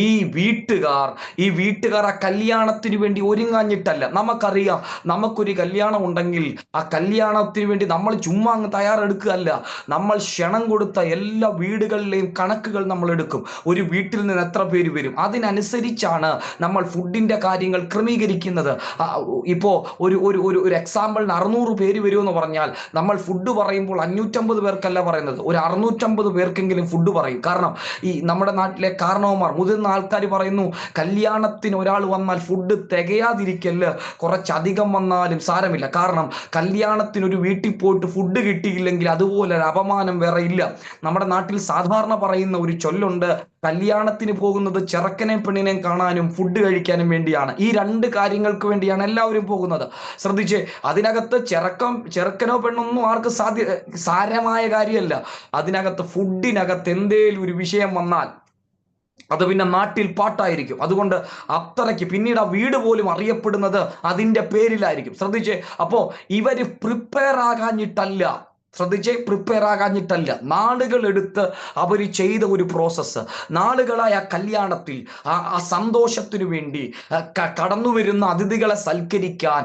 ഈ വീട്ടുകാർ ആ കല്യാണത്തിന് വേണ്ടി ഒരുങ്ങാഞ്ഞിട്ടല്ല. നമുക്കറിയാം, നമുക്കൊരു കല്യാണം ഉണ്ടെങ്കിൽ ആ കല്യാണത്തിന് വേണ്ടി നമ്മൾ ചുമ്മാ അങ്ങ് തയ്യാറെടുക്കുകയല്ല. നമ്മൾ ക്ഷണം കൊടുത്ത എല്ലാ വീടുകളിലെയും കണക്കുകൾ നമ്മൾ എടുക്കും. ഒരു വീട്ടിൽ നിന്ന് എത്ര പേര് വരും, അതിനനുസരിച്ചാണ് നമ്മൾ ഫുഡിന്റെ കാര്യങ്ങൾ ക്രമീകരിക്കുന്നത്. ഇപ്പോ ഒരു എക്സാമ്പിളിന് 600 പേര് വരുമെന്ന് പറഞ്ഞാൽ നമ്മൾ ഫുഡ് പറയുമ്പോൾ 550 പേർക്കല്ല പറയുന്നത്, ഒരു 650 പേർക്കെങ്കിലും ഫുഡ് പറയും. കാരണം ഈ നമ്മുടെ നാട്ടിലെ കാരണവന്മാർ, മുതിർന്ന ആൾക്കാർ പറയുന്നു, കല്യാണത്തിന് ഒരാൾ വന്നാൽ ഫുഡ് തികയാതിരിക്കല്, കുറച്ചധികം വന്നാലും സാരമില്ല. കാരണം കല്യാണത്തിന് ഒരു വീട്ടിൽ പോയിട്ട് ഫുഡ് കിട്ടിയില്ലെങ്കിൽ അതുപോലെ ഒരു അപമാനം വേറെ ഇല്ല. നമ്മുടെ നാട്ടിൽ സാധാരണ പറയുന്ന ഒരു ചൊല്ലുണ്ട്, കല്യാണത്തിന് പോകുന്നത് ചെറുക്കനെ പെണ്ണിനെയും കാണാനും ഫുഡ് കഴിക്കാനും വേണ്ടിയാണ്. ഈ 2 കാര്യങ്ങൾക്ക് വേണ്ടിയാണ് എല്ലാവരും പോകുന്നത്. ശ്രദ്ധിച്ച്, അതിനകത്ത് ചെറുക്കനോ പെണ്ണൊന്നും ആർക്ക് സാരമായ കാര്യമല്ല. അതിനകത്ത് ഫുഡിനകത്ത് എന്തേലും ഒരു വിഷയം വന്നാൽ അത് പിന്നെ നാട്ടിൽ പാട്ടായിരിക്കും. അതുകൊണ്ട് അത്രയ്ക്ക് പിന്നീട് ആ വീട് പോലും അറിയപ്പെടുന്നത് അതിൻ്റെ പേരിലായിരിക്കും. ശ്രദ്ധിച്ചേ, അപ്പോ ഇവര് പ്രിപ്പയർ ആകാഞ്ഞിട്ടല്ല, നാളുകൾ എടുത്ത് അവർ ചെയ്ത ഒരു പ്രോസസ്സ്. നാളുകളായ കല്യാണത്തിൽ ആ സന്തോഷത്തിനു വേണ്ടി കടന്നു വരുന്ന അതിഥികളെ സൽക്കരിക്കാൻ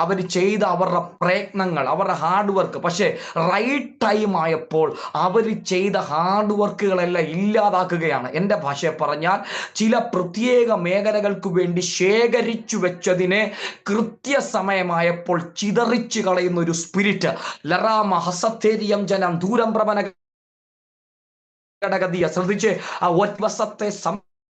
അവർ ചെയ്ത അവരുടെ പ്രയത്നങ്ങൾ, അവരുടെ ഹാർഡ് വർക്ക്. പക്ഷേ റൈറ്റ് ടൈം ആയപ്പോൾ അവർ ചെയ്ത ഹാർഡ് വർക്കുകളെല്ലാം ഇല്ലാതാക്കുകയാണ്. എൻ്റെ ഭാഷയെ പറഞ്ഞാൽ, ചില പ്രത്യേക മേഖലകൾക്ക് വേണ്ടി ശേഖരിച്ചു വെച്ചതിനെ കൃത്യസമയമായപ്പോൾ ചിതറിച്ചു കളയുന്ന ഒരു സ്പിരിറ്റ്. ശ്രദ്ധിച്ച്, ആ ഒറ്റവസത്തെ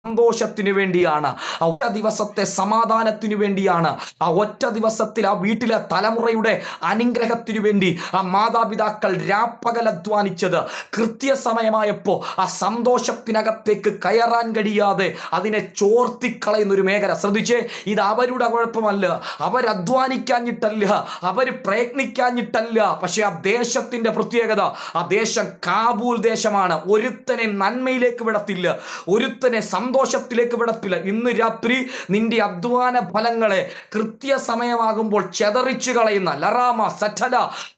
സന്തോഷത്തിന് വേണ്ടിയാണ്, ആ ഒറ്റ ദിവസത്തെ സമാധാനത്തിന് വേണ്ടിയാണ്, ആ ഒറ്റ ദിവസത്തിൽ ആ വീട്ടിലെ തലമുറയുടെ അനുഗ്രഹത്തിനു വേണ്ടി ആ മാതാപിതാക്കൾ രാപ്പകൽ അധ്വാനിച്ചത്. കൃത്യസമയമായപ്പോ ആ സന്തോഷത്തിനകത്തേക്ക് കയറാൻ കഴിയാതെ അതിനെ ചോർത്തിക്കളയുന്ന ഒരു മേഖല. ശ്രദ്ധിച്ചേ, ഇത് അവരുടെ കുഴപ്പമല്ല, അവരധ്വാനിക്കാഞ്ഞിട്ടല്ല, അവർ പ്രയത്നിക്കാഞ്ഞിട്ടല്ല. പക്ഷെ ആ ദേശത്തിന്റെ പ്രത്യേകത, ആ ദേശം കാബൂൽ ദേശമാണ്. ഒരുത്തനെ നന്മയിലേക്ക് വിടത്തില്ല, ഒരുത്തനെ സന്തോഷത്തിലേക്ക് വിടത്തില്ല. ഇന്ന് രാത്രി നിന്റെ അധ്വാന ഫലങ്ങളെ കൃത്യസമയമാകുമ്പോൾ ചെതറിച്ചു കളയുന്ന, ലറാമ സറ്റല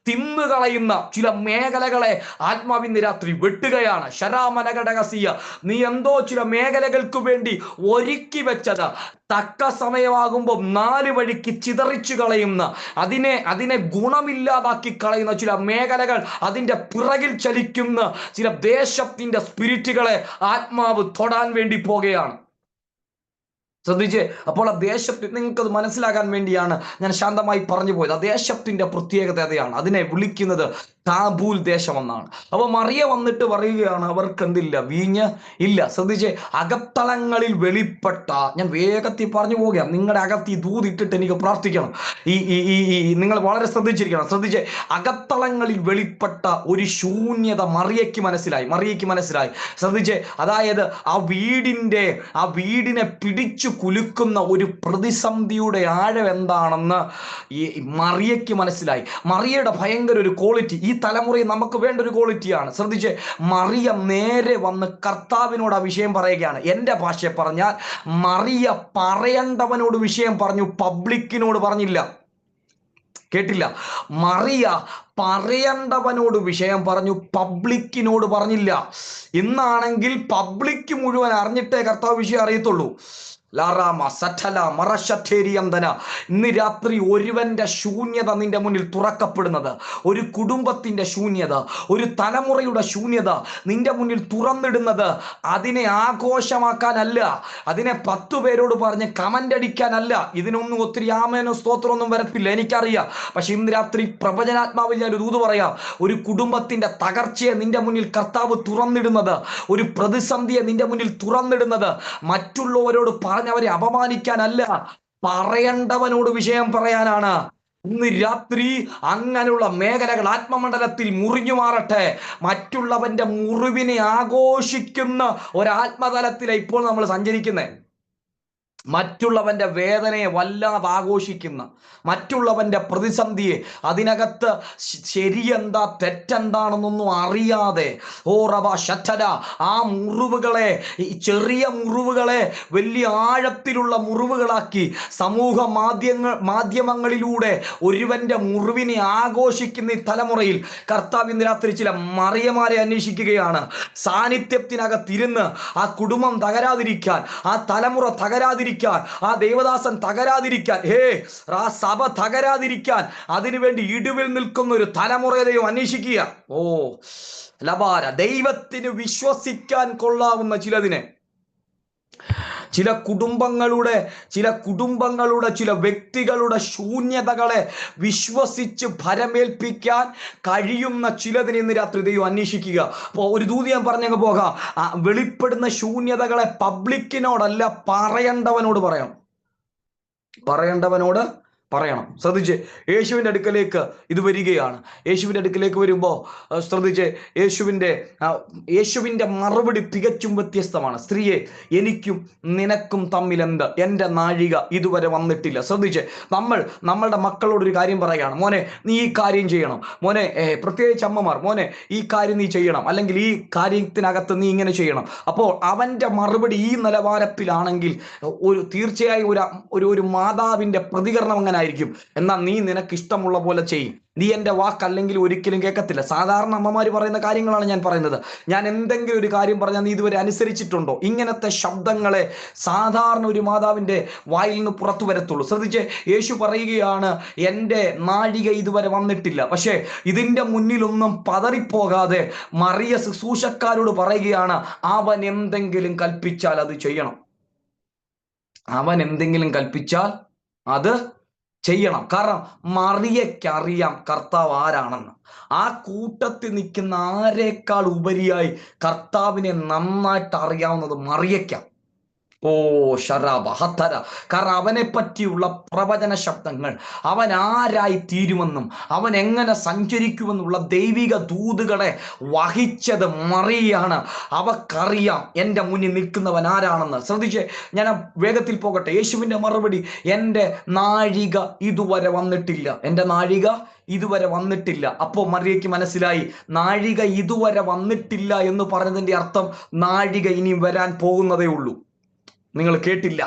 തിന്നുകളയുന്ന ചില മേഖലകളെ ആത്മാവിന്ന് രാത്രി വെട്ടുകയാണ്. ശരാമനഘടകസിയ, നീ എന്തോ ചില മേഖലകൾക്ക് വേണ്ടി ഒരുക്കി വെച്ചത് തക്ക സമയമാകുമ്പോൾ 4 വഴിക്ക് ചിതറിച്ചു കളയുന്ന, അതിനെ ഗുണമില്ലാതാക്കി കളയുന്ന ചില മേഖലകൾ, അതിന്റെ പിറകിൽ ചലിക്കുന്ന ചില ദേശത്തിന്റെ സ്പിരിറ്റുകളെ ആത്മാവ് തൊടാൻ വേണ്ടി പോകുകയാണ്. ശ്രദ്ധിച്ച്, അപ്പോൾ ആ ദേശത്തിന് നിങ്ങൾക്കത് മനസ്സിലാകാൻ വേണ്ടിയാണ് ഞാൻ ശാന്തമായി പറഞ്ഞു പോയത്. ആ ദേശത്തിന്റെ പ്രത്യേകത അതാണ്. അതിനെ വിളിക്കുന്നത് കാബൂൽ ദേശമെന്നാണ്. അപ്പൊ മറിയ വന്നിട്ട് പറയുകയാണ്, അവർക്ക് എന്തില്ല, വീഞ്ഞ് ഇല്ല. ശ്രദ്ധിച്ച്, അകത്തളങ്ങളിൽ വെളിപ്പെട്ട, ഞാൻ വേഗത്തിൽ പറഞ്ഞു പോവുകയാണ്, നിങ്ങളുടെ അകത്ത് ഈ ദൂതിട്ടിട്ട് എനിക്ക് പ്രാർത്ഥിക്കണം. നിങ്ങൾ വളരെ ശ്രദ്ധിച്ചിരിക്കണം. ശ്രദ്ധിച്ച്, അകത്തളങ്ങളിൽ വെളിപ്പെട്ട ഒരു ശൂന്യത മറിയയ്ക്ക് മനസ്സിലായി. ശ്രദ്ധിച്ച്, അതായത് ആ വീടിനെ പിടിച്ചു കുലുക്കുന്ന ഒരു പ്രതിസന്ധിയുടെ ആഴം എന്താണെന്ന് ഈ മറിയയ്ക്ക് മനസ്സിലായി. മറിയയുടെ ഭയങ്കര ഒരു ക്വാളിറ്റി, ഈ തലമുറയിൽ നമുക്ക് വേണ്ട ഒരു ക്വാളിറ്റിയാണ്. ശ്രദ്ധിച്ച്, മറിയ നേരെ വന്ന് കർത്താവിനോട് ആ വിഷയം പറയുകയാണ്. എൻ്റെ ഭാഷയെ പറഞ്ഞാൽ മറിയ പറയേണ്ടവനോട് വിഷയം പറഞ്ഞു, പബ്ലിക്കിനോട് പറഞ്ഞില്ല. കേട്ടില്ല, മറിയ പറയേണ്ടവനോട് വിഷയം പറഞ്ഞു, പബ്ലിക്കിനോട് പറഞ്ഞില്ല. ഇന്നാണെങ്കിൽ പബ്ലിക്ക് മുഴുവൻ അറിഞ്ഞിട്ടേ കർത്താവ് വിഷയം അറിയത്തുള്ളൂ. ഇന്ന് രാത്രി ഒരുവന്റെ ശൂന്യത നിന്റെ മുന്നിൽ തുറക്കപ്പെടുന്നത്, ഒരു കുടുംബത്തിന്റെ ശൂന്യത, ഒരു തലമുറയുടെ ശൂന്യത നിന്റെ മുന്നിൽ തുറന്നിടുന്നത് അതിനെ ആഘോഷമാക്കാനല്ല, അതിനെ 10 പേരോട് പറഞ്ഞ് കമന്റ് അടിക്കാനല്ല. ഇതിനൊന്നും ഒത്തിരി ആമേനോ സ്തോത്രമൊന്നും വരത്തില്ല, എനിക്കറിയാം. പക്ഷെ ഇന്ന് രാത്രി പ്രവചനാത്മാവിൽ ഞാൻ ഒരു ദൂത് പറയാം. ഒരു കുടുംബത്തിന്റെ തകർച്ചയെ നിന്റെ മുന്നിൽ കർത്താവ് തുറന്നിടുന്നത്, ഒരു പ്രതിസന്ധിയെ നിന്റെ മുന്നിൽ തുറന്നിടുന്നത് മറ്റുള്ളവരോട് അവരെ അപമാനിക്കാനല്ല, പറയേണ്ടവനോട് വിഷയം പറയാനാണ്. ഇന്ന് രാത്രി അങ്ങനെയുള്ള മേഖലകൾ ആത്മമണ്ഡലത്തിൽ മുറിഞ്ഞു മാറട്ടെ. മറ്റുള്ളവന്റെ മുറിവിനെ ആഘോഷിക്കുന്ന ഒരാത്മതലത്തിലാണ് ഇപ്പോൾ നമ്മൾ സഞ്ചരിക്കുന്നത്. മറ്റുള്ളവന്റെ വേദനയെ വല്ലാതെ ആഘോഷിക്കുന്ന, മറ്റുള്ളവന്റെ പ്രതിസന്ധിയെ, അതിനകത്ത് ശരിയെന്താ തെറ്റെന്താണെന്നൊന്നും അറിയാതെ ആ മുറിവുകളെ, ഈ ചെറിയ മുറിവുകളെ വലിയ ആഴത്തിലുള്ള മുറിവുകളാക്കി സമൂഹ മാധ്യമങ്ങളിലൂടെ ഒരുവന്റെ മുറിവിനെ ആഘോഷിക്കുന്ന ഈ തലമുറയിൽ കർത്താവ് ഇന്ന് രാത്രി ചില മറിയമാരെ അന്വേഷിക്കുകയാണ്. സാന്നിധ്യത്തിനകത്തിരുന്ന് ആ കുടുംബം തകരാതിരിക്കാൻ, ആ തലമുറ തകരാതിരിക്കാൻ, ആ ദേവദാസൻ തകരാതിരിക്കാൻ, ആ സഭ തകരാതിരിക്കാൻ, അതിനുവേണ്ടി ഇടിവിൽ നിൽക്കുന്ന ഒരു തലമുറയെയും അന്വേഷിക്കുക. ദൈവത്തിന് വിശ്വസിക്കാൻ കൊള്ളാവുന്ന ചിലതിനെ, ചില കുടുംബങ്ങളുടെ ചില വ്യക്തികളുടെ ശൂന്യതകളെ വിശ്വസിച്ച് ഭരമേൽപ്പിക്കാൻ കഴിയുന്ന ചിലതിനെ ഇന്ന് രാത്രി ദൈവം അന്വേഷിക്കുക. അപ്പോൾ ഒരു ദൂതി ഞാൻ പറഞ്ഞങ്ങ് പോകാം. വെളിപ്പെടുന്ന ശൂന്യതകളെ പബ്ലിക്കിനോടല്ല, പറയേണ്ടവനോട് പറയണം. ശ്രദ്ധിച്ച്, യേശുവിൻ്റെ അടുക്കലേക്ക് ഇത് വരികയാണ്. യേശുവിൻ്റെ അടുക്കലേക്ക് വരുമ്പോൾ ശ്രദ്ധിച്ച്, യേശുവിൻ്റെ മറുപടി തികച്ചും വ്യത്യസ്തമാണ്. സ്ത്രീയെ, എനിക്കും നിനക്കും തമ്മിൽ എന്ത്? എൻ്റെ നാഴിക ഇതുവരെ വന്നിട്ടില്ല. ശ്രദ്ധിച്ച്, നമ്മളുടെ മക്കളോടൊരു കാര്യം പറയുകയാണ്, മോനെ നീ ഈ കാര്യം ചെയ്യണം, മോനെ പ്രത്യേകിച്ച് അമ്മമാർ, മോനെ ഈ കാര്യം നീ ചെയ്യണം, അല്ലെങ്കിൽ ഈ കാര്യത്തിനകത്ത് നീ ഇങ്ങനെ ചെയ്യണം. അപ്പോൾ അവൻ്റെ മറുപടി ഈ നിലവാരത്തിലാണെങ്കിൽ തീർച്ചയായും ഒരു മാതാവിൻ്റെ പ്രതികരണം അങ്ങനെ ആയിരിക്കും. എന്നാൽ നീ നിനക്ക് ഇഷ്ടമുള്ള പോലെ ചെയ്യും, നീ എൻ്റെ വാക്കല്ലെങ്കിൽ ഒരിക്കലും കേൾക്കത്തില്ല. സാധാരണ അമ്മമാർ പറയുന്ന കാര്യങ്ങളാണ് ഞാൻ പറയുന്നത്. ഞാൻ എന്തെങ്കിലും ഒരു കാര്യം പറഞ്ഞാൽ നീ ഇതുവരെ അനുസരിച്ചിട്ടുണ്ടോ? ഇങ്ങനത്തെ ശബ്ദങ്ങളെ സാധാരണ ഒരു മാതാവിൻ്റെ വായിൽ നിന്ന് പുറത്തു വരത്തുള്ളൂ. ശ്രദ്ധിച്ച്, യേശു പറയുകയാണ്, എൻ്റെ നാഴിക ഇതുവരെ വന്നിട്ടില്ല. പക്ഷേ ഇതിൻ്റെ മുന്നിലൊന്നും പതറിപ്പോകാതെ മറിയ ശുശ്രൂഷക്കാരോട് പറയുകയാണ്, അവൻ എന്തെങ്കിലും കൽപ്പിച്ചാൽ അത് ചെയ്യണം. അവൻ എന്തെങ്കിലും കൽപ്പിച്ചാൽ അത് ചെയ്യണം. കാരണം മറിയയ്ക്കറിയാം കർത്താവ് ആരാണെന്ന്. ആ കൂട്ടത്തിൽ നിൽക്കുന്ന ആരെക്കാൾ ഉപരിയായി കർത്താവിനെ നന്നായിട്ട് അറിയാവുന്നത് മറിയയ്ക്കാണ്. ഓ ഷറാബ ഹത്തര. കാരണം അവനെ പറ്റിയുള്ള പ്രവചന ശബ്ദങ്ങൾ, അവൻ ആരായി തീരുമെന്നും അവൻ എങ്ങനെ സഞ്ചരിക്കുമെന്നുള്ള ദൈവിക ദൂതുകളെ വഹിച്ചത് മറിയാണ്. അവക്കറിയാം എൻ്റെ മുന്നിൽ നിൽക്കുന്നവൻ ആരാണെന്ന്. ശ്രദ്ധിച്ചേ, ഞാൻ വേഗത്തിൽ പോകട്ടെ. യേശുവിന്റെ മറുപടി, എൻ്റെ നാഴിക ഇതുവരെ വന്നിട്ടില്ല. എൻ്റെ നാഴിക ഇതുവരെ വന്നിട്ടില്ല. അപ്പോൾ മറിയയ്ക്ക് മനസ്സിലായി, നാഴിക ഇതുവരെ വന്നിട്ടില്ല എന്ന് പറഞ്ഞതിന്റെ അർത്ഥം നാഴിക ഇനി വരാൻ പോകുന്നതേ ഉള്ളൂ. നിങ്ങൾ കേട്ടില്ല,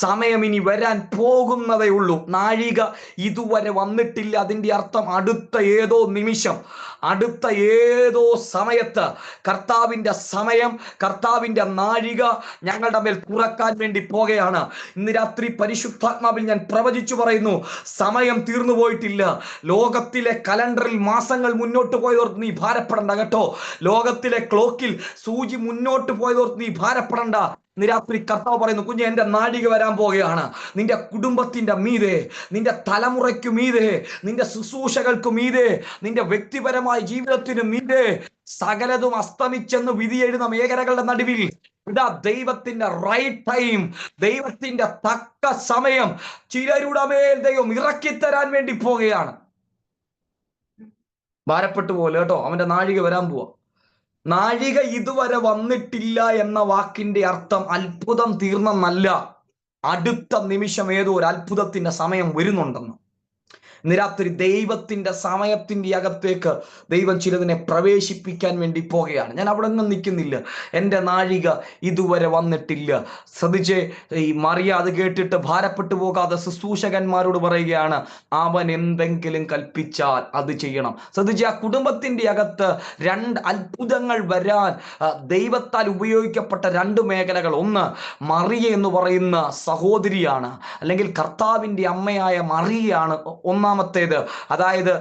സമയം ഇനി വരാൻ പോകുന്നതേ ഉള്ളൂ. നാഴിക ഇതുവരെ വന്നിട്ടില്ല. അതിന്റെ അർത്ഥം അടുത്ത ഏതോ നിമിഷം, അടുത്ത ഏതോ സമയത്ത് കർത്താവിന്റെ സമയം, കർത്താവിന്റെ നാഴിക ഞങ്ങളുടെ മേൽ തുറക്കാൻ വേണ്ടി പോകുകയാണ്. ഇന്ന് രാത്രി പരിശുദ്ധാത്മാവിൽ ഞാൻ പ്രവചിച്ചു പറയുന്നു, സമയം തീർന്നു പോയിട്ടില്ല. ലോകത്തിലെ കലണ്ടറിൽ മാസങ്ങൾ മുന്നോട്ട് പോയതോർത്ത് നീ ഭാരപ്പെടണ്ട കേട്ടോ. ലോകത്തിലെ ക്ലോക്കിൽ സൂചി മുന്നോട്ട് പോയതോർത്ത് നീ ഭാരപ്പെടണ്ട. ഇന്ന് രാത്രി കർത്താവ് പറയുന്നു, കുഞ്ഞെ, എൻ്റെ നാഴിക വരാൻ പോകുകയാണ്. നിന്റെ കുടുംബത്തിന്റെ മീതെ, നിന്റെ തലമുറയ്ക്കു മീതെ, നിന്റെ ശുശ്രൂഷകൾക്കു മീതെ, നിന്റെ വ്യക്തിപരമായ ജീവിതത്തിനു മീതെ സകലതും അസ്തമിച്ചെന്ന് വിധിയെഴുന്ന മേഖലകളുടെ നടുവിൽ ഇതാ ദൈവത്തിന്റെ റൈറ്റ് ടൈം, ദൈവത്തിന്റെ തക്ക സമയം ചിലരുടെ മേൽ ദൈവം ഇറക്കിത്തരാൻ വേണ്ടി പോകുകയാണ്. ഭാരപ്പെട്ടു പോലെ കേട്ടോ, അവന്റെ നാഴിക വരാൻ പോവാ. നാഴിക ഇതുവരെ വന്നിട്ടില്ല എന്ന വാക്കിന്റെ അർത്ഥം അത്ഭുതം തീർന്നെന്നല്ല, അടുത്ത നിമിഷം ഏതോ ഒരു അത്ഭുതത്തിന്റെ സമയം വരുന്നുണ്ടെന്ന്. ഇന്ന് രാത്രി ദൈവത്തിന്റെ സമയത്തിന്റെ അകത്തേക്ക് ദൈവം ചിലതിനെ പ്രവേശിപ്പിക്കാൻ വേണ്ടി പോകുകയാണ്. ഞാൻ അവിടെ ഒന്നും നിൽക്കുന്നില്ല, എൻ്റെ നാഴിക ഇതുവരെ വന്നിട്ടില്ല. ശ്രദ്ധിച്ചേ, ഈ മറിയ അത് കേട്ടിട്ട് ഭാരപ്പെട്ടു പോകാതെ ശുശ്രൂഷകന്മാരോട് പറയുകയാണ്, അവൻ എന്തെങ്കിലും കൽപ്പിച്ചാൽ അത് ചെയ്യണം. ശ്രദ്ധിച്ചേ, ആ കുടുംബത്തിന്റെ അകത്ത് രണ്ട് അത്ഭുതങ്ങൾ വരാൻ ദൈവത്താൽ ഉപയോഗിക്കപ്പെട്ട രണ്ട് മേഖലകൾ. ഒന്ന്, മറിയ എന്ന് പറയുന്ന സഹോദരിയാണ്, അല്ലെങ്കിൽ കർത്താവിന്റെ അമ്മയായ മറിയയാണ് ഒന്നാമത്തേത്. അതായത്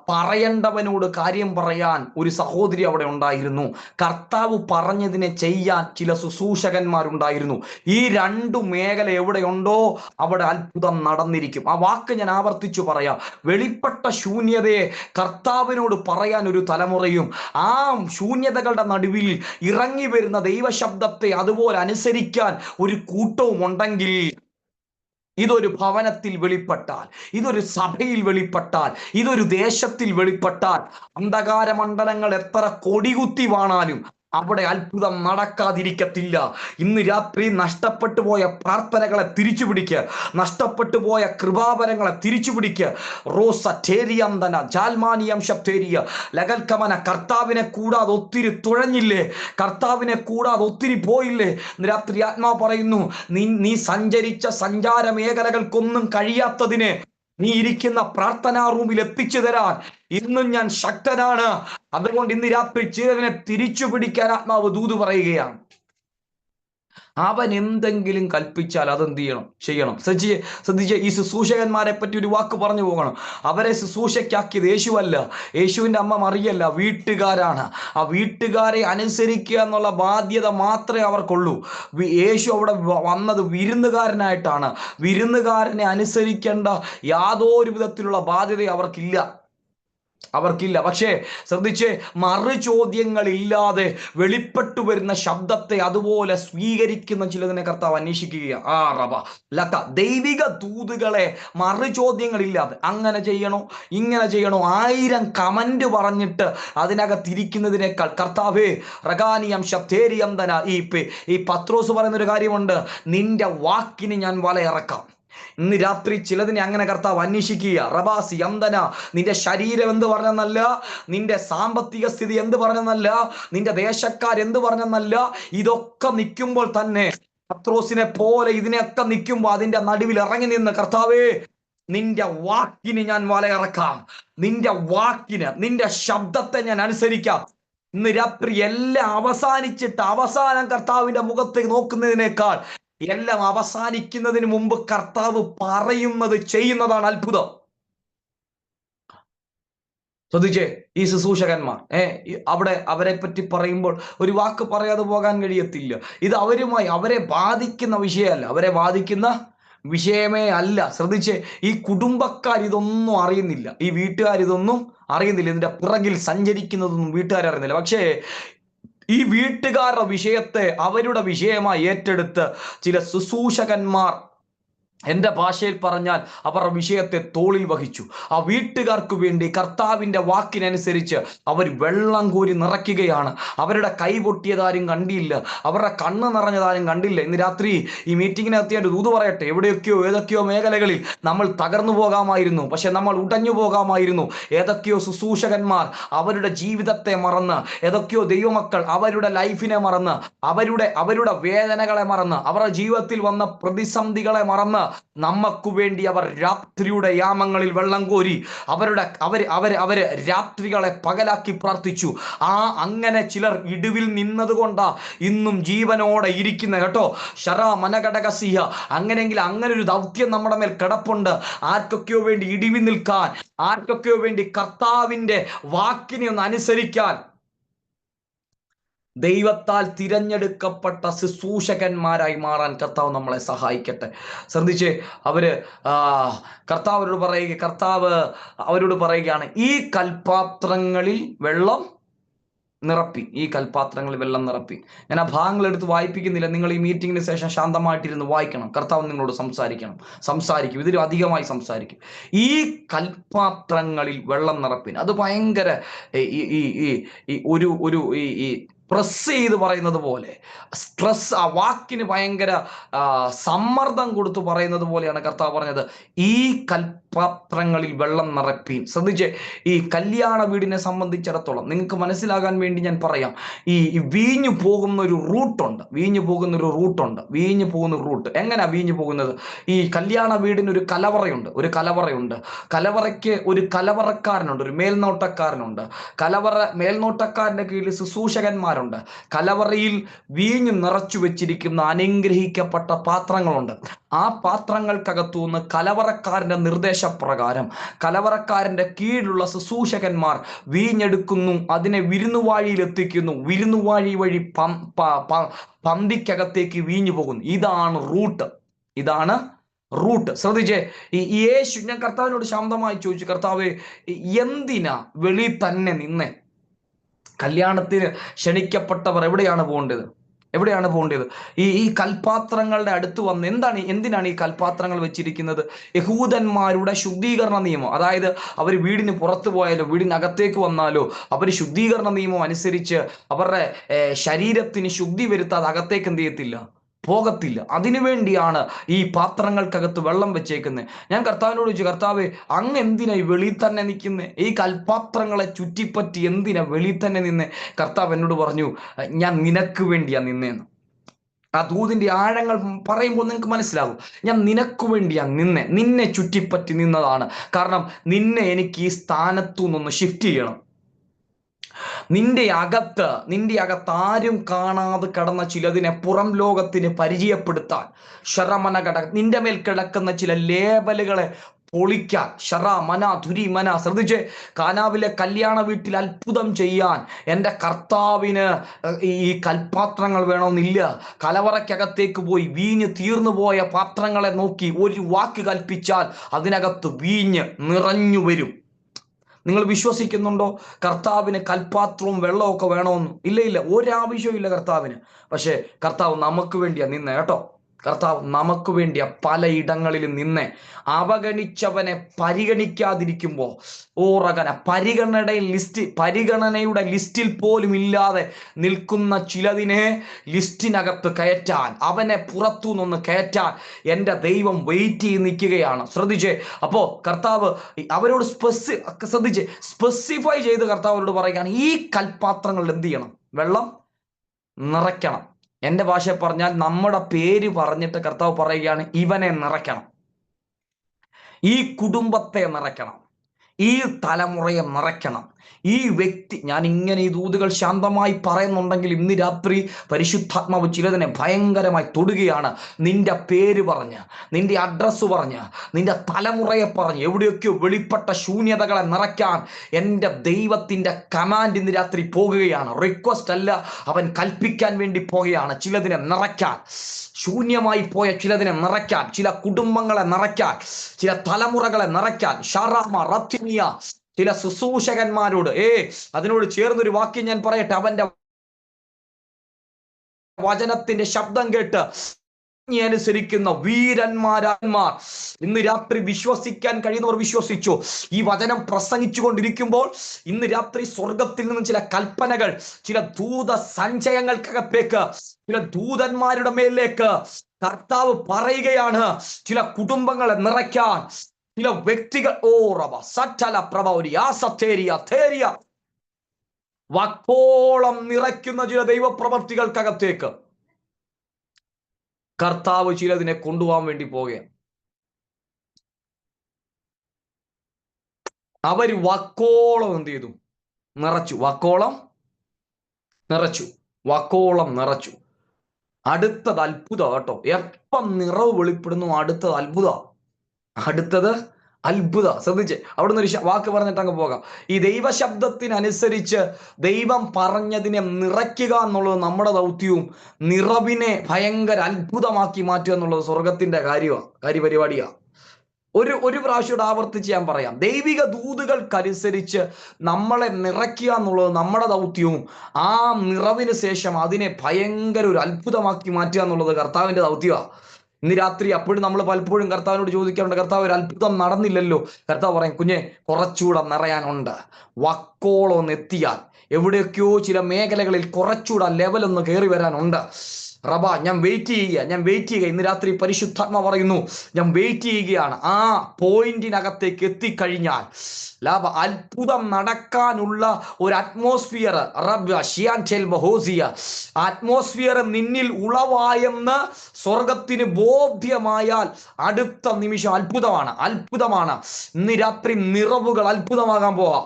പറയേണ്ടവനോട് കാര്യം പറയാൻ ഒരു സഹോദരി അവിടെ ഉണ്ടായിരുന്നു. കർത്താവ് പറഞ്ഞതിനെ ചെയ്യാൻ ചില ശുശ്രൂഷകന്മാരുണ്ടായിരുന്നു. ഈ രണ്ടു മേഖല എവിടെയുണ്ടോ അവിടെ അത്ഭുതം നടന്നിരിക്കും. ആ വാക്ക് ഞാൻ ആവർത്തിച്ചു പറയാം. വെളിപ്പെട്ട ശൂന്യതയെ കർത്താവിനോട് പറയാൻ ഒരു തലമുറയും, ആ ശൂന്യതകളുടെ നടുവിൽ ഇറങ്ങി വരുന്ന ദൈവശബ്ദത്തെ അതുപോലെ അനുസരിക്കാൻ ഒരു കൂട്ടവും ഉണ്ടെങ്കിൽ, ഇതൊരു ഭവനത്തിൽ വെളിപ്പെട്ടാൽ, ഇതൊരു സഭയിൽ വെളിപ്പെട്ടാൽ, ഇതൊരു ദേശത്തിൽ വെളിപ്പെട്ടാൽ, അന്ധകാര മണ്ഡലങ്ങൾ എത്ര കൊടികുത്തി വാണാലും അവിടെ അത്ഭുതം നടക്കാതിരിക്കത്തില്ല. ഇന്ന് രാത്രി നഷ്ടപ്പെട്ടു പോയ പ്രാർത്ഥനകളെ തിരിച്ചു പിടിക്കുക, നഷ്ടപ്പെട്ടു പോയ കൃപാവരങ്ങളെ തിരിച്ചു പിടിക്കുക. റോസ ടേരിയന്തന ജാൽമാനിയം ശബ്ദേരിയ ലകൽക്കമന. കർത്താവിനെ കൂടാതെ ഒത്തിരി തുഴഞ്ഞില്ലേ, കർത്താവിനെ കൂടാതെ ഒത്തിരി പോയില്ലേ. ഇന്ന് രാത്രി ആത്മാവ് പറയുന്നു, നീ സഞ്ചരിച്ച സഞ്ചാര മേഖലകൾക്കൊന്നും കഴിയാത്തതിന് നീ ഇരിക്കുന്ന പ്രാർത്ഥനാ റൂമിൽ എത്തിച്ചു തരാൻ ഇന്നും ഞാൻ ശക്തനാണ്. അതുകൊണ്ട് ഇന്ന് രാത്രി ചിലതിനെ തിരിച്ചു പിടിക്കാൻ ആത്മാവ് ദൂത് പറയുകയാണ്. അവൻ എന്തെങ്കിലും കൽപ്പിച്ചാൽ അതെന്ത് ചെയ്യണം. ശ്രദ്ധിച്ച്, ഈ ശുശ്രൂഷകന്മാരെ പറ്റി ഒരു വാക്ക് പറഞ്ഞു പോകണം. അവരെ ശുശ്രൂഷയ്ക്കാക്കിയത് യേശുവല്ല, യേശുവിൻ്റെ അമ്മ മറിയല്ല, വീട്ടുകാരാണ്. ആ വീട്ടുകാരെ അനുസരിക്കുക എന്നുള്ള ബാധ്യത മാത്രമേ അവർക്കുള്ളൂ. യേശു അവിടെ വന്നത് വിരുന്നുകാരനായിട്ടാണ്. വിരുന്നുകാരനെ അനുസരിക്കേണ്ട യാതൊരു വിധത്തിലുള്ള ബാധ്യത അവർക്കില്ല. പക്ഷേ ശ്രദ്ധിച്ച്, മറു ചോദ്യങ്ങളില്ലാതെ വെളിപ്പെട്ടു വരുന്ന ശബ്ദത്തെ അതുപോലെ സ്വീകരിക്കുന്ന ചിലതിനെ കർത്താവ് അന്വേഷിക്കുകയാണ്. ദൈവിക ദൂതുകളെ മറു ചോദ്യങ്ങളില്ലാതെ അങ്ങനെ ചെയ്യണോ ഇങ്ങനെ ചെയ്യണോ 1000 കമന്റ് പറഞ്ഞിട്ട് അതിനകത്തിരിക്കുന്നതിനേക്കാൾ, കർത്താവേ റഗാനിയം ശബ്ദേരിയം തന, ഈ പത്രോസ് പറയുന്ന ഒരു കാര്യമുണ്ട്, നിന്റെ വാക്കിന് ഞാൻ വലയിറക്കാം. ഇന്ന് രാത്രി ചിലതിനെ അങ്ങനെ കർത്താവ് അന്വേഷിക്കുക. റബാസി യന്തന, നിന്റെ ശരീരം എന്ത് പറഞ്ഞെന്നല്ല, നിന്റെ സാമ്പത്തിക സ്ഥിതി എന്ത് പറഞ്ഞെന്നല്ല, നിന്റെ ദേശക്കാരെന്ത് പറഞ്ഞെന്നല്ല, ഇതൊക്കെ നിൽക്കുമ്പോൾ തന്നെ പത്രോസിനെ പോലെ ഇതിനെയൊക്കെ നിൽക്കുമ്പോൾ അതിന്റെ നടുവിൽ ഇറങ്ങി നിന്ന്, കർത്താവേ നിന്റെ വാക്കിന് ഞാൻ വലയിറക്കാം, നിന്റെ വാക്കിന്, നിന്റെ ശബ്ദത്തെ ഞാൻ അനുസരിക്കാം. ഇന്ന് രാത്രി എല്ലാം അവസാനിച്ചിട്ട് അവസാനം കർത്താവിന്റെ മുഖത്തേക്ക് നോക്കുന്നതിനേക്കാൾ എല്ലാം അവസാനിക്കുന്നതിന് മുമ്പ് കർത്താവ് പറയുന്നത് ചെയ്യുന്നതാണ് അത്ഭുതം. ശ്രദ്ധിച്ചേ, ഈ ശുശ്രൂഷകന്മാർ അവിടെ അവരെ പറ്റി പറയുമ്പോൾ ഒരു വാക്ക് പറയാതെ പോകാൻ കഴിയത്തില്ല. ഇത് അവരെ ബാധിക്കുന്ന വിഷയമല്ല, അവരെ ബാധിക്കുന്ന വിഷയമേ അല്ല. ശ്രദ്ധിച്ചേ, ഈ കുടുംബക്കാർ ഇതൊന്നും അറിയുന്നില്ല, ഈ വീട്ടുകാർ ഇതൊന്നും അറിയുന്നില്ല, ഇതിന്റെ പിറകിൽ സഞ്ചരിക്കുന്നതൊന്നും വീട്ടുകാർ അറിയുന്നില്ല. പക്ഷേ ഈ വീട്ടുകാരുടെ വിഷയത്തെ അവരുടെ വിഷയമായി ഏറ്റെടുത്ത് ചില ശുശ്രൂഷകന്മാർ, എൻ്റെ ഭാഷയിൽ പറഞ്ഞാൽ അവർ വിഷയത്തെ തോളിൽ വഹിച്ചു. ആ വീട്ടുകാർക്ക് വേണ്ടി കർത്താവിൻ്റെ വാക്കിനനുസരിച്ച് അവർ വെള്ളം കോരി നിറയ്ക്കുകയാണ്. അവരുടെ കൈ പൊട്ടിയതാരും കണ്ടില്ല, അവരുടെ കണ്ണ് നിറഞ്ഞതാരും കണ്ടില്ല. ഇന്ന് രാത്രി ഈ മീറ്റിങ്ങിനകത്ത് ഞാൻ ദൂത് പറയട്ടെ, എവിടെയൊക്കെയോ ഏതൊക്കെയോ മേഖലകളിൽ നമ്മൾ തകർന്നു പോകാമായിരുന്നു, പക്ഷെ നമ്മൾ ഉടഞ്ഞു പോകാമായിരുന്നു. ഏതൊക്കെയോ ശുശ്രൂഷകന്മാർ അവരുടെ ജീവിതത്തെ മറന്ന്, ഏതൊക്കെയോ ദൈവമക്കൾ അവരുടെ ലൈഫിനെ മറന്ന്, അവരുടെ വേദനകളെ മറന്ന്, അവരുടെ ജീവിതത്തിൽ വന്ന പ്രതിസന്ധികളെ മറന്ന് നമുക്ക് വേണ്ടി അവർ രാത്രിയുടെ യാമങ്ങളിൽ വെള്ളം കോരി അവര് രാത്രികളെ പകലാക്കി പ്രാർത്ഥിച്ചു. അങ്ങനെ ചിലർ ഇടിവിൽ നിന്നതുകൊണ്ടാ ഇന്നും ജീവനോടെ ഇരിക്കുന്ന കേട്ടോ. ശരാ മനഘടകസിയ. അങ്ങനെയെങ്കിൽ അങ്ങനെ ഒരു ദൗത്യം നമ്മുടെ മേൽ കിടപ്പുണ്ട്. ആർക്കൊക്കെയോ വേണ്ടി ഇടിവിൽ നിൽക്കാൻ, ആർക്കൊക്കെയോ വേണ്ടി കർത്താവിന്റെ വാക്കിനെ ഒന്ന് അനുസരിക്കാൻ ദൈവത്താൽ തിരഞ്ഞെടുക്കപ്പെട്ട ശുശ്രൂഷകന്മാരായി മാറാൻ കർത്താവ് നമ്മളെ സഹായിക്കട്ടെ. ശ്രദ്ധിച്ച്, കർത്താവ് അവരോട് പറയുകയാണ്, ഈ കൽപാത്രങ്ങളിൽ വെള്ളം നിറപ്പി. ഈ കൽപാത്രങ്ങളിൽ വെള്ളം നിറപ്പി. ഞാൻ ആ ഭാഗങ്ങൾ എടുത്ത് വായിപ്പിക്കുന്നില്ല. നിങ്ങൾ ഈ മീറ്റിങ്ങിന് ശേഷം ശാന്തമായിട്ടിരുന്ന് വായിക്കണം. കർത്താവ് നിങ്ങളോട് സംസാരിക്കും. ഇതിൽ അധികമായി സംസാരിക്കും. ഈ കൽപാത്രങ്ങളിൽ വെള്ളം നിറപ്പിൻ. അത് ഭയങ്കര ഈ പ്രസ് ചെയ്ത് പറയുന്നത് പോലെ, സ്ട്രെസ്, ആ വാക്കിന് ഭയങ്കര സമ്മർദ്ദം കൊടുത്ത് പറയുന്നത് പോലെയാണ് കർത്താവ് പറഞ്ഞത്, ഈ കൽപാത്രങ്ങളിൽ വെള്ളം നിറപ്പീൻ. ശ്രദ്ധിച്ച്, ഈ കല്യാണ വീടിനെ സംബന്ധിച്ചിടത്തോളം നിങ്ങൾക്ക് മനസ്സിലാകാൻ വേണ്ടി ഞാൻ പറയാം. ഈ വീഞ്ഞു പോകുന്ന ഒരു റൂട്ടുണ്ട്. വീഞ്ഞു പോകുന്ന റൂട്ട് എങ്ങനെയാ വീഞ്ഞു പോകുന്നത്? ഈ കല്യാണ വീടിന് ഒരു കലവറയുണ്ട്. കലവറയ്ക്ക് ഒരു കലവറക്കാരനുണ്ട്, ഒരു മേൽനോട്ടക്കാരനുണ്ട്. മേൽനോട്ടക്കാരന്റെ കീഴിൽ ശുശ്രൂഷകന്മാരുണ്ട്. കലവറയിൽ വീഞ്ഞു നിറച്ചു വെച്ചിരിക്കുന്ന അനുഗ്രഹിക്കപ്പെട്ട പാത്രങ്ങളുണ്ട്. ആ പാത്രങ്ങൾക്കകത്തുനിന്ന് കലവറക്കാരന്റെ നിർദ്ദേശപ്രകാരം കലവറക്കാരന്റെ കീഴിലുള്ള ശുശ്രൂഷകന്മാർ വീഞ്ഞെടുക്കുന്നു, അതിനെ വിരുന്നുവാഴിയിൽ എത്തിക്കുന്നു. വിരുന്നുവാഴി വഴി പന്തിക്കകത്തേക്ക് വീഞ്ഞു പോകുന്നു. ഇതാണ് റൂട്ട്. ശ്രദ്ധിച്ചേ, ഈ യേശു, ഞാൻ കർത്താവിനോട് ശാന്തമായി ചോദിച്ചു, കർത്താവേ, എന്തിനാ വെളി തന്നെ നിന്നെ? കല്യാണത്തിന് ക്ഷണിക്കപ്പെട്ടവർ എവിടെയാണ് പോകേണ്ടത്? ഈ കൽപാത്രങ്ങളുടെ അടുത്ത് വന്ന് എന്തിനാണ് ഈ കൽപാത്രങ്ങൾ വെച്ചിരിക്കുന്നത്? യഹൂദന്മാരുടെ ശുദ്ധീകരണ നിയമം, അതായത് അവർ വീടിന് പുറത്തു പോയാലോ വീടിനകത്തേക്ക് വന്നാലോ അവർ ശുദ്ധീകരണ നിയമം അനുസരിച്ച് അവരുടെ ശരീരത്തിന് ശുദ്ധി വരുത്താതെ അകത്തേക്ക് എന്ത് ചെയ്യത്തില്ല, പോകത്തില്ല. അതിനുവേണ്ടിയാണ് ഈ പാത്രങ്ങൾക്കകത്ത് വെള്ളം വെച്ചേക്കുന്നത്. ഞാൻ കർത്താവിനോട് ചോദിച്ചു, കർത്താവേ, അങ്ങ് എന്തിനാ ഈ വെളിയിൽ തന്നെ നിൽക്കുന്നത്? ഈ കൽപാത്രങ്ങളെ ചുറ്റിപ്പറ്റി എന്തിനാ വെളിയിൽ തന്നെ നിന്നെ? കർത്താവ് എന്നോട് പറഞ്ഞു, ഞാൻ നിനക്ക് വേണ്ടിയാ നിന്നേന്ന്. ആ ദൂതിന്റെ ആഴങ്ങൾ പറയുമ്പോൾ നിങ്ങൾക്ക് മനസ്സിലാകും. ഞാൻ നിനക്ക് വേണ്ടിയാ നിന്നെ ചുറ്റിപ്പറ്റി നിന്നതാണ്. കാരണം നിന്നെ എനിക്ക് ഈ സ്ഥാനത്തു നിന്നൊന്ന് ഷിഫ്റ്റ് ചെയ്യണം. നിന്റെ അകത്ത് ആരും കാണാതെ കിടന്ന ചിലതിനെ പുറം ലോകത്തിന് പരിചയപ്പെടുത്താൻ, നിന്റെ മേൽ കിടക്കുന്ന ചില ലേബലുകളെ പൊളിക്കാൻ, ശ്രദ്ധിച്ച്, കാനാവിലെ കല്യാണ വീട്ടിൽ അത്ഭുതം ചെയ്യാൻ എൻ്റെ കർത്താവിന് ഈ കൽപാത്രങ്ങൾ വേണമെന്നില്ല. കലവറയ്ക്കകത്തേക്ക് പോയി വീഞ്ഞ് തീർന്നു പോയ പാത്രങ്ങളെ നോക്കി ഒരു വാക്ക് കൽപ്പിച്ചാൽ അതിനകത്ത് വീഞ്ഞ് നിറഞ്ഞു വരും. നിങ്ങൾ വിശ്വസിക്കുന്നുണ്ടോ കർത്താവിന് കൽപാത്രവും വെള്ളവും ഒക്കെ വേണമെന്ന്? ഇല്ല, ഒരാവശ്യവും ഇല്ല കർത്താവിന്. പക്ഷെ കർത്താവ് നമുക്ക് വേണ്ടിയാ നിന്നെ കേട്ടോ. കർത്താവ് നമുക്ക് വേണ്ടിയാ പലയിടങ്ങളിലും നിന്നെ. അവഗണിച്ചവനെ പരിഗണിക്കാതിരിക്കുമ്പോൾ പരിഗണനയുടെ ലിസ്റ്റിൽ പോലും ഇല്ലാതെ നിൽക്കുന്ന ചിലതിനെ ലിസ്റ്റിനകത്ത് കയറ്റാൻ, അവനെ പുറത്തു നിന്ന് കയറ്റാൻ എൻ്റെ ദൈവം വെയിറ്റ് ചെയ്ത് നിൽക്കുകയാണ്. ശ്രദ്ധിച്ചേ, അപ്പോ കർത്താവ് അവരോട് സ്പെസിഫൈ ചെയ്ത് കർത്താവരോട് പറയുകയാണ്, ഈ കൽപാത്രങ്ങളിൽ എന്ത് ചെയ്യണം? വെള്ളം നിറയ്ക്കണം. എൻ്റെ ഭാഷയിൽ പറഞ്ഞാൽ നമ്മുടെ പേര് പറഞ്ഞിട്ട് കർത്താവ് പറയുകയാണ്, ഇവനെ നിറയ്ക്കണം, ഈ കുടുംബത്തെ നിറയ്ക്കണം, ഈ തലമുറയെ നിറയ്ക്കണം, ഈ വ്യക്തി. ഞാൻ ഇങ്ങനെ ഈ ദൂതുകൾ ശാന്തമായി പറയുന്നുണ്ടെങ്കിൽ ഇന്ന് രാത്രി പരിശുദ്ധാത്മാവ് ചിലതിനെ ഭയങ്കരമായി തൊടുകയാണ്. നിന്റെ പേര് പറഞ്ഞ്, നിന്റെ അഡ്രസ്സ് പറഞ്ഞ്, നിന്റെ തലമുറയെ പറഞ്ഞ് എവിടെയൊക്കെയോ വെളിപ്പെട്ട ശൂന്യതകളെ നിറയ്ക്കാൻ എൻ്റെ ദൈവത്തിൻ്റെ കമാൻഡ് ഇന്ന് രാത്രി പോകുകയാണ്. റിക്വസ്റ്റ് അല്ല, അവൻ കൽപ്പിക്കാൻ വേണ്ടി പോകുകയാണ്. ചിലതിനെ നിറയ്ക്കാൻ, ശൂന്യമായി പോയ ചിലതിനെ നിറയ്ക്കാൻ, ചില കുടുംബങ്ങളെ നിറയ്ക്കാൻ, ചില തലമുറകളെ നിറയ്ക്കാൻ. ചില ശുശ്രൂഷകന്മാരോട് അതിനോട് ചേർന്നൊരു വാക്യം ഞാൻ പറയട്ടെ. അവന്റെ വചനത്തിന്റെ ശബ്ദം കേട്ട് അനുസരിക്കുന്ന വീരന്മാരാന്മാർ ഇന്ന് രാത്രി വിശ്വസിക്കാൻ കഴിയുന്നവർ വിശ്വസിച്ചു. ഈ വചനം പ്രസംഗിച്ചു കൊണ്ടിരിക്കുമ്പോൾ ഇന്ന് രാത്രി സ്വർഗത്തിൽ നിന്നും ചില കൽപ്പനകൾ, ചില ദൂത സഞ്ചയങ്ങൾക്കകത്തേക്ക്, ചില ദൂതന്മാരുടെ മേലിലേക്ക് കർത്താവ് പറയുകയാണ്. ചില കുടുംബങ്ങളെ നിറയ്ക്കാൻ, ചില വ്യക്തികൾ വക്കോളം നിറയ്ക്കുന്ന ചില ദൈവപ്രവർത്തികൾക്കകത്തേക്ക് കർത്താവ് ചിലതിനെ കൊണ്ടുപോകാൻ വേണ്ടി പോവുകയാണ്. അവര് വക്കോളം എന്ത് ചെയ്തു? നിറച്ചു. വക്കോളം നിറച്ചു. അടുത്തത് അത്ഭുതം കേട്ടോ. എപ്പം നിറവ് വെളിപ്പെടുന്നു അടുത്തത് അത്ഭുത. ശ്രദ്ധിച്ച്, അവിടെ നിന്ന് ഒരു വാക്ക് പറഞ്ഞിട്ട് അങ്ങ് പോകാം. ഈ ദൈവശബ്ദത്തിനനുസരിച്ച് ദൈവം പറഞ്ഞതിനെ നിറയ്ക്കുക എന്നുള്ളത് നമ്മുടെ ദൗത്യവും, നിറവിനെ ഭയങ്കര അത്ഭുതമാക്കി മാറ്റുക എന്നുള്ളത് സ്വർഗത്തിന്റെ കാര്യപരിപാടിയാണ്. ഒരു പ്രാവശ്യം ആവർത്തിച്ച് ഞാൻ പറയാം. ദൈവിക ദൂതുകൾക്കനുസരിച്ച് നമ്മളെ നിറയ്ക്കുക എന്നുള്ളത് നമ്മുടെ ദൗത്യവും, ആ നിറവിന് ശേഷം അതിനെ ഭയങ്കര ഒരു അത്ഭുതമാക്കി മാറ്റുക എന്നുള്ളത് കർത്താവിന്റെ ദൗത്യമാണ്. ഇന്ന് രാത്രി അപ്പോഴും നമ്മൾ പലപ്പോഴും കർത്താവിനോട് ചോദിക്കാറുണ്ട്, കർത്താവ് ഒരു അത്ഭുതം നടന്നില്ലല്ലോ. കർത്താവ് പറയും, കുഞ്ഞെ കുറച്ചുകൂടെ നിറയാനുണ്ട്. വക്കോളം എത്തിയാൽ എവിടെയൊക്കെയോ ചില മേഖലകളിൽ കുറച്ചുകൂടെ ലെവലൊന്ന് കയറി വരാനുണ്ട്. ഞാൻ വെയിറ്റ് ചെയ്യുക. ഇന്ന് രാത്രി പരിശുദ്ധാത്മ പറയുന്നു, ഞാൻ വെയിറ്റ് ചെയ്യുകയാണ്. ആ പോയിന്റിനകത്തേക്ക് എത്തിക്കഴിഞ്ഞാൽ അത്ഭുതം നടക്കാനുള്ള ഒരു അറ്റ്മോസ്ഫിയർ നിന്നിൽ ഉളവായെന്ന് സ്വർഗത്തിന് ബോധ്യമായാൽ അടുത്ത നിമിഷം അത്ഭുതമാണ്. ഇന്ന് രാത്രി നിറവുകൾ അത്ഭുതമാകാൻ പോവാ.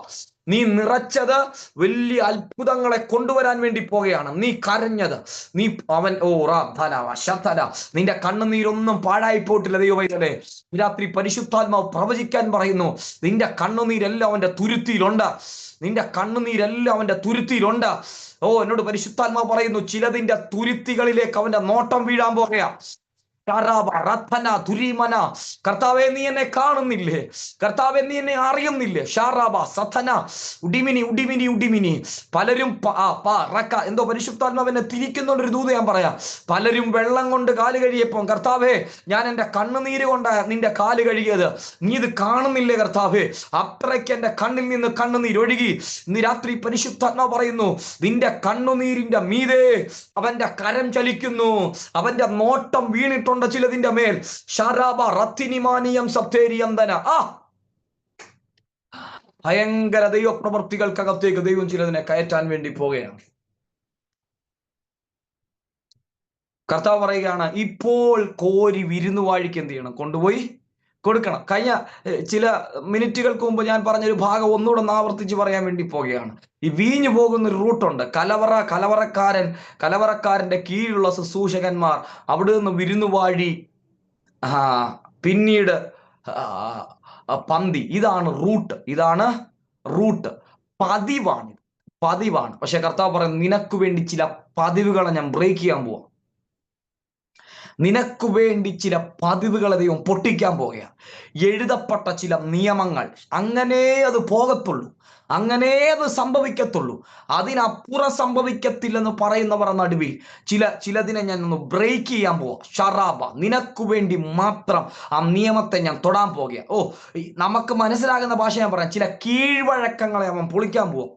നീ നിറച്ചത് വലിയ അത്ഭുതങ്ങളെ കൊണ്ടുവരാൻ വേണ്ടി പോകുകയാണ്. നീ കരഞ്ഞത്, നിന്റെ കണ്ണുനീരൊന്നും പാഴായി പോയിട്ടില്ല. ദൈവമേ, രാത്രി പരിശുദ്ധാത്മാവ് പ്രവചിക്കാൻ പറയുന്നു, നിന്റെ കണ്ണുനീരെല്ലാം അവന്റെ തുരുത്തിയിലുണ്ട്. എന്നോട് പരിശുദ്ധാത്മാവ് പറയുന്നു, ചിലതിന്റെ തുരുത്തികളിലേക്ക് അവന്റെ നോട്ടം വീഴാൻ പോകുകയാ. കർത്താവേ, നീ എന്നെ കാണുന്നില്ലേ? കർത്താവേ, നീ എന്നെ അറിയുന്നില്ലേ? ഉഡിമിനി. പലരും എന്തോ പരിശുദ്ധാത്മാവിനെ തിരിക്കുന്നൊരു ദൂത് ഞാൻ പറയാം. പലരും വെള്ളം കൊണ്ട് കാല് കഴുകിയപ്പോ, കർത്താവേ, ഞാൻ എന്റെ കണ്ണുനീര് കൊണ്ടാ നിന്റെ കാല് കഴുകിയത്, നീ ഇത് കാണുന്നില്ലേ കർത്താവേ? അത്രയ്ക്ക് എന്റെ കണ്ണിൽ നിന്ന് കണ്ണുനീര് ഒഴുകി. ഇന്ന് രാത്രി പരിശുദ്ധാത്മാവ് പറയുന്നു, നിന്റെ കണ്ണുനീരിന്റെ മീതെ അവന്റെ കരം ചലിക്കുന്നു, അവന്റെ നോട്ടം വീണിട്ടുണ്ട് ചിലതിന്റെ മേൽ. ഭയങ്കര ദൈവപ്രവർത്തികൾക്കകത്തേക്ക് ദൈവം ചിലതിനെ കയറ്റാൻ വേണ്ടി പോകുകയാണ്. കർത്താവ് പറയുകയാണ്, ഇപ്പോൾ കോരി വിരുന്നുവാഴിക്ക് എന്ത് ചെയ്യണം? കൊണ്ടുപോയി കൊടുക്കണം. കഴിഞ്ഞ ചില മിനിറ്റുകൾക്ക് മുമ്പ് ഞാൻ പറഞ്ഞൊരു ഭാഗം ഒന്നുകൂടെ ആവർത്തിച്ച് പറയാൻ വേണ്ടി പോവുകയാണ്. ഈ വീഞ്ഞു പോകുന്ന ഒരു റൂട്ടുണ്ട്. കലവറക്കാരന്റെ കീഴിലുള്ള ശുശ്രൂഷകന്മാർ അവിടെ നിന്ന് വിരുന്നുവാഴി, പിന്നീട് പന്തി. ഇതാണ് റൂട്ട്. പതിവാണ്. പക്ഷെ കർത്താവ് പറയുന്നത്, നിനക്ക് വേണ്ടി ചില പതിവുകളെ ഞാൻ ബ്രേക്ക് ചെയ്യാൻ പോവാം. നിനക്ക് വേണ്ടി ചില പതിവുകളെ ദൈവം പൊട്ടിക്കാൻ പോകുകയാണ്. എഴുതപ്പെട്ട ചില നിയമങ്ങൾ, അങ്ങനെ അത് പോകത്തുള്ളൂ, അങ്ങനെ അത് സംഭവിക്കത്തുള്ളൂ, അതിനപ്പുറം സംഭവിക്കത്തില്ലെന്ന് പറയുന്നവർ നടുവിൽ ചിലതിനെ ഞാൻ ഒന്ന് ബ്രേക്ക് ചെയ്യാൻ പോവാ. നിനക്ക് വേണ്ടി മാത്രം ആ നിയമത്തെ ഞാൻ തൊടാൻ പോകുക. നമുക്ക് മനസ്സിലാകുന്ന ഭാഷ ഞാൻ പറയാം. ചില കീഴ്വഴക്കങ്ങളെ അവൻ പൊളിക്കാൻ പോവാ.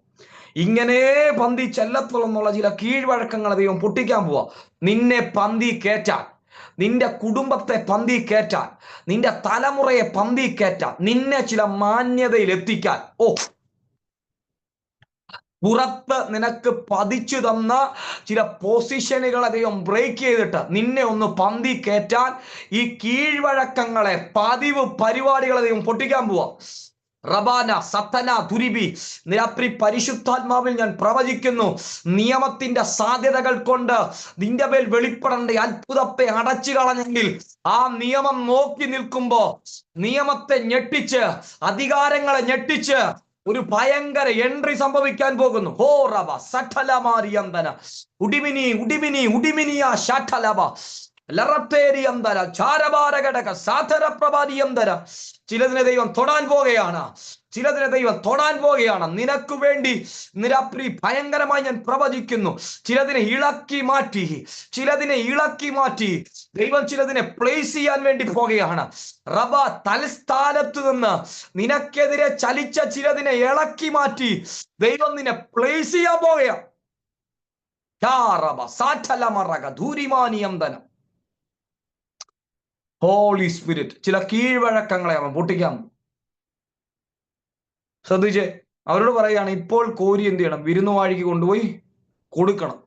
ഇങ്ങനെ പന്തി ചെല്ലത്തുള്ള ചില കീഴ്വഴക്കങ്ങളെ ദൈവം പൊട്ടിക്കാൻ പോവാ. നിന്നെ പന്തി കയറ്റാൻ, നിന്റെ കുടുംബത്തെ പന്തി കയറ്റാൻ, നിന്റെ തലമുറയെ പന്തി കയറ്റാൻ, നിന്നെ ചില മാന്യതയിൽ എത്തിക്കാൻ, പുറത്ത് നിനക്ക് പതിച്ചു തന്ന ചില പൊസിഷനുകളെ ദൈവം ബ്രേക്ക് ചെയ്തിട്ട് നിന്നെ ഒന്ന് പന്തി കയറ്റാൻ, ഈ കീഴ്വഴക്കങ്ങളെ, പതിവ് പരിപാടികളെ ദൈവം പൊട്ടിക്കാൻ പോവാ. രാത്രി പരിശുദ്ധാത്മാവിൽ ഞാൻ പ്രവചിക്കുന്നു, നിയമത്തിന്റെ സാധ്യതകൾ കൊണ്ട് നിന്റെ മേൽ വെളിപ്പെടേണ്ട അത്ഭുതത്തെ അടച്ചു കളഞ്ഞെങ്കിൽ, ആ നിയമം നോക്കി നിൽക്കുമ്പോ നിയമത്തെ ഞെട്ടിച്ച്, അധികാരങ്ങളെ ഞെട്ടിച്ച് ഒരു ഭയങ്കര എൻട്രി സംഭവിക്കാൻ പോകുന്നു. ലറത്തേരിയന്തര ചാരഭാരഘടക സാധരപ്രഭാരിയന്തര. ചിലതിനെ ദൈവം തൊടാൻ പോകുകയാണ്. ചിലതിനെ ദൈവം തൊടാൻ പോകുകയാണ്. നിനക്ക് വേണ്ടി നിരാപ്രി ഭയങ്കരമായി ഞാൻ പ്രവചിക്കുന്നു. ചിലതിനെ ഇളക്കി മാറ്റി, ചിലതിനെ ഇളക്കി മാറ്റി ദൈവം ചിലതിനെ പ്ലേസ് ചെയ്യാൻ വേണ്ടി പോകുകയാണ്. റബ തലസ്ഥാനത്ത് നിന്ന് നിനക്കെതിരെ ചലിച്ച ചിലതിനെ ഇളക്കി മാറ്റി ദൈവം നിന്നെ പ്ലേസ് ചെയ്യാൻ പോകുകയാണ്. ഹോളി സ്പിരിറ്റ് ചില കീഴ്വഴക്കങ്ങളെ അവൻ പൊട്ടിക്കാൻ. ശ്രദ്ധിച്ചേ, അവരോട് പറയുകയാണ്, ഇപ്പോൾ കോരി എന്ത് ചെയ്യണം? വിരുന്നുവാഴിക്ക് കൊണ്ടുപോയി കൊടുക്കണം.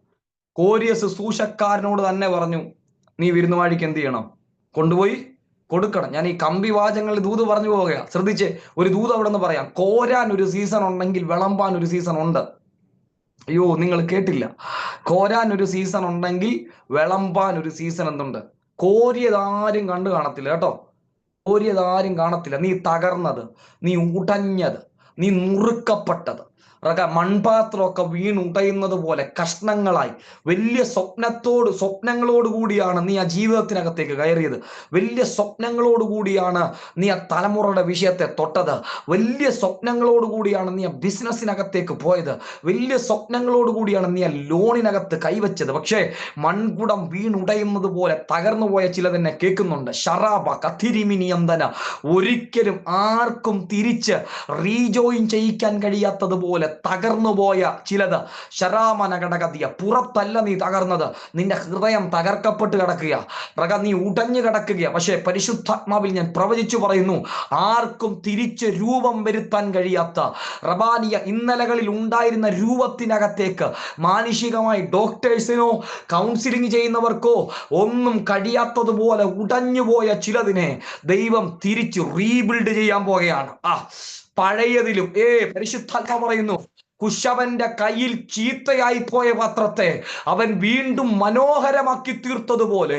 കോരിയ ശുശ്രൂഷക്കാരനോട് തന്നെ പറഞ്ഞു, നീ വിരുന്നുവാഴിക്ക് എന്ത് ചെയ്യണം? കൊണ്ടുപോയി കൊടുക്കണം. ഞാൻ ഈ കമ്പി വാചകങ്ങളിൽ ദൂത് പറഞ്ഞു പോവുകയാണ്. ശ്രദ്ധിച്ചേ, ഒരു ദൂത് അവിടെ നിന്ന് പറയാം. കോരാൻ ഒരു സീസൺ ഉണ്ടെങ്കിൽ വിളമ്പാൻ ഒരു സീസൺ ഉണ്ട്. അയ്യോ, നിങ്ങൾ കേട്ടില്ല. കോരാൻ ഒരു സീസൺ ഉണ്ടെങ്കിൽ വിളമ്പാൻ ഒരു സീസൺ എന്തുണ്ട്? കോരിയതാരും കണ്ടു കാണത്തില്ല കേട്ടോ. കോരിയതാരും കാണത്തില്ല. നീ തകർന്നത്, നീ ഉടഞ്ഞത്, നീ നുറുക്കപ്പെട്ടത്, മൺപാത്രമൊക്കെ വീണുടയുന്നത് പോലെ കഷ്ണങ്ങളായി വലിയ സ്വപ്നങ്ങളോട് കൂടിയാണ് നീ ആ ജീവിതത്തിനകത്തേക്ക് കയറിയത്. വലിയ സ്വപ്നങ്ങളോട് കൂടിയാണ് നീ ആ തലമുറയുടെ വിഷയത്തെ തൊട്ടത്. വലിയ സ്വപ്നങ്ങളോട് കൂടിയാണ് നീ ആ ബിസിനസ്സിനകത്തേക്ക് പോയത്. വലിയ സ്വപ്നങ്ങളോട് കൂടിയാണ് നീ ആ ലോണിനകത്ത് കൈവച്ചത്. പക്ഷേ മൺകുടം വീണുടയുന്നത് പോലെ തകർന്നു പോയ ചിലതെന്നെ കേൾക്കുന്നുണ്ട്. ഷറാബ കത്തിരിമിനിയന്തന. ഒരിക്കലും ആർക്കും തിരിച്ച് റീജോയിൻ ചെയ്യിക്കാൻ കഴിയാത്തതുപോലെ തകർന്നുപോയ ചിലത്. ശരാമനഘടകതിയ. പുറത്തല്ല നീ തകർന്നത്, നിന്റെ ഹൃദയം തകർക്കപ്പെട്ട് കിടക്കുക. നീ ഉടഞ്ഞു കിടക്കുക. പക്ഷെ പരിശുദ്ധാത്മാവിൽ ഞാൻ പ്രവചിച്ചു പറയുന്നു, ആർക്കും തിരിച്ച് രൂപം വരുത്താൻ കഴിയാത്ത റബാനിയ ഇന്നലകളിൽ ഉണ്ടായിരുന്ന രൂപത്തിനകത്തേക്ക് മാനുഷികമായി ഡോക്ടേഴ്സിനോ കൗൺസിലിംഗ് ചെയ്യുന്നവർക്കോ ഒന്നും കഴിയാത്തതുപോലെ ഉടഞ്ഞുപോയ ചിലതിനെ ദൈവം തിരിച്ച് റീബിൽഡ് ചെയ്യാൻ പോകുകയാണ്. പഴയതിലും പരിശുദ്ധാത്മ പറയുന്നു, കുശവന്റെ കയ്യിൽ ചീത്തയായി പോയ പാത്രത്തെ അവൻ വീണ്ടും മനോഹരമാക്കി തീർത്തതുപോലെ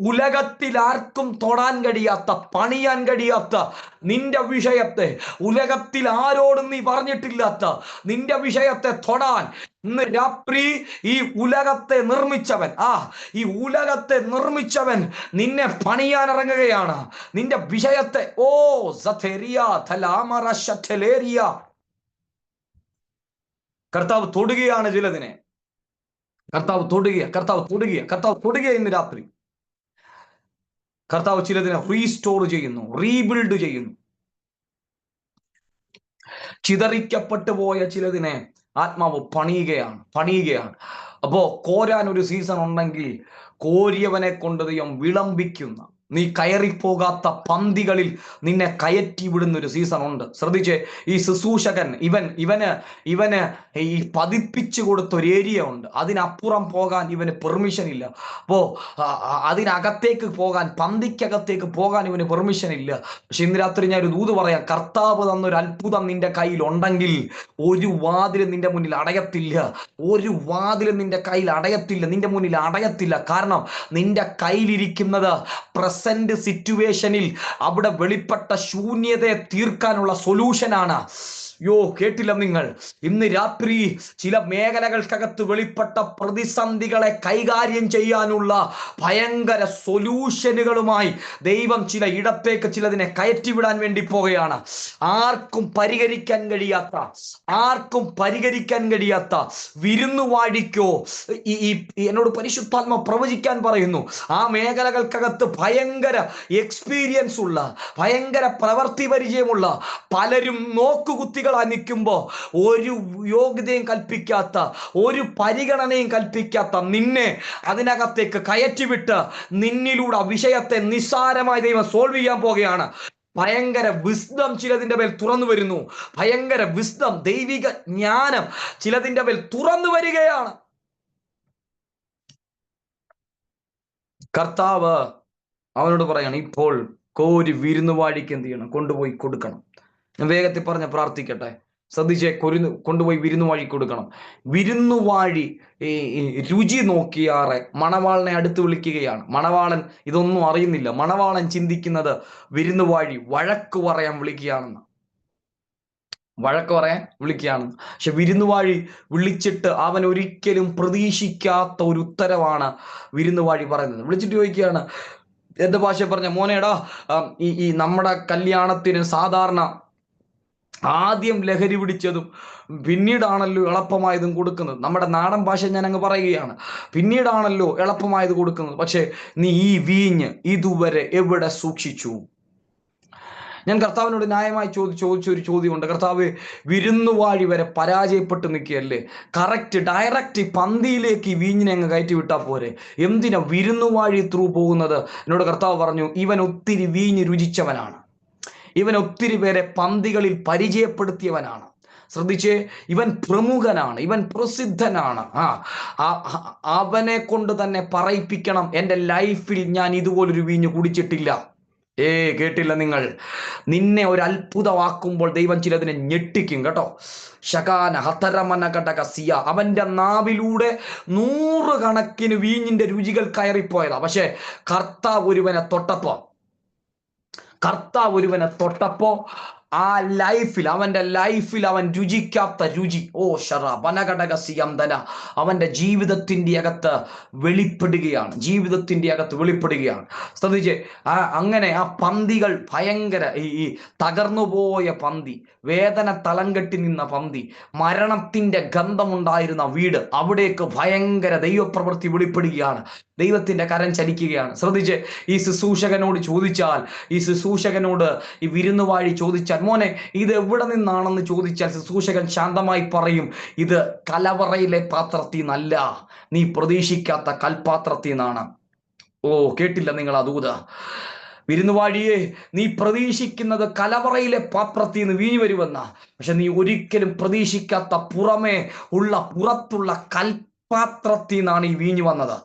ഉലകത്തിൽ ആർക്കും തൊടാൻ കഴിയാത്ത, പണിയാൻ കഴിയാത്ത നിന്റെ വിഷയത്തെ, ഉലകത്തിൽ ആരോടും നീ പറഞ്ഞിട്ടില്ലാത്ത നിന്റെ വിഷയത്തെ തൊടാൻ ഇന്ന് രാത്രി ഈ ഉലകത്തെ നിർമ്മിച്ചവൻ നിന്നെ പണിയാൻ ഇറങ്ങുകയാണ്. നിന്റെ വിഷയത്തെ കർത്താവ് തൊടുകയാണ്. ചിലതിനെ കർത്താവ് തൊടുക. ഇന്ന് രാത്രി കർത്താവ് ചിലതിനെ റീസ്റ്റോർ ചെയ്യുന്നു, റീബിൽഡ് ചെയ്യുന്നു. ചിതറിക്കപ്പെട്ടു പോയ ചിലതിനെ ആത്മാവ് പണിയുകയാണ്. അപ്പോ കോരാൻ ഒരു സീസൺ ഉണ്ടെങ്കിൽ കോരിയവനെ കൊണ്ട് ദൈവം വിളമ്പിക്കുന്ന, നീ കയറിപ്പോകാത്ത പന്തികളിൽ നിന്നെ കയറ്റി വിടുന്ന ഒരു സീസൺ ഉണ്ട്. ശ്രദ്ധിച്ചേ, ഈ ശുശ്രൂഷകൻ ഇവന് ഈ പതിപ്പിച്ചു കൊടുത്ത ഒരു ഏരിയ ഉണ്ട്. അതിനപ്പുറം പോകാൻ ഇവന് പെർമിഷൻ ഇല്ല. അപ്പോ അതിനകത്തേക്ക് പോകാൻ, പന്തിക്കകത്തേക്ക് പോകാൻ ഇവന് പെർമിഷൻ ഇല്ല. പക്ഷെ ഇന്ന് രാത്രി ഞാൻ ഒരു ദൂത് പറയാം, കർത്താവ് തന്നൊരു അത്ഭുതം നിന്റെ കയ്യിൽ ഉണ്ടെങ്കിൽ ഒരു വാതിലും നിന്റെ മുന്നിൽ അടയത്തില്ല. ഒരു വാതിലും നിന്റെ കയ്യിൽ അടയത്തില്ല, നിന്റെ മുന്നിൽ അടയത്തില്ല. കാരണം നിന്റെ കയ്യിലിരിക്കുന്നത് പ്രസന്റ് സിറ്റുവേഷനിൽ അവിടെ വെളിപ്പെട്ട ശൂന്യതയെ തീർക്കാനുള്ള സൊല്യൂഷനാണ്. കേട്ടില്ല നിങ്ങൾ? ഇന്ന് രാത്രി ചില മേഖലകൾക്കകത്ത് വെളിപ്പെട്ട പ്രതിസന്ധികളെ കൈകാര്യം ചെയ്യാനുള്ള ഭയങ്കര സൊല്യൂഷനുകളുമായി ദൈവം ചില ഇടത്തേക്ക് ചിലതിനെ കയറ്റിവിടാൻ വേണ്ടി പോകുകയാണ്. ആർക്കും പരിഹരിക്കാൻ കഴിയാത്ത വിരുന്നുവാഴിക്കോ എന്നോട് പരിശുദ്ധാത്മ പ്രവചിക്കാൻ പറയുന്നു. ആ മേഖലകൾക്കകത്ത് ഭയങ്കര എക്സ്പീരിയൻസ് ഉള്ള, ഭയങ്കര പ്രവൃത്തി പരിചയമുള്ള പലരും നോക്കുകുത്തികളായി നിൽക്കുമ്പോ ഒരു യോഗ്യതയും കൽപ്പിക്കാത്ത, ഒരു പരിഗണനയും കൽപ്പിക്കാത്ത നിന്നെ അതിനകത്തേക്ക് കയറ്റിവിട്ട് നിന്നിലൂടെ വിഷയത്തെ നിസ്സാരമായി ദൈവം സോൾവ് ചെയ്യാൻ പോകുകയാണ്. ഭയങ്കര വിസ്ഡം ചിലതിന്റെ മേൽ തുറന്നു വരുന്നു. ഭയങ്കര വിസ്ഡം, ദൈവിക ജ്ഞാനം ചിലതിന്റെ മേൽ തുറന്നു വരികയാണ്. കർത്താവ് അവനോട് പറയാണ്, ഇപ്പോൾ കോരി വിരുന്നുവാഴിക്ക് എന്ത് ചെയ്യണം? കൊണ്ടുപോയി കൊടുക്കണം. ഞാൻ വേഗത്തിൽ പറഞ്ഞ് പ്രാർത്ഥിക്കട്ടെ. ശ്രദ്ധിച്ചേ, കൊണ്ടുപോയി വിരുന്നുവാഴി കൊടുക്കണം. വിരുന്നുവാഴി രുചി നോക്കിയാറെ മണവാളനെ അടുത്ത് വിളിക്കുകയാണ്. മണവാളൻ ഇതൊന്നും അറിയുന്നില്ല. മണവാളൻ ചിന്തിക്കുന്നത് വിരുന്നുവാഴി വഴക്ക് പറയാൻ വിളിക്കുകയാണെന്ന്. വഴക്ക് പറയാൻ വിളിക്കുകയാണ്. പക്ഷെ വിരുന്നുവാഴി വിളിച്ചിട്ട് അവൻ ഒരിക്കലും പ്രതീക്ഷിക്കാത്ത ഒരു ഉത്തരവാണ് വിരുന്നുവാഴി പറയുന്നത്. വിളിച്ചിട്ട് ചോദിക്കുകയാണ്, എന്റെ ഭാഷ പറഞ്ഞ മോനേടാ, ഈ നമ്മുടെ കല്യാണത്തിന് സാധാരണ ആദ്യം ലഹരി പിടിച്ചതും പിന്നീടാണല്ലോ എളുപ്പമായതും കൊടുക്കുന്നത്. നമ്മുടെ നാടൻ ഭാഷ ഞാൻ അങ്ങ് പറയുകയാണ്, പിന്നീടാണല്ലോ എളുപ്പമായത് കൊടുക്കുന്നത്. പക്ഷെ നീ ഈ വീഞ്ഞ് ഇതുവരെ എവിടെ സൂക്ഷിച്ചു? ഞാൻ കർത്താവിനോട് ന്യായമായി ചോദിച്ചൊരു ചോദ്യമുണ്ട്. കർത്താവ്, വിരുന്നുവാഴി വരെ പരാജയപ്പെട്ട് നിൽക്കുകയല്ലേ, കറക്റ്റ് ഡയറക്റ്റ് പന്തിയിലേക്ക് ഈ വീഞ്ഞിനെ അങ്ങ് കയറ്റി വിട്ടാൽ പോരെ, എന്തിനാ വിരുന്നുവാഴി ത്രൂ പോകുന്നത്? എന്നോട് കർത്താവ് പറഞ്ഞു, ഇവൻ ഒത്തിരി വീഞ്ഞ് രുചിച്ചവനാണ്, ഇവൻ ഒത്തിരി പേരെ പന്തികളിൽ പരിചയപ്പെടുത്തിയവനാണ്. ശ്രദ്ധിച്ചേ, ഇവൻ പ്രമുഖനാണ്, ഇവൻ പ്രസിദ്ധനാണ്. അവനെ കൊണ്ട് തന്നെ പറയിപ്പിക്കണം, എൻ്റെ ലൈഫിൽ ഞാൻ ഇതുപോലൊരു വീഞ്ഞ് കുടിച്ചിട്ടില്ല. കേട്ടില്ല നിങ്ങൾ? നിന്നെ ഒരു അത്ഭുതമാക്കുമ്പോൾ ദൈവം ചിലതിനെ ഞെട്ടിക്കും കേട്ടോ. ശകാന ഹതരമന കടകസിയ, അവന്റെ നാവിലൂടെ 100 കണക്കിന് വീഞ്ഞിന്റെ രുചികൾ കയറിപ്പോയതാ. പക്ഷെ കർത്താവ് ഒരുവനെ തൊട്ടപ്പോ ആ ലൈഫിൽ, അവന്റെ ലൈഫിൽ അവൻ രുചിക്കാത്ത രുചി, അവന്റെ ജീവിതത്തിന്റെ അകത്ത് വെളിപ്പെടുകയാണ്. ശ്രദ്ധിച്ചേ, അങ്ങനെ ആ പന്തികൾ ഭയങ്കര, ഈ തകർന്നുപോയ പന്തി, വേദന തളം കെട്ടി നിന്ന പന്തി, മരണത്തിന്റെ ഗന്ധമുണ്ടായിരുന്ന വീട്, അവിടേക്ക് ഭയങ്കര ദൈവപ്രവൃത്തി വെളിപ്പെടുകയാണ്. ദൈവത്തിന്റെ കരം ചലിക്കുകയാണ്. ശ്രദ്ധിച്ച്, ഈ ശുശ്രൂഷകനോട് ചോദിച്ചാൽ, ഈ വിരുന്നുവാഴി ചോദിച്ചാൽ, മോനെ ഇത് എവിടെ നിന്നാണെന്ന് ചോദിച്ചാൽ ശുശ്രൂഷകൻ ശാന്തമായി പറയും, ഇത് കലവറയിലെ പാത്രത്തിൽ നിന്നല്ല, നീ പ്രതീക്ഷിക്കാത്ത കൽപാത്രത്തിൽ നിന്നാണ്. കേട്ടില്ല നിങ്ങൾ അതൂത്? വിരുന്നുവാഴിയെ, നീ പ്രതീക്ഷിക്കുന്നത് കലവറയിലെ പാത്രത്തിൽ നിന്ന് വീഞ്ഞു വരുമെന്ന, പക്ഷെ നീ ഒരിക്കലും പ്രതീക്ഷിക്കാത്ത പുറത്തുള്ള കൽപാത്രത്തിൽ നിന്നാണ് ഈ വീഞ്ഞു വന്നത്.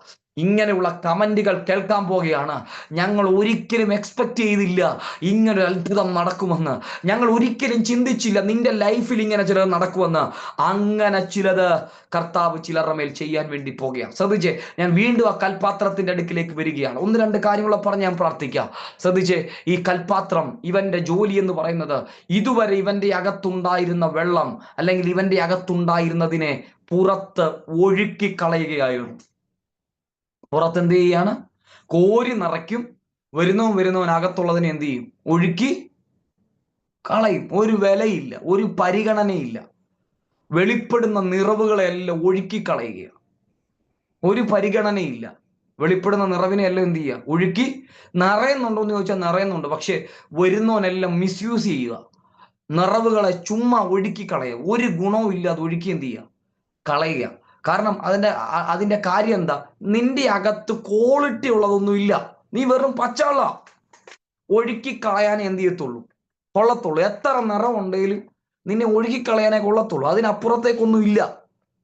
ഇങ്ങനെയുള്ള കമന്റുകൾ കേൾക്കാൻ പോകുകയാണ്. ഞങ്ങൾ ഒരിക്കലും എക്സ്പെക്ട് ചെയ്തില്ല ഇങ്ങനൊരു അത്ഭുതം നടക്കുമെന്ന്, ഞങ്ങൾ ഒരിക്കലും ചിന്തിച്ചില്ല നിന്റെ ലൈഫിൽ ഇങ്ങനെ ചിലത് നടക്കുമെന്ന്. അങ്ങനെ ചിലത് കർത്താവ് ചിലരുടെ മേൽ ചെയ്യാൻ വേണ്ടി പോകുകയാണ്. ശ്രദ്ധിച്ചേ, ഞാൻ വീണ്ടും ആ കൽപാത്രത്തിന്റെ അടുക്കിലേക്ക് വരികയാണ്. 1-2 കാര്യങ്ങളെ പറഞ്ഞ് ഞാൻ പ്രാർത്ഥിക്കാം. ശ്രദ്ധിച്ചേ, ഈ കൽപാത്രം, ഇവന്റെ ജോലി എന്ന് പറയുന്നത്, ഇതുവരെ ഇവന്റെ അകത്തുണ്ടായിരുന്ന വെള്ളം അല്ലെങ്കിൽ ഇവന്റെ അകത്തുണ്ടായിരുന്നതിനെ പുറത്ത് ഒഴുക്കി കളയുകയായിരുന്നു. പുറത്ത് എന്ത് ചെയ്യാണ്? കോരി നിറയ്ക്കും. വരുന്നവനകത്തുള്ളതിനെ എന്ത് ചെയ്യും? ഒഴുക്കി കളയും. ഒരു വിലയില്ല, ഒരു പരിഗണനയില്ല. വെളിപ്പെടുന്ന നിറവുകളെല്ലാം ഒഴുക്കി കളയുകയാണ്. ഒരു പരിഗണനയില്ല. വെളിപ്പെടുന്ന നിറവിനെ എല്ലാം എന്ത് ചെയ്യുക? ഒഴുക്കി. നിറയുന്നുണ്ടോ എന്ന് ചോദിച്ചാൽ നിറയുന്നുണ്ട്, പക്ഷെ വരുന്നവനെല്ലാം മിസ്യൂസ് ചെയ്യുക. നിറവുകളെ ചുമ്മാ ഒഴുക്കി കളയുക. ഒരു ഗുണവും ഇല്ല, അത് ഒഴുക്കി എന്ത് ചെയ്യുക? കളയുക. കാരണം അതിന്റെ കാര്യം എന്താ? നിന്റെ അകത്ത് ക്വാളിറ്റി ഉള്ളതൊന്നും ഇല്ല, നീ വെറും പച്ചവെള്ള. ഒഴുക്കി കളയാനേ എന്ത് ചെയ്യത്തുള്ളൂ? കൊള്ളത്തുള്ളൂ. എത്ര നിറം ഉണ്ടെങ്കിലും നിന്നെ ഒഴുക്കി കളയാനേ കൊള്ളത്തുള്ളൂ, അതിനപ്പുറത്തേക്കൊന്നും ഇല്ല.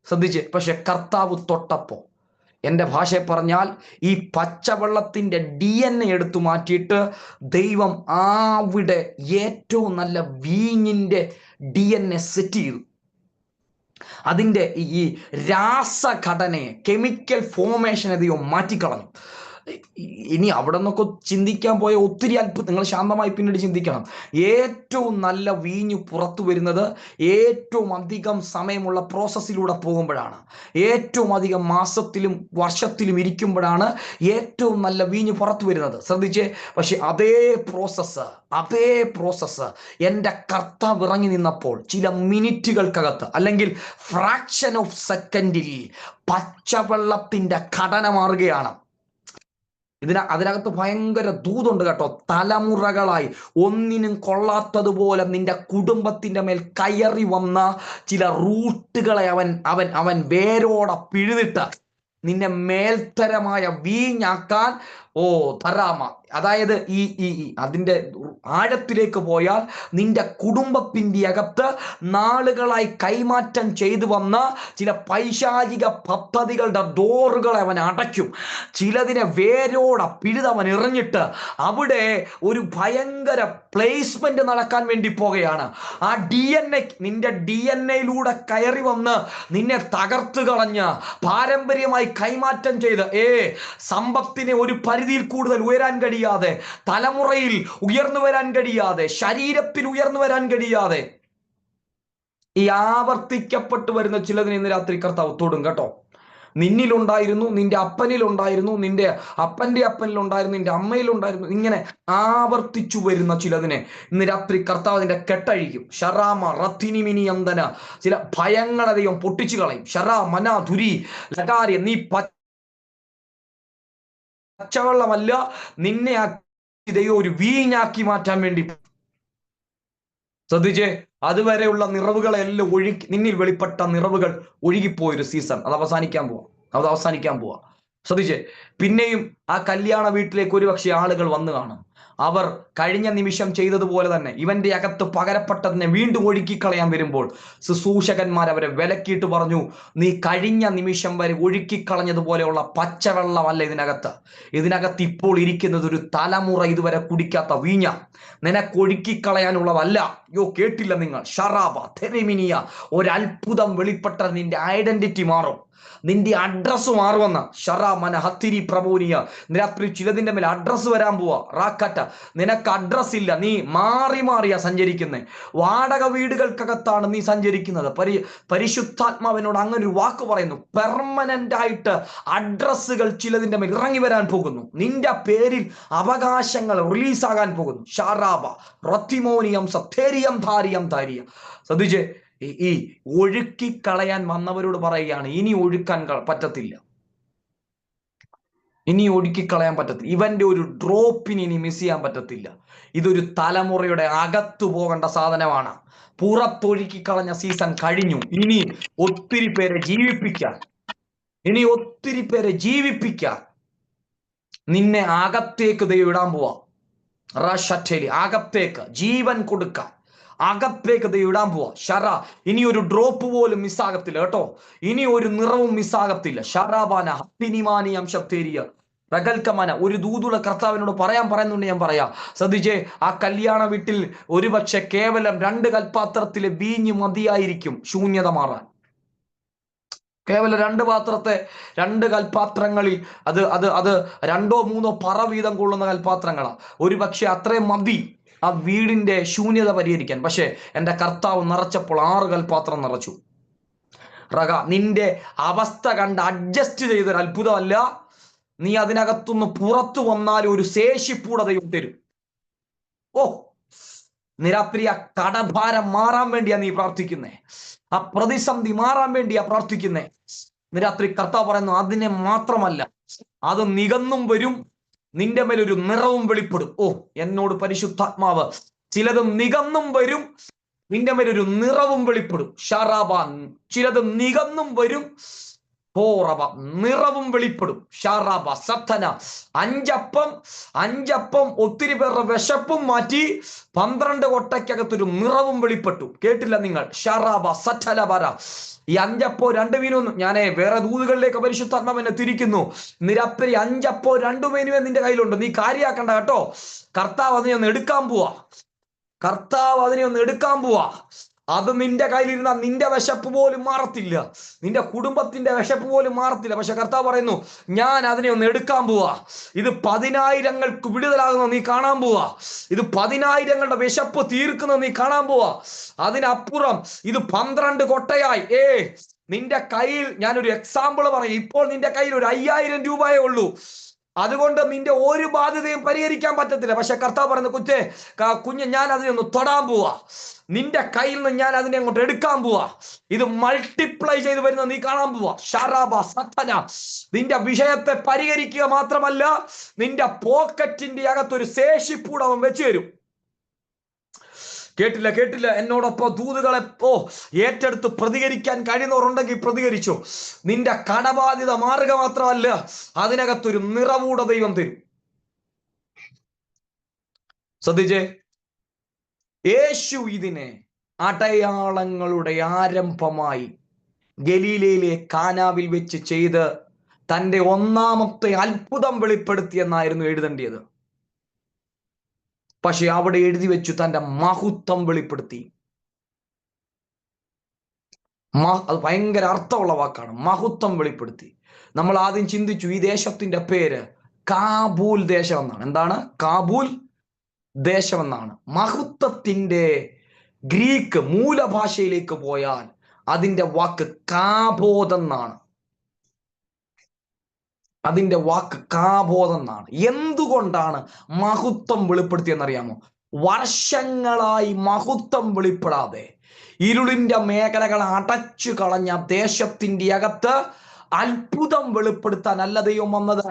ശ്രദ്ധിച്ച്, പക്ഷെ കർത്താവ് തൊട്ടപ്പോ, എൻ്റെ ഭാഷയെ പറഞ്ഞാൽ ഈ പച്ചവെള്ളത്തിന്റെ DNA എടുത്തു മാറ്റിയിട്ട് ദൈവം അവിടെ ഏറ്റവും നല്ല വീഞ്ഞിന്റെ DNA സെറ്റ് ചെയ്തു. അതിൻ്റെ ഈ രാസഘടനയെ, കെമിക്കൽ ഫോർമേഷനെ ദൈവം മാറ്റിക്കളഞ്ഞു. ഇനി അവിടെ നിന്നൊക്കെ ചിന്തിക്കാൻ പോയ ഒത്തിരി അത്ഭുതം. നിങ്ങൾ ശാന്തമായി പിന്നീട് ചിന്തിക്കണം. ഏറ്റവും നല്ല വീഞ്ഞ് പുറത്തു വരുന്നത് ഏറ്റവും അധികം സമയമുള്ള പ്രോസസ്സിലൂടെ പോകുമ്പോഴാണ്. ഏറ്റവും അധികം മാസത്തിലും വർഷത്തിലും ഇരിക്കുമ്പോഴാണ് ഏറ്റവും നല്ല വീഞ്ഞ് പുറത്തു വരുന്നത്. ശ്രദ്ധിച്ചേ, പക്ഷെ അതേ പ്രോസസ്സ് എൻ്റെ കർത്താവ് ഇറങ്ങി നിന്നപ്പോൾ ചില മിനിറ്റുകൾക്കകത്ത്, അല്ലെങ്കിൽ ഫ്രാക്ഷൻ ഓഫ് സെക്കൻഡിൽ പച്ചവെള്ളത്തിന്റെ ഘടന മാറുകയാണ്. അതിനകത്ത് ഭയങ്കര ദൂതുണ്ട് കേട്ടോ. തലമുറകളായി ഒന്നിനും കൊള്ളാത്തതുപോലെ നിന്റെ കുടുംബത്തിന്റെ മേൽ കയറി വന്ന ചില റൂട്ടുകളെ അവൻ വേരോടെ പിഴുതിട്ട് നിന്നെ മേൽത്തരമായ വീഞ്ഞാക്കാൻ തരാമ. അതായത് ഈ അതിൻ്റെ ആഴത്തിലേക്ക് പോയാൽ നിന്റെ കുടുംബത്തിൻ്റെ അകത്ത് നാളുകളായി കൈമാറ്റം ചെയ്തു വന്ന ചില പൈശാചിക പദ്ധതികളുടെ ഡോറുകളെ അവൻ അടയ്ക്കും. ചിലതിനെ വേരോടെ പിഴുതവൻ എറിഞ്ഞിട്ട് അവിടെ ഒരു ഭയങ്കര പ്ലേസ്മെന്റ് നടക്കാൻ വേണ്ടി പോകുകയാണ്. ആ DNA, നിന്റെ DNA-യിലൂടെ കയറി വന്ന് നിന്നെ തകർത്ത് കളഞ്ഞ് പാരമ്പര്യമായി കൈമാറ്റം ചെയ്ത് സമ്പത്തിനെ ഒരു പരിധിയിൽ കൂടുതൽ ഉയരാൻ കഴിയാതെ, തലമുറയിൽ ഉയർന്നു വരാൻ കഴിയാതെ, ശരീരത്തിൽ ഉയർന്നു വരാൻ കഴിയാതെ ഈ ആവർത്തിക്കപ്പെട്ടു വരുന്ന ചിലതിന് ഇന്ന് രാത്രി കർത്താവ് തൊടും കേട്ടോ. നിന്നിലുണ്ടായിരുന്നു, നിന്റെ അപ്പനിലുണ്ടായിരുന്നു, നിന്റെ അപ്പന്റെ അപ്പനിലുണ്ടായിരുന്നു, നിന്റെ അമ്മയിലുണ്ടായിരുന്നു, ഇങ്ങനെ ആവർത്തിച്ചു വരുന്ന ചിലതിനെ ഇന്ന് രാത്രി കർത്താവ് അതിന്റെ കെട്ടഴിക്കും. ഷറാമ റത്തിനിമിനി അന്തന, ചില ഭയങ്ങളെ ദൈവം പൊട്ടിച്ചു കളയും. ഷറാ മന ധുരി ലകാര്യ, നീ പച്ചവെള്ളമല്ല, നിന്നെ ദൈവം ഒരു വീഞ്ഞാക്കി മാറ്റാൻ വേണ്ടി. ശ്രദ്ധിച്ചേ, അതുവരെയുള്ള നിറവുകളെല്ലാം നിന്നിൽ വെളിപ്പെട്ട നിറവുകൾ ഒഴുകിപ്പോയൊരു സീസൺ അത് അവസാനിക്കാൻ പോവാ. ശ്രദ്ധിച്ചേ, പിന്നെയും ആ കല്യാണ വീട്ടിലേക്ക് ഒരുപക്ഷെ ആളുകൾ വന്നു കാണും. അവർ കഴിഞ്ഞ നിമിഷം ചെയ്തതുപോലെ തന്നെ ഇവന്റെ അകത്ത് പകരപ്പെട്ടതിനെ വീണ്ടും ഒഴുക്കിക്കളയാൻ വരുമ്പോൾ ശുശ്രൂഷകന്മാർ അവരെ വിലക്കിയിട്ട് പറഞ്ഞു, നീ കഴിഞ്ഞ നിമിഷം വരെ ഒഴുക്കിക്കളഞ്ഞതുപോലെയുള്ള പച്ചവെള്ളമല്ല ഇതിനകത്ത് ഇപ്പോൾ ഇരിക്കുന്നത് ഒരു തലമുറ ഇതുവരെ കുടിക്കാത്ത വീഞ്ഞ. നിനക്കൊഴുക്കിക്കളയാനുള്ളതല്ല. കേട്ടില്ല നിങ്ങൾ? ഷറാബ തെരമിനിയ, ഒരത്ഭുതം വെളിപ്പെട്ട നിന്റെ ഐഡന്റിറ്റി മാറും, നിന്റെ അഡ്രസ് മാറുമെന്ന. ഷറാമന ഹത്തിരി പ്രബോനിയ, രാത്രി ചിലതിന്റെ മേലെ അഡ്രസ് വരാൻ പോവാ. റാക്കറ്റ, നിനക്ക് അഡ്രസ് ഇല്ല, നീ മാറിയാ സഞ്ചരിക്കുന്നത്. വാടക വീടുകൾക്കകത്താണ് നീ സഞ്ചരിക്കുന്നത്. പരിശുദ്ധാത്മാവിനോട് അങ്ങനെ ഒരു വാക്ക് പറയുന്നു, പെർമനന്റ് ആയിട്ട് അഡ്രസ്സുകൾ ചിലതിന്റെ മേൽ ഇറങ്ങി വരാൻ പോകുന്നു. നിന്റെ പേരിൽ അവകാശങ്ങൾ റിലീസാകാൻ പോകുന്നു. ഷാറാബ റത്തിമോനിയം സത്തേരിയം ധാരിയം ധാരിയ. ശ്രദ്ധിച്ചേ, ഈ ഒഴുക്കിക്കളയാൻ വന്നവരോട് പറയുകയാണ്, ഇനി ഒഴുക്കാൻ പറ്റത്തില്ല, ഇവന്റെ ഒരു ഡ്രോപ്പിന് ഇനി മിസ് ചെയ്യാൻ പറ്റത്തില്ല. ഇതൊരു തലമുറയുടെ അകത്തു പോകേണ്ട സാധനമാണ്. പുറത്തൊഴുക്കിക്കളഞ്ഞ സീസൺ കഴിഞ്ഞു. ഇനി ഒത്തിരി പേരെ ജീവിപ്പിക്കാൻ നിന്നെ അകത്തേക്ക് ദൈവം ഇടാൻ പോവാ. റഷറ്റലി, അകത്തേക്ക് ജീവൻ കൊടുക്കാൻ അകത്തേക്ക് ദൈവം ഇടാൻ പോവാ. ഷറ, ഇനി ഒരു ഡ്രോപ്പ് പോലും മിസ്സാകത്തില്ല കേട്ടോ, ഇനി ഒരു നിറവും മിസ്സാകത്തില്ല. ഷറാബാന ഹത്തിനിമാനിയം ശബ്ദേരിയ പ്രഗൽക്കമാന. ഒരു ദൂതുള്ള കർത്താവിനോട് പറയുന്നുണ്ട്, ഞാൻ പറയാം. ശ്രദ്ധിച്ചേ, ആ കല്യാണ വീട്ടിൽ ഒരുപക്ഷെ കേവലം 2 കൽപ്പാത്രത്തിലെ വീഞ്ഞ് മതിയായിരിക്കും ശൂന്യത മാറാൻ. കേവലം 2 കൽപ്പാത്രങ്ങളിൽ അത് 2-3 പറ വീതം കൊള്ളുന്ന കൽപ്പാത്രങ്ങളാ. ഒരുപക്ഷെ അത്രയും മതി ആ വീടിന്റെ ശൂന്യത പരിഹരിക്കാൻ. പക്ഷെ എന്റെ കർത്താവ് നിറച്ചപ്പോൾ 6 കൽപ്പാത്രം നിറച്ചു. നിന്റെ അവസ്ഥ കണ്ട് അഡ്ജസ്റ്റ് ചെയ്തൊരു അത്ഭുതമല്ല, നീ അതിനകത്തുനിന്ന് പുറത്തു വന്നാലും ഒരു ശേഷിപ്പൂടെ ദൈവം തരും. നിരാത്രി ആ കടഭാരം മാറാൻ വേണ്ടിയാ നീ പ്രാർത്ഥിക്കുന്നേ, ആ പ്രതിസന്ധി മാറാൻ വേണ്ടിയാ പ്രാർത്ഥിക്കുന്നേ. നിരാത്രി കർത്താവ് പറയുന്നു, അതിനെ മാത്രമല്ല, അത് നികന്നും വരും, നിന്റെ മേലൊരു നിറവും വെളിപ്പെടും. എന്നോട് പരിശുദ്ധാത്മാവ്, ചിലത് നികന്നും വരും, നിന്റെ മേലൊരു നിറവും വെളിപ്പെടും. ഷാറാബാൻ, ചിലത് നികന്നും വരും, നിറവും വെളിപ്പെടും. ഷാറാബ സത്തന, 5 അപ്പം ഒത്തിരി പേരുടെ വിശപ്പും മാറ്റി 12 കൊട്ടയ്ക്കകത്തൊരു നിറവും വെളിപ്പെട്ടു. കേട്ടില്ല നിങ്ങൾ? ഷാറാബ സറ്റലബര. ഈ 5 അപ്പോ 2 മീനും, ഞാൻ വേറെ ദൂതുകളിലേക്ക് പരിശുദ്ധാത്മാവിനെ തിരിക്കുന്നു. നിരപ്പരി 5 അപ്പോ 2 മീനുമേ നിന്റെ കയ്യിലുണ്ട്, നീ കാര്യാക്കണ്ട കേട്ടോ. കർത്താവ് അതിനെ ഒന്ന് എടുക്കാൻ പോവാ. അത് നിന്റെ കയ്യിലിരുന്ന നിന്റെ വിശപ്പ് പോലും മാറത്തില്ല, നിന്റെ കുടുംബത്തിന്റെ വിശപ്പ് പോലും മാറത്തില്ല. പക്ഷെ കർത്താവ് പറയുന്നു, ഞാൻ അതിനെ ഒന്ന് എടുക്കാൻ പോവാ. ഇത് 10,000-ങ്ങൾക്ക് വിടുതലാകുന്ന നീ കാണാൻ പോവാ. ഇത് 10,000-ങ്ങളുടെ വിശപ്പ് തീർക്കുന്ന നീ കാണാൻ പോവാ. അതിനപ്പുറം ഇത് 12 കൊട്ടയായി. നിന്റെ കയ്യിൽ, ഞാനൊരു എക്സാമ്പിൾ പറയും, ഇപ്പോൾ നിന്റെ കയ്യിൽ ഒരു 5,000 രൂപയേ ഉള്ളൂ. അതുകൊണ്ട് നിന്റെ ഒരു ബാധ്യതയും പരിഹരിക്കാൻ പറ്റത്തില്ല. പക്ഷെ കർത്താവ് പറയുന്ന, കുഞ്ഞ് ഞാൻ അതിനെ ഒന്ന് തൊടാൻ പോവാ, നിന്റെ കയ്യിൽ നിന്ന് ഞാൻ അതിനെ അങ്ങോട്ട് എടുക്കാൻ പോവാ. ഇത് മൾട്ടിപ്ലൈ ചെയ്ത് വരുന്ന നീ കാണാൻ പോവാ. ഷാറാബ സത്തന, നിന്റെ വിഷയത്തെ പരിഹരിക്കുക മാത്രമല്ല, നിന്റെ പോക്കറ്റിന്റെ അകത്തൊരു ശേഷിപ്പൂടെ അവൻ വെച്ച് തരും. കേട്ടില്ല? എന്നോടൊപ്പം ദൂതുകളെ ഏറ്റെടുത്ത് പ്രതികരിക്കാൻ കഴിയുന്നവരുണ്ടെങ്കിൽ പ്രതികരിച്ചു. നിന്റെ കടബാധ്യത മാറുക മാത്രമല്ല, അതിനകത്തൊരു നിറവൂടെ ദൈവം തരും. ശ്രദ്ധിച്ചേ, യേശു ഇതിനെ അടയാളങ്ങളുടെ ആരംഭമായി ഗലീലയിലെ കാനാവിൽ വെച്ച് ചെയ്ത് തന്റെ 1ാമത്തെ അത്ഭുതം വെളിപ്പെടുത്തിയെന്നായിരുന്നു എഴുതേണ്ടത്. പക്ഷെ അവിടെ എഴുതി വെച്ചു തന്റെ മഹത്വം വെളിപ്പെടുത്തി. അത് ഭയങ്കര അർത്ഥമുള്ള വാക്കാണ്, മഹത്വം വെളിപ്പെടുത്തി. നമ്മൾ ആദ്യം ചിന്തിച്ചു, ഈ ദേശത്തിന്റെ പേര് കാബൂൽ ദേശം എന്നാണ്. എന്താണ്? കാബൂൽ ദേശം എന്നാണ്. മഹത്വത്തിന്റെ ഗ്രീക്ക് മൂലഭാഷയിലേക്ക് പോയാൽ അതിന്റെ വാക്ക് കാബോധെന്നാണ്. അതിന്റെ വാക്ക് കാബോധെന്നാണ്. എന്തുകൊണ്ടാണ് മഹത്വം വെളിപ്പെടുത്തിയെന്നറിയാമോ? വർഷങ്ങളായി മഹത്വം വെളിപ്പെടാതെ ഇരുളിന്റെ മേഖലകൾ അടച്ചു കളഞ്ഞ ദേശത്തിന്റെ അകത്ത് അത്ഭുതം വെളിപ്പെടുത്താൻ അല്ല ദൈവം വന്നത്,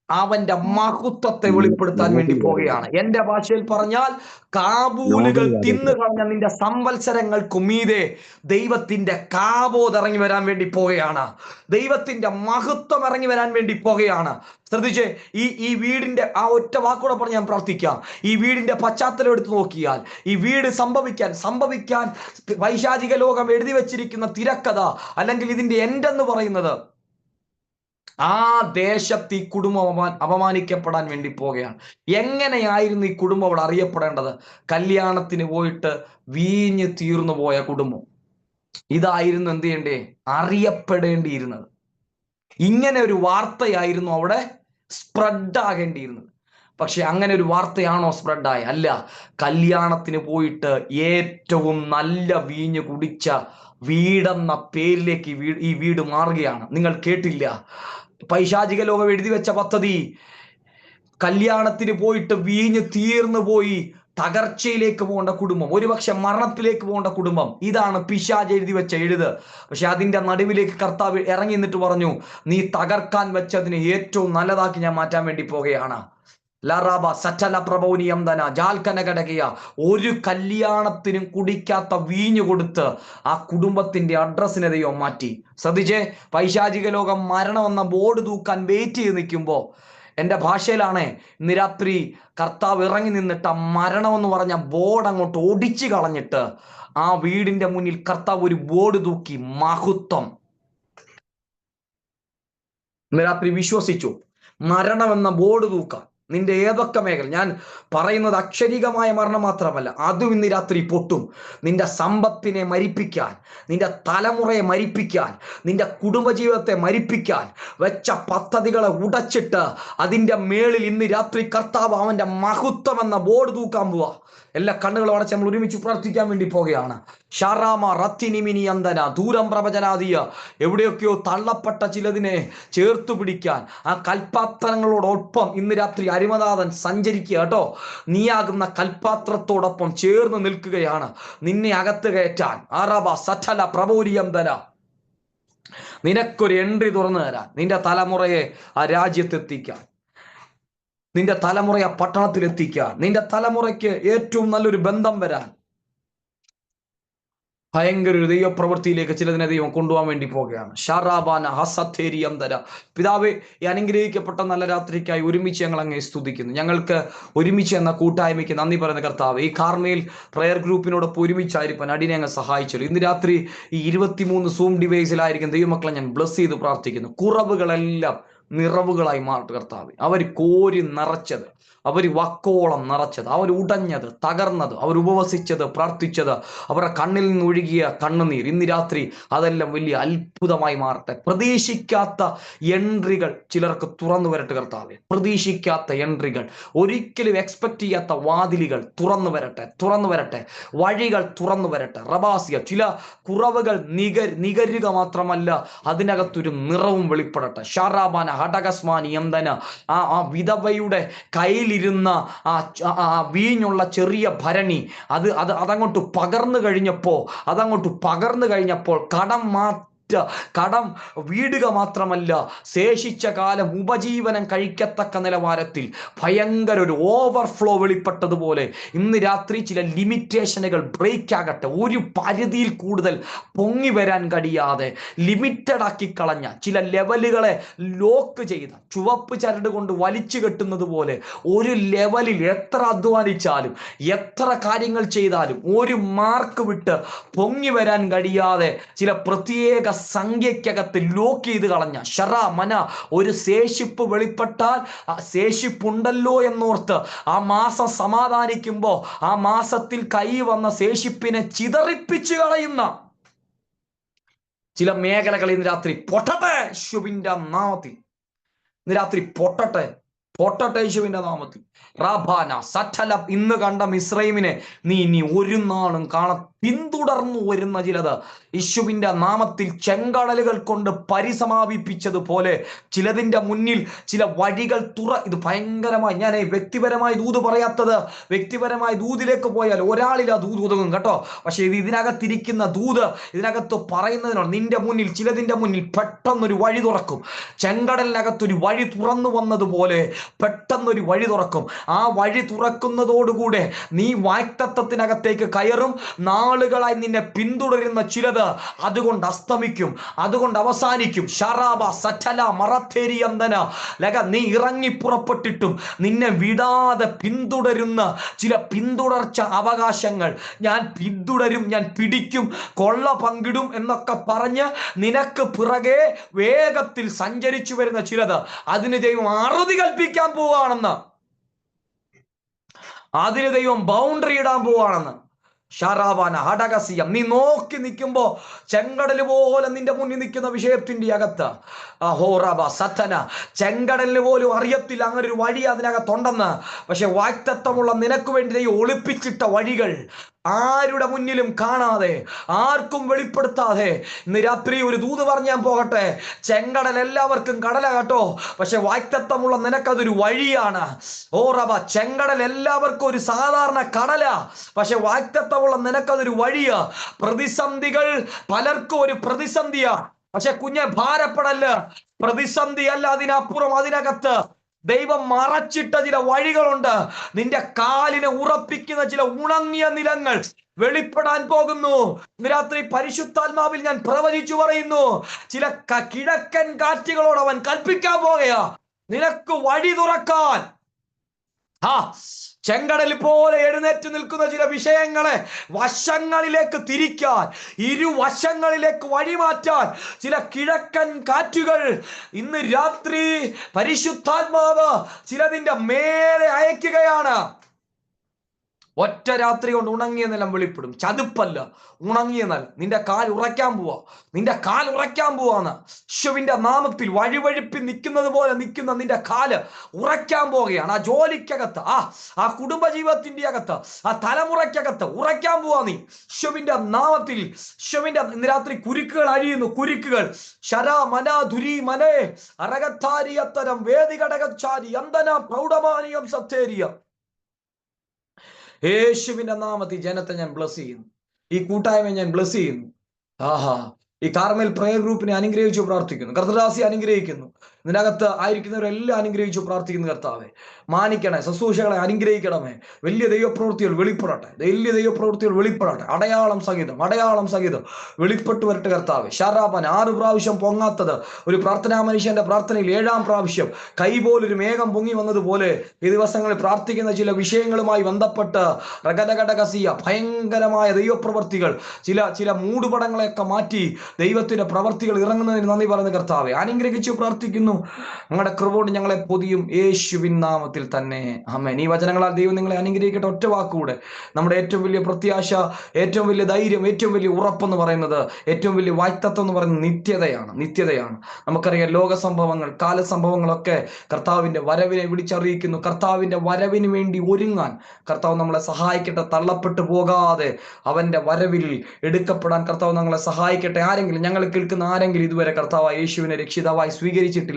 അവന്റെ മഹത്വത്തെ വെളിപ്പെടുത്താൻ വേണ്ടി പോകുകയാണ്. എന്റെ ഭാഷയിൽ പറഞ്ഞാൽ, കാബൂലുകൾ തിന്നു കളഞ്ഞ നിന്റെ സംവത്സരങ്ങൾക്ക് മീതെ ദൈവത്തിന്റെ കാബോധ് ഇറങ്ങി വരാൻ വേണ്ടി പോകുകയാണ്. ദൈവത്തിന്റെ മഹത്വം ഇറങ്ങി വരാൻ വേണ്ടി പോകുകയാണ്. ശ്രദ്ധിച്ചേ, ഈ വീടിന്റെ ആ ഒറ്റ വാക്കൂടെ പറഞ്ഞ് ഞാൻ പ്രാർത്ഥിക്കാം. ഈ വീടിന്റെ പശ്ചാത്തലം എടുത്തു നോക്കിയാൽ, ഈ വീട് സംഭവിക്കാൻ വൈശാചിക ലോകം എഴുതി വെച്ചിരിക്കുന്ന തിരക്കഥ അല്ലെങ്കിൽ ഇതിന്റെ എൻഡെന്ന് പറയുന്നത്, ആ ദേശത്ത് ഈ കുടുംബം അപമാനിക്കപ്പെടാൻ വേണ്ടി പോകുകയാണ്. എങ്ങനെയായിരുന്നു ഈ കുടുംബം അവിടെ അറിയപ്പെടേണ്ടത്? കല്യാണത്തിന് പോയിട്ട് വീഞ്ഞ് തീർന്നു പോയ കുടുംബം. ഇതായിരുന്നു എന്ത് ചെയ്യണ്ടേ? അറിയപ്പെടേണ്ടിയിരുന്നത്. ഇങ്ങനെ ഒരു വാർത്തയായിരുന്നു അവിടെ സ്പ്രെഡ് ആകേണ്ടിയിരുന്നത്. പക്ഷെ അങ്ങനെ ഒരു വാർത്തയാണോ സ്പ്രെഡായ? അല്ല. കല്യാണത്തിന് പോയിട്ട് ഏറ്റവും നല്ല വീഞ്ഞ് കുടിച്ച വീടെന്ന പേരിലേക്ക് ഈ വീട് മാറുകയാണ്. നിങ്ങൾ കേട്ടില്ല? പൈശാചിക ലോകം എഴുതി വെച്ച പദ്ധതി, കല്യാണത്തിന് പോയിട്ട് വീഞ്ഞ് തീർന്നു പോയി തകർച്ചയിലേക്ക് പോകേണ്ട കുടുംബം, ഒരുപക്ഷെ മരണത്തിലേക്ക് പോകേണ്ട കുടുംബം. ഇതാണ് പിശാച് എഴുതി വെച്ച എഴുത്. പക്ഷെ അതിന്റെ നടുവിലേക്ക് കർത്താവ് ഇറങ്ങി നിന്നിട്ട് പറഞ്ഞു, നീ തകർക്കാൻ വെച്ചതിന് ഏറ്റവും നല്ലതാക്കി ഞാൻ മാറ്റാൻ വേണ്ടി പോകുകയാണ്. ഒരു കല്യാണത്തിനും കുടിക്കാത്ത വീഞ്ഞു കൊടുത്ത് ആ കുടുംബത്തിന്റെ അഡ്രസ്സിനെ ദൈവം മാറ്റി. ശ്രദ്ധിച്ചേ, പൈശാചിക ലോകം മരണം എന്ന ബോർഡ് തൂക്കാൻ വെയിറ്റ് ചെയ്ത് നിൽക്കുമ്പോ, എന്റെ ഭാഷയിലാണേ, ഇന്ന് രാത്രി കർത്താവ് ഇറങ്ങി നിന്നിട്ട് ആ മരണം എന്ന് പറഞ്ഞ ബോർഡ് അങ്ങോട്ട് ഒടിച്ചു കളഞ്ഞിട്ട് ആ വീടിന്റെ മുന്നിൽ കർത്താവ് ഒരു ബോർഡ് തൂക്കി, മഹത്വം. ഇന്ന് രാത്രി വിശ്വസിച്ചു, മരണം എന്ന ബോർഡ് തൂക്കാം. നിന്റെ ഏതൊക്കെ മേഖല, ഞാൻ പറയുന്നത് അക്ഷരികമായ മരണം മാത്രമല്ല, അതും ഇന്ന് രാത്രി പൊട്ടും. നിന്റെ സമ്പത്തിനെ മരിപ്പിക്കാൻ, നിന്റെ തലമുറയെ മരിപ്പിക്കാൻ, നിന്റെ കുടുംബജീവിതത്തെ മരിപ്പിക്കാൻ വെച്ച പദ്ധതികളെ ഉടച്ചിട്ട് അതിന്റെ മേളിൽ ഇന്ന് രാത്രി കർത്താവ് അവന്റെ മഹത്വം എന്ന ബോർഡ് തൂക്കാൻ പോവാ. എല്ലാ കണ്ണുകളും അടച്ച് നമ്മൾ ഒരുമിച്ച് പ്രാർത്ഥിക്കാൻ വേണ്ടി പോകുകയാണ്. ഷാറാമ റത്തിനിമിനി അന്തന ദൂരം പ്രവചനാദിയ, എവിടെയൊക്കെയോ തള്ളപ്പെട്ട ചിലതിനെ ചേർത്തു പിടിക്കാൻ ആ കൽപ്പാത്രങ്ങളോടൊപ്പം ഇന്ന് രാത്രി അരിമനാഥൻ സഞ്ചരിക്കുക കേട്ടോ. നീയാകുന്ന കൽപ്പാത്രത്തോടൊപ്പം ചേർന്ന് നിൽക്കുകയാണ് നിന്നെ അകത്ത് കയറ്റാൻ. ആറബ സറ്റല പ്രബോരിയന്തന, നിനക്കൊരു എൻട്രി തുറന്നു തരാൻ, നിന്റെ തലമുറയെ ആ രാജ്യത്തെത്തിക്കാൻ, നിന്റെ തലമുറയെ പട്ടണത്തിൽ എത്തിക്കാൻ, നിന്റെ തലമുറയ്ക്ക് ഏറ്റവും നല്ലൊരു ബന്ധം വരാൻ, ഭയങ്കര ഒരു ദൈവപ്രവൃത്തിയിലേക്ക് ചിലതിനെ ദൈവം കൊണ്ടുപോകാൻ വേണ്ടി പോകുകയാണ്. ഷാറാബാന ഹസത്തേരിയന്തര. പിതാവേ, ഈ അനുഗ്രഹിക്കപ്പെട്ട നല്ല രാത്രിക്കായി ഒരുമിച്ച് ഞങ്ങൾ അങ്ങേ സ്തുതിക്കുന്നു. ഞങ്ങൾക്ക് ഒരുമിച്ച് എന്ന കൂട്ടായ്മയ്ക്ക് നന്ദി പറയുന്ന കർത്താവ്, ഈ കാർമേൽ പ്രയർ ഗ്രൂപ്പിനോടൊപ്പം ഒരുമിച്ചായിരിക്കാൻ അടിനെ അങ്ങ് സഹായിച്ചല്ലോ. ഇന്ന് രാത്രി ഈ 23 സൂം ഡിവൈസിലായിരിക്കും ദൈവമക്കളെ ഞാൻ ബ്ലസ് ചെയ്ത് പ്രാർത്ഥിക്കുന്നു. കുറവുകളെല്ലാം നിറവുകളായി മാറട്ടെ കർത്താവ്. അവർ കോരി നിറച്ചത്, അവർ വക്കോളം നിറച്ചത്, അവർ ഉടഞ്ഞത്, തകർന്നത്, അവർ ഉപവസിച്ചത്, പ്രാർത്ഥിച്ചത്, അവരുടെ കണ്ണിൽ നിന്ന് ഒഴുകിയ കണ്ണുനീർ ഇന്ന് രാത്രി അതെല്ലാം വലിയ അത്ഭുതമായി മാറട്ടെ. പ്രതീക്ഷിക്കാത്ത എൻട്രികൾ ചിലർക്ക് തുറന്നു വരട്ടെ കർത്താവെ. പ്രതീക്ഷിക്കാത്ത എൻട്രികൾ, ഒരിക്കലും എക്സ്പെക്ട് ചെയ്യാത്ത വാതിലുകൾ തുറന്നു വരട്ടെ, വഴികൾ തുറന്നു വരട്ടെ. റബാസിയ, ചില കുറവുകൾ നികരുക മാത്രമല്ല, അതിനകത്തൊരു നിറവും വെളിപ്പെടട്ടെ. ഷാറാബാന ഹടകസ്മാനി എന്തന, ആ വിധവയുടെ കയ്യിലിരുന്ന ആ വീഞ്ഞുള്ള ചെറിയ ഭരണി അതങ്ങോട്ട് പകർന്നു കഴിഞ്ഞപ്പോൾ കടം വീടുക മാത്രമല്ല, ശേഷിച്ച കാലം ഉപജീവനം കഴിക്കത്തക്ക നിലവാരത്തിൽ ഭയങ്കര ഒരു ഓവർഫ്ലോ വെളിപ്പെട്ടതുപോലെ ഇന്ന് രാത്രി ചില ലിമിറ്റേഷനുകൾ ബ്രേക്ക് ആകട്ടെ. ഒരു പരിധിയിൽ കൂടുതൽ പൊങ്ങി വരാൻ കഴിയാതെ ലിമിറ്റഡ് ആക്കി കളഞ്ഞ ചില ലെവലുകളെ ലോക്ക് ചെയ്ത, ചുവപ്പ് ചരട് കൊണ്ട് വലിച്ചു കെട്ടുന്നത് പോലെ ഒരു ലെവലിൽ എത്ര അധ്വാനിച്ചാലും എത്ര കാര്യങ്ങൾ ചെയ്താലും ഒരു മാർക്ക് വിട്ട് പൊങ്ങി വരാൻ കഴിയാതെ ചില പ്രത്യേക സംഖ്യക്കകത്ത് ലോക്ക് ചെയ്ത് കളഞ്ഞ മന ഒരു ശേഷിപ്പ് വെളിപ്പെട്ടാൽ ശേഷിപ്പുണ്ടല്ലോ എന്നോർത്ത് ആ മാസം സമാധാനിക്കുമ്പോ ആ മാസത്തിൽ കൈ വന്ന ശേഷിപ്പിനെ ചിതറിപ്പിച്ചു കളയുന്ന ചില മേഖലകൾ ഇന്ന് രാത്രി പൊട്ടട്ടെ. ശുഭിന്റെ നാമത്തിൽ ഇന്ന് രാത്രി പൊട്ടട്ടെ. പൊട്ടട്ടെ യേശുവിന്റെ നാമത്തിൽ. റാബാന സറ്റല, ഇന്ന് കണ്ട മിസ്രൈമിനെ നീ ഇനി ഒരു നാളും പിന്തുടർന്നു വരുന്ന ചിലത് യേശുവിന്റെ നാമത്തിൽ ചെങ്കടലുകൾ കൊണ്ട് പരിസമാപിപ്പിച്ചതുപോലെ ചിലതിന്റെ മുന്നിൽ ചില വഴികൾ ഇത് ഭയങ്കരമായി, ഞാൻ വ്യക്തിപരമായി ദൂത് പറയാത്തത്, വ്യക്തിപരമായി ദൂതിലേക്ക് പോയാൽ ഒരാളിൽ ആ ദൂത് ഉതകും കേട്ടോ. പക്ഷെ ഇതിനകത്തിരിക്കുന്ന ദൂത്, ഇതിനകത്ത് പറയുന്നതിനോട് നിന്റെ മുന്നിൽ, ചിലതിന്റെ മുന്നിൽ പെട്ടെന്നൊരു വഴി തുറക്കും. ചെങ്കടലിനകത്തൊരു വഴി തുറന്നു വന്നതുപോലെ പെട്ടെന്നൊരു വഴി തുറക്കും. ആ വഴി തുറക്കുന്നതോടുകൂടെ നീ വാഗ്ദത്തത്തിനകത്തേക്ക് കയറും. നാളുകളായി നിന്നെ പിന്തുടരുന്ന ചിലത് അതുകൊണ്ട് അസ്തമിക്കും, അതുകൊണ്ട് അവസാനിക്കും. ഷറാബ സറ്റല മറത്തേരിയന്തന ലക, നീ ഇറങ്ങി പുറപ്പെട്ടിട്ടും നിന്നെ വിടാതെ പിന്തുടരുന്ന ചില പിന്തുടർച്ച അവകാശങ്ങൾ, ഞാൻ പിന്തുടരും, ഞാൻ പിടിക്കും, കൊള്ള പങ്കിടും എന്നൊക്കെ പറഞ്ഞ് നിനക്ക് പിറകെ വേഗത്തിൽ സഞ്ചരിച്ചു വരുന്ന ചിലത്, അതിന് ദൈവം അറുതി കൽപ്പിക്കാൻ പോവുകയാണെന്ന്, അതിന് ദൈവം ബൗണ്ടറി ഇടാൻ പോവുകയാണെന്ന്. ഷറാബാന ഹടകസിയം, നീ നോക്കി നിൽക്കുമ്പോ ചെങ്കടല് പോലെ നിന്റെ മുന്നിൽ നിൽക്കുന്ന വിഷയത്തിന്റെ അകത്ത് ഹോറബ സത്തന, ചെങ്കടലിന് പോലും അറിയത്തില്ല അങ്ങനെ ഒരു വഴി അതിനകത്തുണ്ടെന്ന്. പക്ഷെ വാഗ്ദത്തമുള്ള നിനക്ക് വേണ്ടി ദൈവം ഒളിപ്പിച്ചിട്ട വഴികൾ ആരുടെ മുന്നിലും കാണാതെ, ആർക്കും വെളിപ്പെടുത്താതെ, ഇന്ന് രാത്രി ഒരു ദൂത് പറഞ്ഞ് ഞാൻ പോകട്ടെ. ചെങ്കടൽ എല്ലാവർക്കും കടല കേട്ടോ, പക്ഷെ വാഗ്ദത്തമുള്ള നിനക്കതൊരു വഴിയാണ്. ഓ റബ, ചെങ്കടൽ എല്ലാവർക്കും ഒരു സാധാരണ കടല, പക്ഷെ വാഗ്ദത്തമുള്ള നിനക്കതൊരു വഴിയാ. പ്രതിസന്ധികൾ പലർക്കും ഒരു പ്രതിസന്ധിയാ, പക്ഷെ കുഞ്ഞെ ഭാരപ്പെടല്ല, പ്രതിസന്ധി അല്ല, അതിനപ്പുറം അതിനകത്ത് ദൈവം മറച്ചിട്ട ചില വഴികളുണ്ട്. നിന്റെ കാലിനെ ഉറപ്പിക്കുന്ന ചില ഉണങ്ങിയ നിലങ്ങൾ വെളിപ്പെടാൻ പോകുന്നു. ഇന്ന് രാത്രി പരിശുദ്ധാത്മാവിൽ ഞാൻ പ്രവചിച്ചു പറയുന്നു, ചില കിഴക്കൻ കാറ്റുകളോട് അവൻ കൽപ്പിക്കാൻ പോകുകയാ നിനക്ക് വഴി തുറക്കാൻ. ചെങ്കടൽ പോലെ എഴുന്നേറ്റ് നിൽക്കുന്ന ചില വിഷയങ്ങളെ വശങ്ങളിലേക്ക് തിരിക്കാൻ, ഇരുവശങ്ങളിലേക്ക് വഴിമാറ്റാൻ ചില കിഴക്കൻ കാറ്റുകൾ ഇന്ന് രാത്രി പരിശുദ്ധാത്മാവ് ചിലതിന്റെ മേലെ അയക്കുകയാണ്. ഒറ്റ രാത്രി കൊണ്ട് ഉണങ്ങിയ നിലം വെളിപ്പെടും. ചതുപ്പല്ല, ഉണങ്ങിയ നിലം. നിന്റെ കാൽ ഉറയ്ക്കാൻ പോവാ, നിന്റെ കാൽ ഉറയ്ക്കാൻ പോവാന്ന് യേശുവിന്റെ നാമത്തിൽ. വഴിവഴിപ്പി നിൽക്കുന്നത് പോലെ നിൽക്കുന്ന നിന്റെ കാല് ഉറയ്ക്കാൻ പോവുകയാണ്. ആ ജോലിക്കകത്ത്, ആ കുടുംബജീവിതത്തിന്റെ അകത്ത്, ആ തലമുറയ്ക്കകത്ത് ഉറയ്ക്കാൻ പോവാ നീ യേശുവിന്റെ നാമത്തിൽ. യേശുവിന്റെ ഇന്ന് രാത്രി കുരുക്കുകൾ അഴിയുന്നു, കുരുക്കുകൾ. ശരാ മന ദുരി മനേ അരകത്താരിയത്തരം വേദികടകച്ചാരി അന്തന പ്രൗഢമാനിയം സത്തേരിയ. യേശുവിന്റെ നാമത്തിൽ ജനത്തെ ഞാൻ ബ്ലസ് ചെയ്യുന്നു, ഈ കൂട്ടായ്മയെ ഞാൻ ബ്ലസ് ചെയ്യുന്നു. ഈ കാർമൽ പ്രയർ ഗ്രൂപ്പിനെ അനുഗ്രഹിച്ചു പ്രാർത്ഥിക്കുന്നു. കർത്തദാസി അനുഗ്രഹിക്കുന്നു. ഇതിനകത്ത് ആയിരിക്കുന്നവരെല്ലാം അനുഗ്രഹിച്ചു പ്രാർത്ഥിക്കുന്നു. കർത്താവെ മാനിക്കണേ, ശുശ്രൂഷകളെ അനുഗ്രഹിക്കണമേ. വലിയ ദൈവപ്രവൃത്തികൾ വെളിപ്പെടട്ടെ, വലിയ ദൈവപ്രവൃത്തികൾ വെളിപ്പെടട്ടെ. അടയാളം സഹിതം വെളിപ്പെട്ടു വരട്ടെ കർത്താവെ. ഷാറാപ്പൻ 6 പ്രാവശ്യം പൊങ്ങാത്തത് ഒരു പ്രാർത്ഥനാ മനുഷ്യന്റെ പ്രാർത്ഥനയിൽ 7-ാം പ്രാവശ്യം കൈപോലൊരു മേഘം പൊങ്ങി വന്നതുപോലെ ഈ ദിവസങ്ങളിൽ പ്രാർത്ഥിക്കുന്ന ചില വിഷയങ്ങളുമായി ബന്ധപ്പെട്ട് റഗദഘടകസിയ ഭയങ്കരമായ ദൈവപ്രവർത്തികൾ, ചില മൂടുപടങ്ങളെയൊക്കെ മാറ്റി ദൈവത്തിന്റെ പ്രവർത്തികൾ ഇറങ്ങുന്നതിന് നന്ദി പറയുന്ന കർത്താവെ അനുഗ്രഹിച്ചു പ്രാർത്ഥിക്കുന്നു. ഞങ്ങളുടെ കൃപയോട് ഞങ്ങളെ പൊതിയും യേശുവിൻ നാമത്തിൽ തന്നെ, ആമേൻ. ഈ വചനങ്ങളാൽ ദൈവം നിങ്ങളെ അനുഗ്രഹിക്കട്ടെ. ഒറ്റ വാക്കുകൂടെ, നമ്മുടെ ഏറ്റവും വലിയ പ്രത്യാശ, ഏറ്റവും വലിയ ധൈര്യം, ഏറ്റവും വലിയ ഉറപ്പെന്ന് പറയുന്നത്, ഏറ്റവും വലിയ വാഗ്ദത്തം എന്ന് പറയുന്നത് നിത്യതയാണ്. നമുക്കറിയാം, ലോക സംഭവങ്ങൾ, കാലസംഭവങ്ങളൊക്കെ കർത്താവിന്റെ വരവിനെ വിളിച്ചറിയിക്കുന്നു. കർത്താവിന്റെ വരവിന് വേണ്ടി ഒരുങ്ങാൻ കർത്താവ് നമ്മളെ സഹായിക്കട്ടെ. തള്ളപ്പെട്ടു പോകാതെ അവന്റെ വരവിൽ എടുക്കപ്പെടാൻ കർത്താവ് നമ്മളെ സഹായിക്കട്ടെ. ആരെങ്കിലും, ഞങ്ങൾ കേൾക്കുന്ന ആരെങ്കിലും ഇതുവരെ കർത്താവ് യേശുവിനെ രക്ഷിതാവായി സ്വീകരിച്ചിട്ടില്ലെങ്കിൽ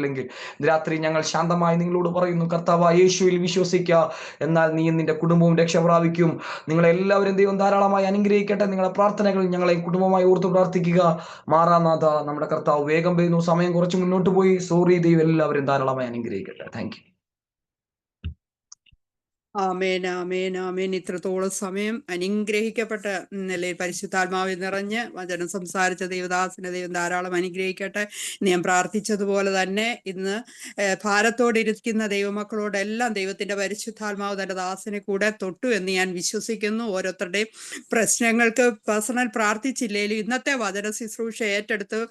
രാത്രി ഞങ്ങൾ ശാന്തമായി നിങ്ങളോട് പറയുന്നു, കർത്താവ് യേശുവിൽ വിശ്വസിക്കുക, എന്നാൽ നീ നിന്റെ കുടുംബവും രക്ഷ പ്രാപിക്കും. നിങ്ങളെല്ലാവരും ദൈവം ധാരാളമായി അനുഗ്രഹിക്കട്ടെ. നിങ്ങളുടെ പ്രാർത്ഥനകൾ ഞങ്ങളെ കുടുംബമായി ഓർത്ത് പ്രാർത്ഥിക്കുക. മാറാനാഥ നമ്മുടെ കർത്താവ് വേഗം വരുന്നു. സമയം കുറച്ച് മുന്നോട്ട് പോയി. സോറി. ദൈവം എല്ലാവരും ധാരാളമായി അനുഗ്രഹിക്കട്ടെ. Thank you. ആമേൻ, ആമേൻ, ആമേൻ. ഇത്രത്തോളം സമയം അനുഗ്രഹിക്കപ്പെട്ട നിലയിൽ പരിശുദ്ധാത്മാവിൽ നിറഞ്ഞ് വചനം സംസാരിച്ച ദൈവദാസനെ ദൈവം ധാരാളം അനുഗ്രഹിക്കട്ടെ. ഞാൻ പ്രാർത്ഥിച്ചതുപോലെ തന്നെ ഇന്ന് ഭാരത്തോടിരിക്കുന്ന ദൈവമക്കളോടെല്ലാം ദൈവത്തിന്റെ പരിശുദ്ധാത്മാവ് തന്റെ ദാസനെ കൂടെ തൊട്ടു എന്ന് ഞാൻ വിശ്വസിക്കുന്നു. ഓരോരുത്തരുടെയും പ്രശ്നങ്ങൾക്ക് പേഴ്സണൽ പ്രാർത്ഥിച്ചില്ലേലും ഇന്നത്തെ വചന ശുശ്രൂഷ ഏറ്റെടുത്ത്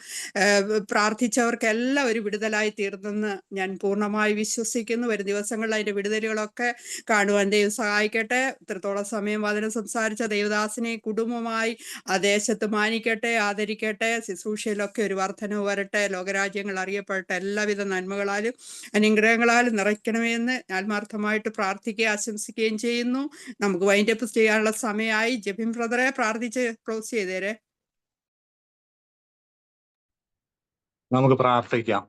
പ്രാർത്ഥിച്ചവർക്കെല്ലാം ഒരു വിടുതലായി തീർന്നെന്ന് ഞാൻ പൂർണ്ണമായി വിശ്വസിക്കുന്നു. വരും ദിവസങ്ങളിൽ അതിന്റെ വിടുതലുകളൊക്കെ കാണും. കാണുവാൻ ദൈവം സഹായിക്കട്ടെ. ഇത്രത്തോളം സമയം വചനം സംസാരിച്ച ദേവദാസിനെ കുടുംബമായി ആ ദേശത്ത് മാനിക്കട്ടെ, ആദരിക്കട്ടെ. ശുശ്രൂഷയിലൊക്കെ ഒരു വർധനവ് വരട്ടെ. ലോകരാജ്യങ്ങൾ അറിയപ്പെടട്ടെ. എല്ലാവിധ നന്മകളാലും അനുഗ്രഹങ്ങളാലും നിറയ്ക്കണമെന്ന് ആത്മാർത്ഥമായിട്ട് പ്രാർത്ഥിക്കുകയും ആശംസിക്കുകയും ചെയ്യുന്നു. നമുക്ക് വൈൻഡപ്പ് ചെയ്യാനുള്ള സമയമായി. ജെബിൻ ബ്രദറെ പ്രാർത്ഥിച്ച് ക്ലോസ് ചെയ്തേരെ. നമുക്ക് പ്രാർത്ഥിക്കാം.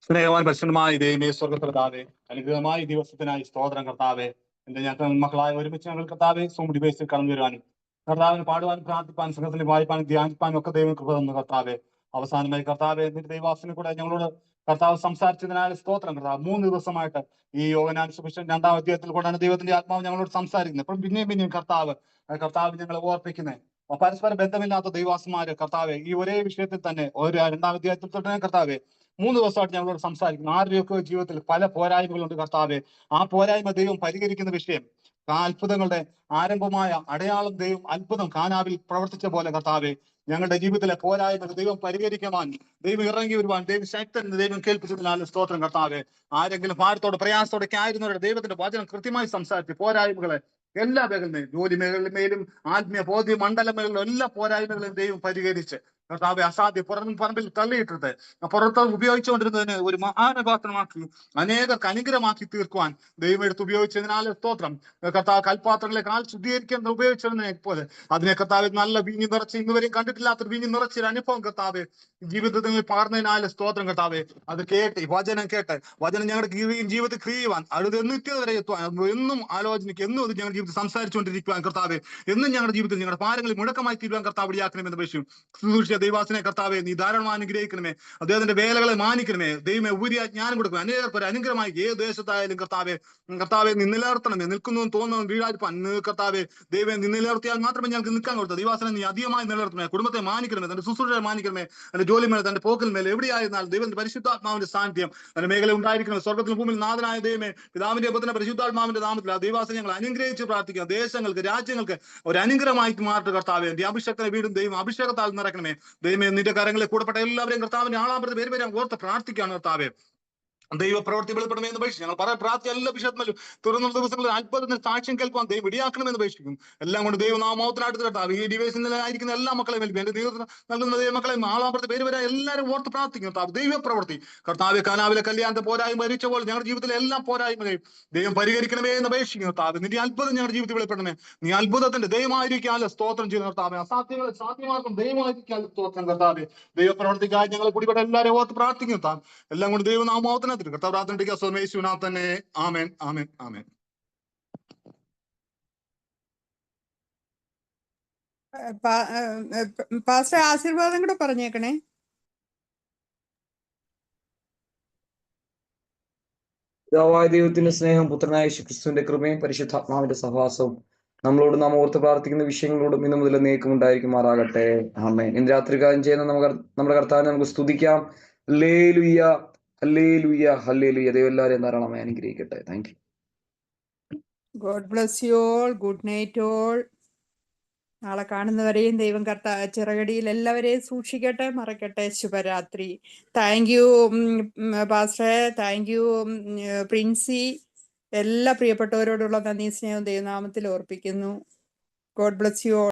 സ്നേഹവാൻ പരിശുദ്ധമായ ദൈവമേ, സ്വർഗ്ഗപിതാവേ, അനുഗ്രഹമായ ഈ ദിവസത്തിനായി സ്തോത്രം കർത്താവേ. എന്റെ ഞങ്ങൾ മക്കളായ ഒരുമിച്ച് ഞങ്ങൾ കർത്താവെ സൂം ഡിവൈസിൽ കടന്നു വരുവാനും കർത്താവിന് പാടുവാനും പ്രാർത്ഥിപ്പാനും സംഘത്തിൽ വായിപ്പാനും ധ്യാനിപ്പാനും ഒക്കെ ദൈവം കൃപ തന്നു കർത്താവെ. അവസാനമായി കർത്താവെ, എന്നിട്ട് ദൈവാസനെ കൂടെ ഞങ്ങളോട് കർത്താവ് സംസാരിച്ചതിനാൽ സ്തോത്രം കർത്താവ്. 3 ദിവസമായിട്ട് ഈ യോഹന്നാൻ സുവിശേഷം 2-ാം അധ്യായത്തിൽ കൊണ്ടാണ് ദൈവത്തിന്റെ ആത്മാവ് ഞങ്ങളോട് സംസാരിക്കുന്നത്. അപ്പം പിന്നെയും കർത്താവ് ഞങ്ങളെ ഓർപ്പിക്കുന്നത് പരസ്പര ബന്ധമില്ലാത്ത ദൈവാസന്മാര് കർത്താവെ ഈ ഒരേ വിഷയത്തിൽ തന്നെ 2-ാം അധ്യായത്തിൽ തൊട്ട് കർത്താവെ 3 ദിവസമായിട്ട് ഞങ്ങളോട് സംസാരിക്കുന്നു. ആരുടെയൊക്കെ ജീവിതത്തിൽ പല പോരായ്മകളുണ്ട് കർത്താവെ. ആ പോരായ്മ ദൈവം പരിഹരിക്കുന്ന വിഷയം അത്ഭുതങ്ങളുടെ ആരംഭമായ അടയാളം ദൈവം അത്ഭുതം കാനാവിൽ പ്രവർത്തിച്ച പോലെ കർത്താവെ ഞങ്ങളുടെ ജീവിതത്തിലെ പോരായ്മകൾ ദൈവം പരിഹരിക്കുവാൻ ദൈവം ഇറങ്ങി വരുവാൻ ദൈവം ശക്തൻ ദൈവം കേൾപ്പിച്ചതിനാൽ സ്തോത്രം കർത്താവെ. ആരെങ്കിലും ഭാരത്തോടെ പ്രയാസത്തോടെ ആയിരുന്നവരുടെ ദൈവത്തിന്റെ വചനം കൃത്യമായി സംസാരിച്ച് പോരായ്മകളെ എല്ലാ മേഖലയും ജോലി മേഖലയിലും ആത്മീയ ബോധ്യ മണ്ഡല മേഖലയിലും എല്ലാ പോരായ്മകളെയും ദൈവം പരിഹരിച്ച് കർത്താവെ അസാധ്യ പറമ്പിൽ തള്ളിയിട്ടത് പുറത്ത് ഉപയോഗിച്ചുകൊണ്ടിരുന്നതിന് ഒരു മഹാനപാത്രമാക്കി അനേകർക്ക് അനുഗ്രഹമാക്കി തീർക്കുവാൻ ദൈവം എടുത്ത് ഉപയോഗിച്ചതിനാൽ സ്തോത്രം കർത്താവ്. കൽപാത്രങ്ങളെ കാൽ ശുദ്ധീകരിക്കാൻ ഉപയോഗിച്ചതിനെ പോലെ അതിനെ കർത്താവ് നല്ല വീഞ്ഞു നിറച്ച് ഇന്നുവരെയും കണ്ടിട്ടില്ലാത്തൊരു വീഞ്ഞു നിറച്ചൊരു അനുഭവം കർത്താവ് ജീവിതത്തിൽ പകർന്നതിനാൽ സ്തോത്രം കർത്താവെ. അത് കേട്ട് വചനം കേട്ട് വചനം ഞങ്ങളുടെ ജീവിതത്തിൽ ക്രിയുവാൻ അത് നിത്യത വരെ എത്തുവാൻ എന്നും ആലോചനയ്ക്ക് എന്നും അത് ഞങ്ങളുടെ ജീവിതത്തിൽ സംസാരിച്ചുകൊണ്ടിരിക്കുവാൻ കർത്താവെ. എന്നും ഞങ്ങളുടെ ജീവിതത്തിൽ ഞങ്ങളുടെ ഭാരങ്ങളിൽ മുടക്കമായി തീരുവാൻ കർത്താവ് ഇടയാക്കണമെന്ന് അപേക്ഷിക്കും. സുരക്ഷിത ദൈവാസനെ കർത്താവെ നീ ധാരാളം അനുഗ്രഹിക്കണമേ. അദ്ദേഹത്തിന്റെ വേലകളെ മാനിക്കണമേ. ദൈവമേ ഉപരിയ ജ്ഞാനം കൊടുക്കണം. അനേകർക്ക് ഒരു അനുഗ്രഹമായി ഏത് ദേശത്തായാലും കർത്താവെ നീ നിലനിർത്തണമേ. നിൽക്കുന്നു തോന്നുന്നു വീഴാതിരിപ്പാൻ കർത്താവെ ദൈവം നീ നിലനിർത്തിയാൽ മാത്രമേ ഞങ്ങൾക്ക് നിൽക്കാൻ കൊടുത്തു. ദൈവാസനെ നീ അധികമായി നിലനിർത്തണമേ. കുടുംബത്തെ മാനിക്കണമേ. തന്റെ ശുശ്രൂഷയെ മാനിക്കണമേ. തന്റെ ജോലി മേലെ തന്റെ പോക്കൽ മേലെ എവിടെയായിരുന്നാലും ദൈവത്തിന്റെ പരിശുദ്ധാത്മാവിന്റെ സാന്നിധ്യം തന്റെ മേഖല ഉണ്ടായിരിക്കണം. സ്വർഗത്തിലും ഭൂമിയിൽ നാഥനായ ദൈവമേ, പിതാവിന്റെ പുത്രന്റെ പരിശുദ്ധാത്മാവിന്റെ നാമത്തിൽ ആ ദൈവാസനെ ഞങ്ങൾ അനുഗ്രഹിച്ച് പ്രാർത്ഥിക്കുക. ദേശങ്ങൾക്ക് രാജ്യങ്ങൾക്ക് ഒരു അനുഗ്രഹമായി മാറ്റി കർത്താവെ. എന്റെ അഭിഷേകത്തിനെ വീടും ദൈവം അഭിഷേകത്താൽ നിറക്കണമേ. ദൈവമേ നിന്റെ കാര്യങ്ങളെ കൂടപ്പെട്ട എല്ലാവരെയും കർത്താവിന്റെ ആളാമ്പരത്തെ പേര് വരാൻ ഓർത്ത് പ്രാർത്ഥിക്കുകയാണ് കർത്താവെ. ദൈവ പ്രവർത്തി വെളിപ്പെടണമെന്ന് അപേക്ഷിക്കും. ഞങ്ങൾ പറയാൻ പ്രാർത്ഥന എല്ലാ വിഷയത്തിലും തുറന്ന ദിവസങ്ങളിൽ അത്ഭുതത്തിന് സാക്ഷ്യം കേൾക്കാൻ ദൈവം ഇടിയാക്കണമെന്ന് അപേക്ഷിക്കും. എല്ലാം കൊണ്ട് ദൈവം നാമോത്തനായിട്ട് കർത്താവ് ഈ ഡിവൈസിലായിരിക്കുന്ന എല്ലാ മക്കളെയും ഏൽപ്പിക്കും. എന്റെ ദൈവത്തിന് നൽകുന്ന ദൈവമക്കളെയും ആളാമ്പരത്തെ പേര് വരാൻ എല്ലാവരും ഓർത്ത് പ്രാർത്ഥിക്കും കർത്താവ്. ദൈവ പ്രവർത്തി കർത്താവ് കാനാവിലെ കല്യാണത്തെ പോരായ്മ ഭരിച്ച പോലെ ഞങ്ങളുടെ ജീവിതത്തിലെ എല്ലാ പോരായ്മകളെയും ദൈവം പരിഹരിക്കണമേ എന്ന് അപേക്ഷിക്കും കർത്താവ്. നിന്റെ അത്ഭുതം ഞങ്ങളുടെ ജീവിതത്തിൽ വെളിപ്പെടണമേ. നീ അത്ഭുതത്തിന്റെ ദൈവമായിരിക്കാതെ സ്തോത്രം ചെയ്യുന്ന കർത്താവെ. അസാധ്യങ്ങളെ സാധ്യമാക്കും ദൈവമായിരിക്കാതെ സ്തോത്രം കർത്താവെ. ദൈവ പ്രവർത്തിക്കായി ഞങ്ങൾ കൂടിപ്പെട്ട എല്ലാവരും ഓർത്ത് പ്രാർത്ഥിക്കും കർത്താവ്. എല്ലാം കൊണ്ട് ദൈവം നാമോത്തന കർത്താവ് പ്രാർത്ഥന സ്വമേശുനാഥ് തന്നെ. ആമേൻ ആമേൻ ആമേൻ. പാസ്റ്റർ ആശീർവാദം കൂടെ പറഞ്ഞേക്കണേ. പിതാവായ ദൈവത്തിന്റെ സ്നേഹം, പുത്രനായ യേശുക്രിസ്തുവിന്റെ കൃപയും പരിശുദ്ധാത്മാവിന്റെ സഹവാസവും നമ്മളോട് നാം ഓർത്ത് പ്രാർത്ഥിക്കുന്ന വിഷയങ്ങളോടും ഇന്നു മുതൽ എന്നേക്കും ഉണ്ടായിരിക്കുമാറാകട്ടെ. ആമേൻ. ഇന്ന് രാത്രികാലം ചെയ്യുന്ന നമ്മുടെ കർത്താവിനെ നമുക്ക് സ്തുതിക്കാം. ഹല്ലേലൂയ ഹല്ലേലൂയ ഹല്ലേലൂയ. ദൈവം എല്ലാവരെയും ധാരാളമായി അനുഗ്രഹിക്കട്ടെ. Thank you. God bless you all. Good night all. നാളെ കാണുന്നവരെയും ദൈവം ചിറകടിയിൽ എല്ലാവരെയും സൂക്ഷിക്കട്ടെ, മറക്കട്ടെ. ശുഭരാത്രി. താങ്ക് യു പാസ്റ്ററെ. Thank you Princy. എല്ലാ പ്രിയപ്പെട്ടവരോടുള്ള നന്ദി സ്നേഹം ദൈവനാമത്തിൽ ഓർപ്പിക്കുന്നു. God bless you all.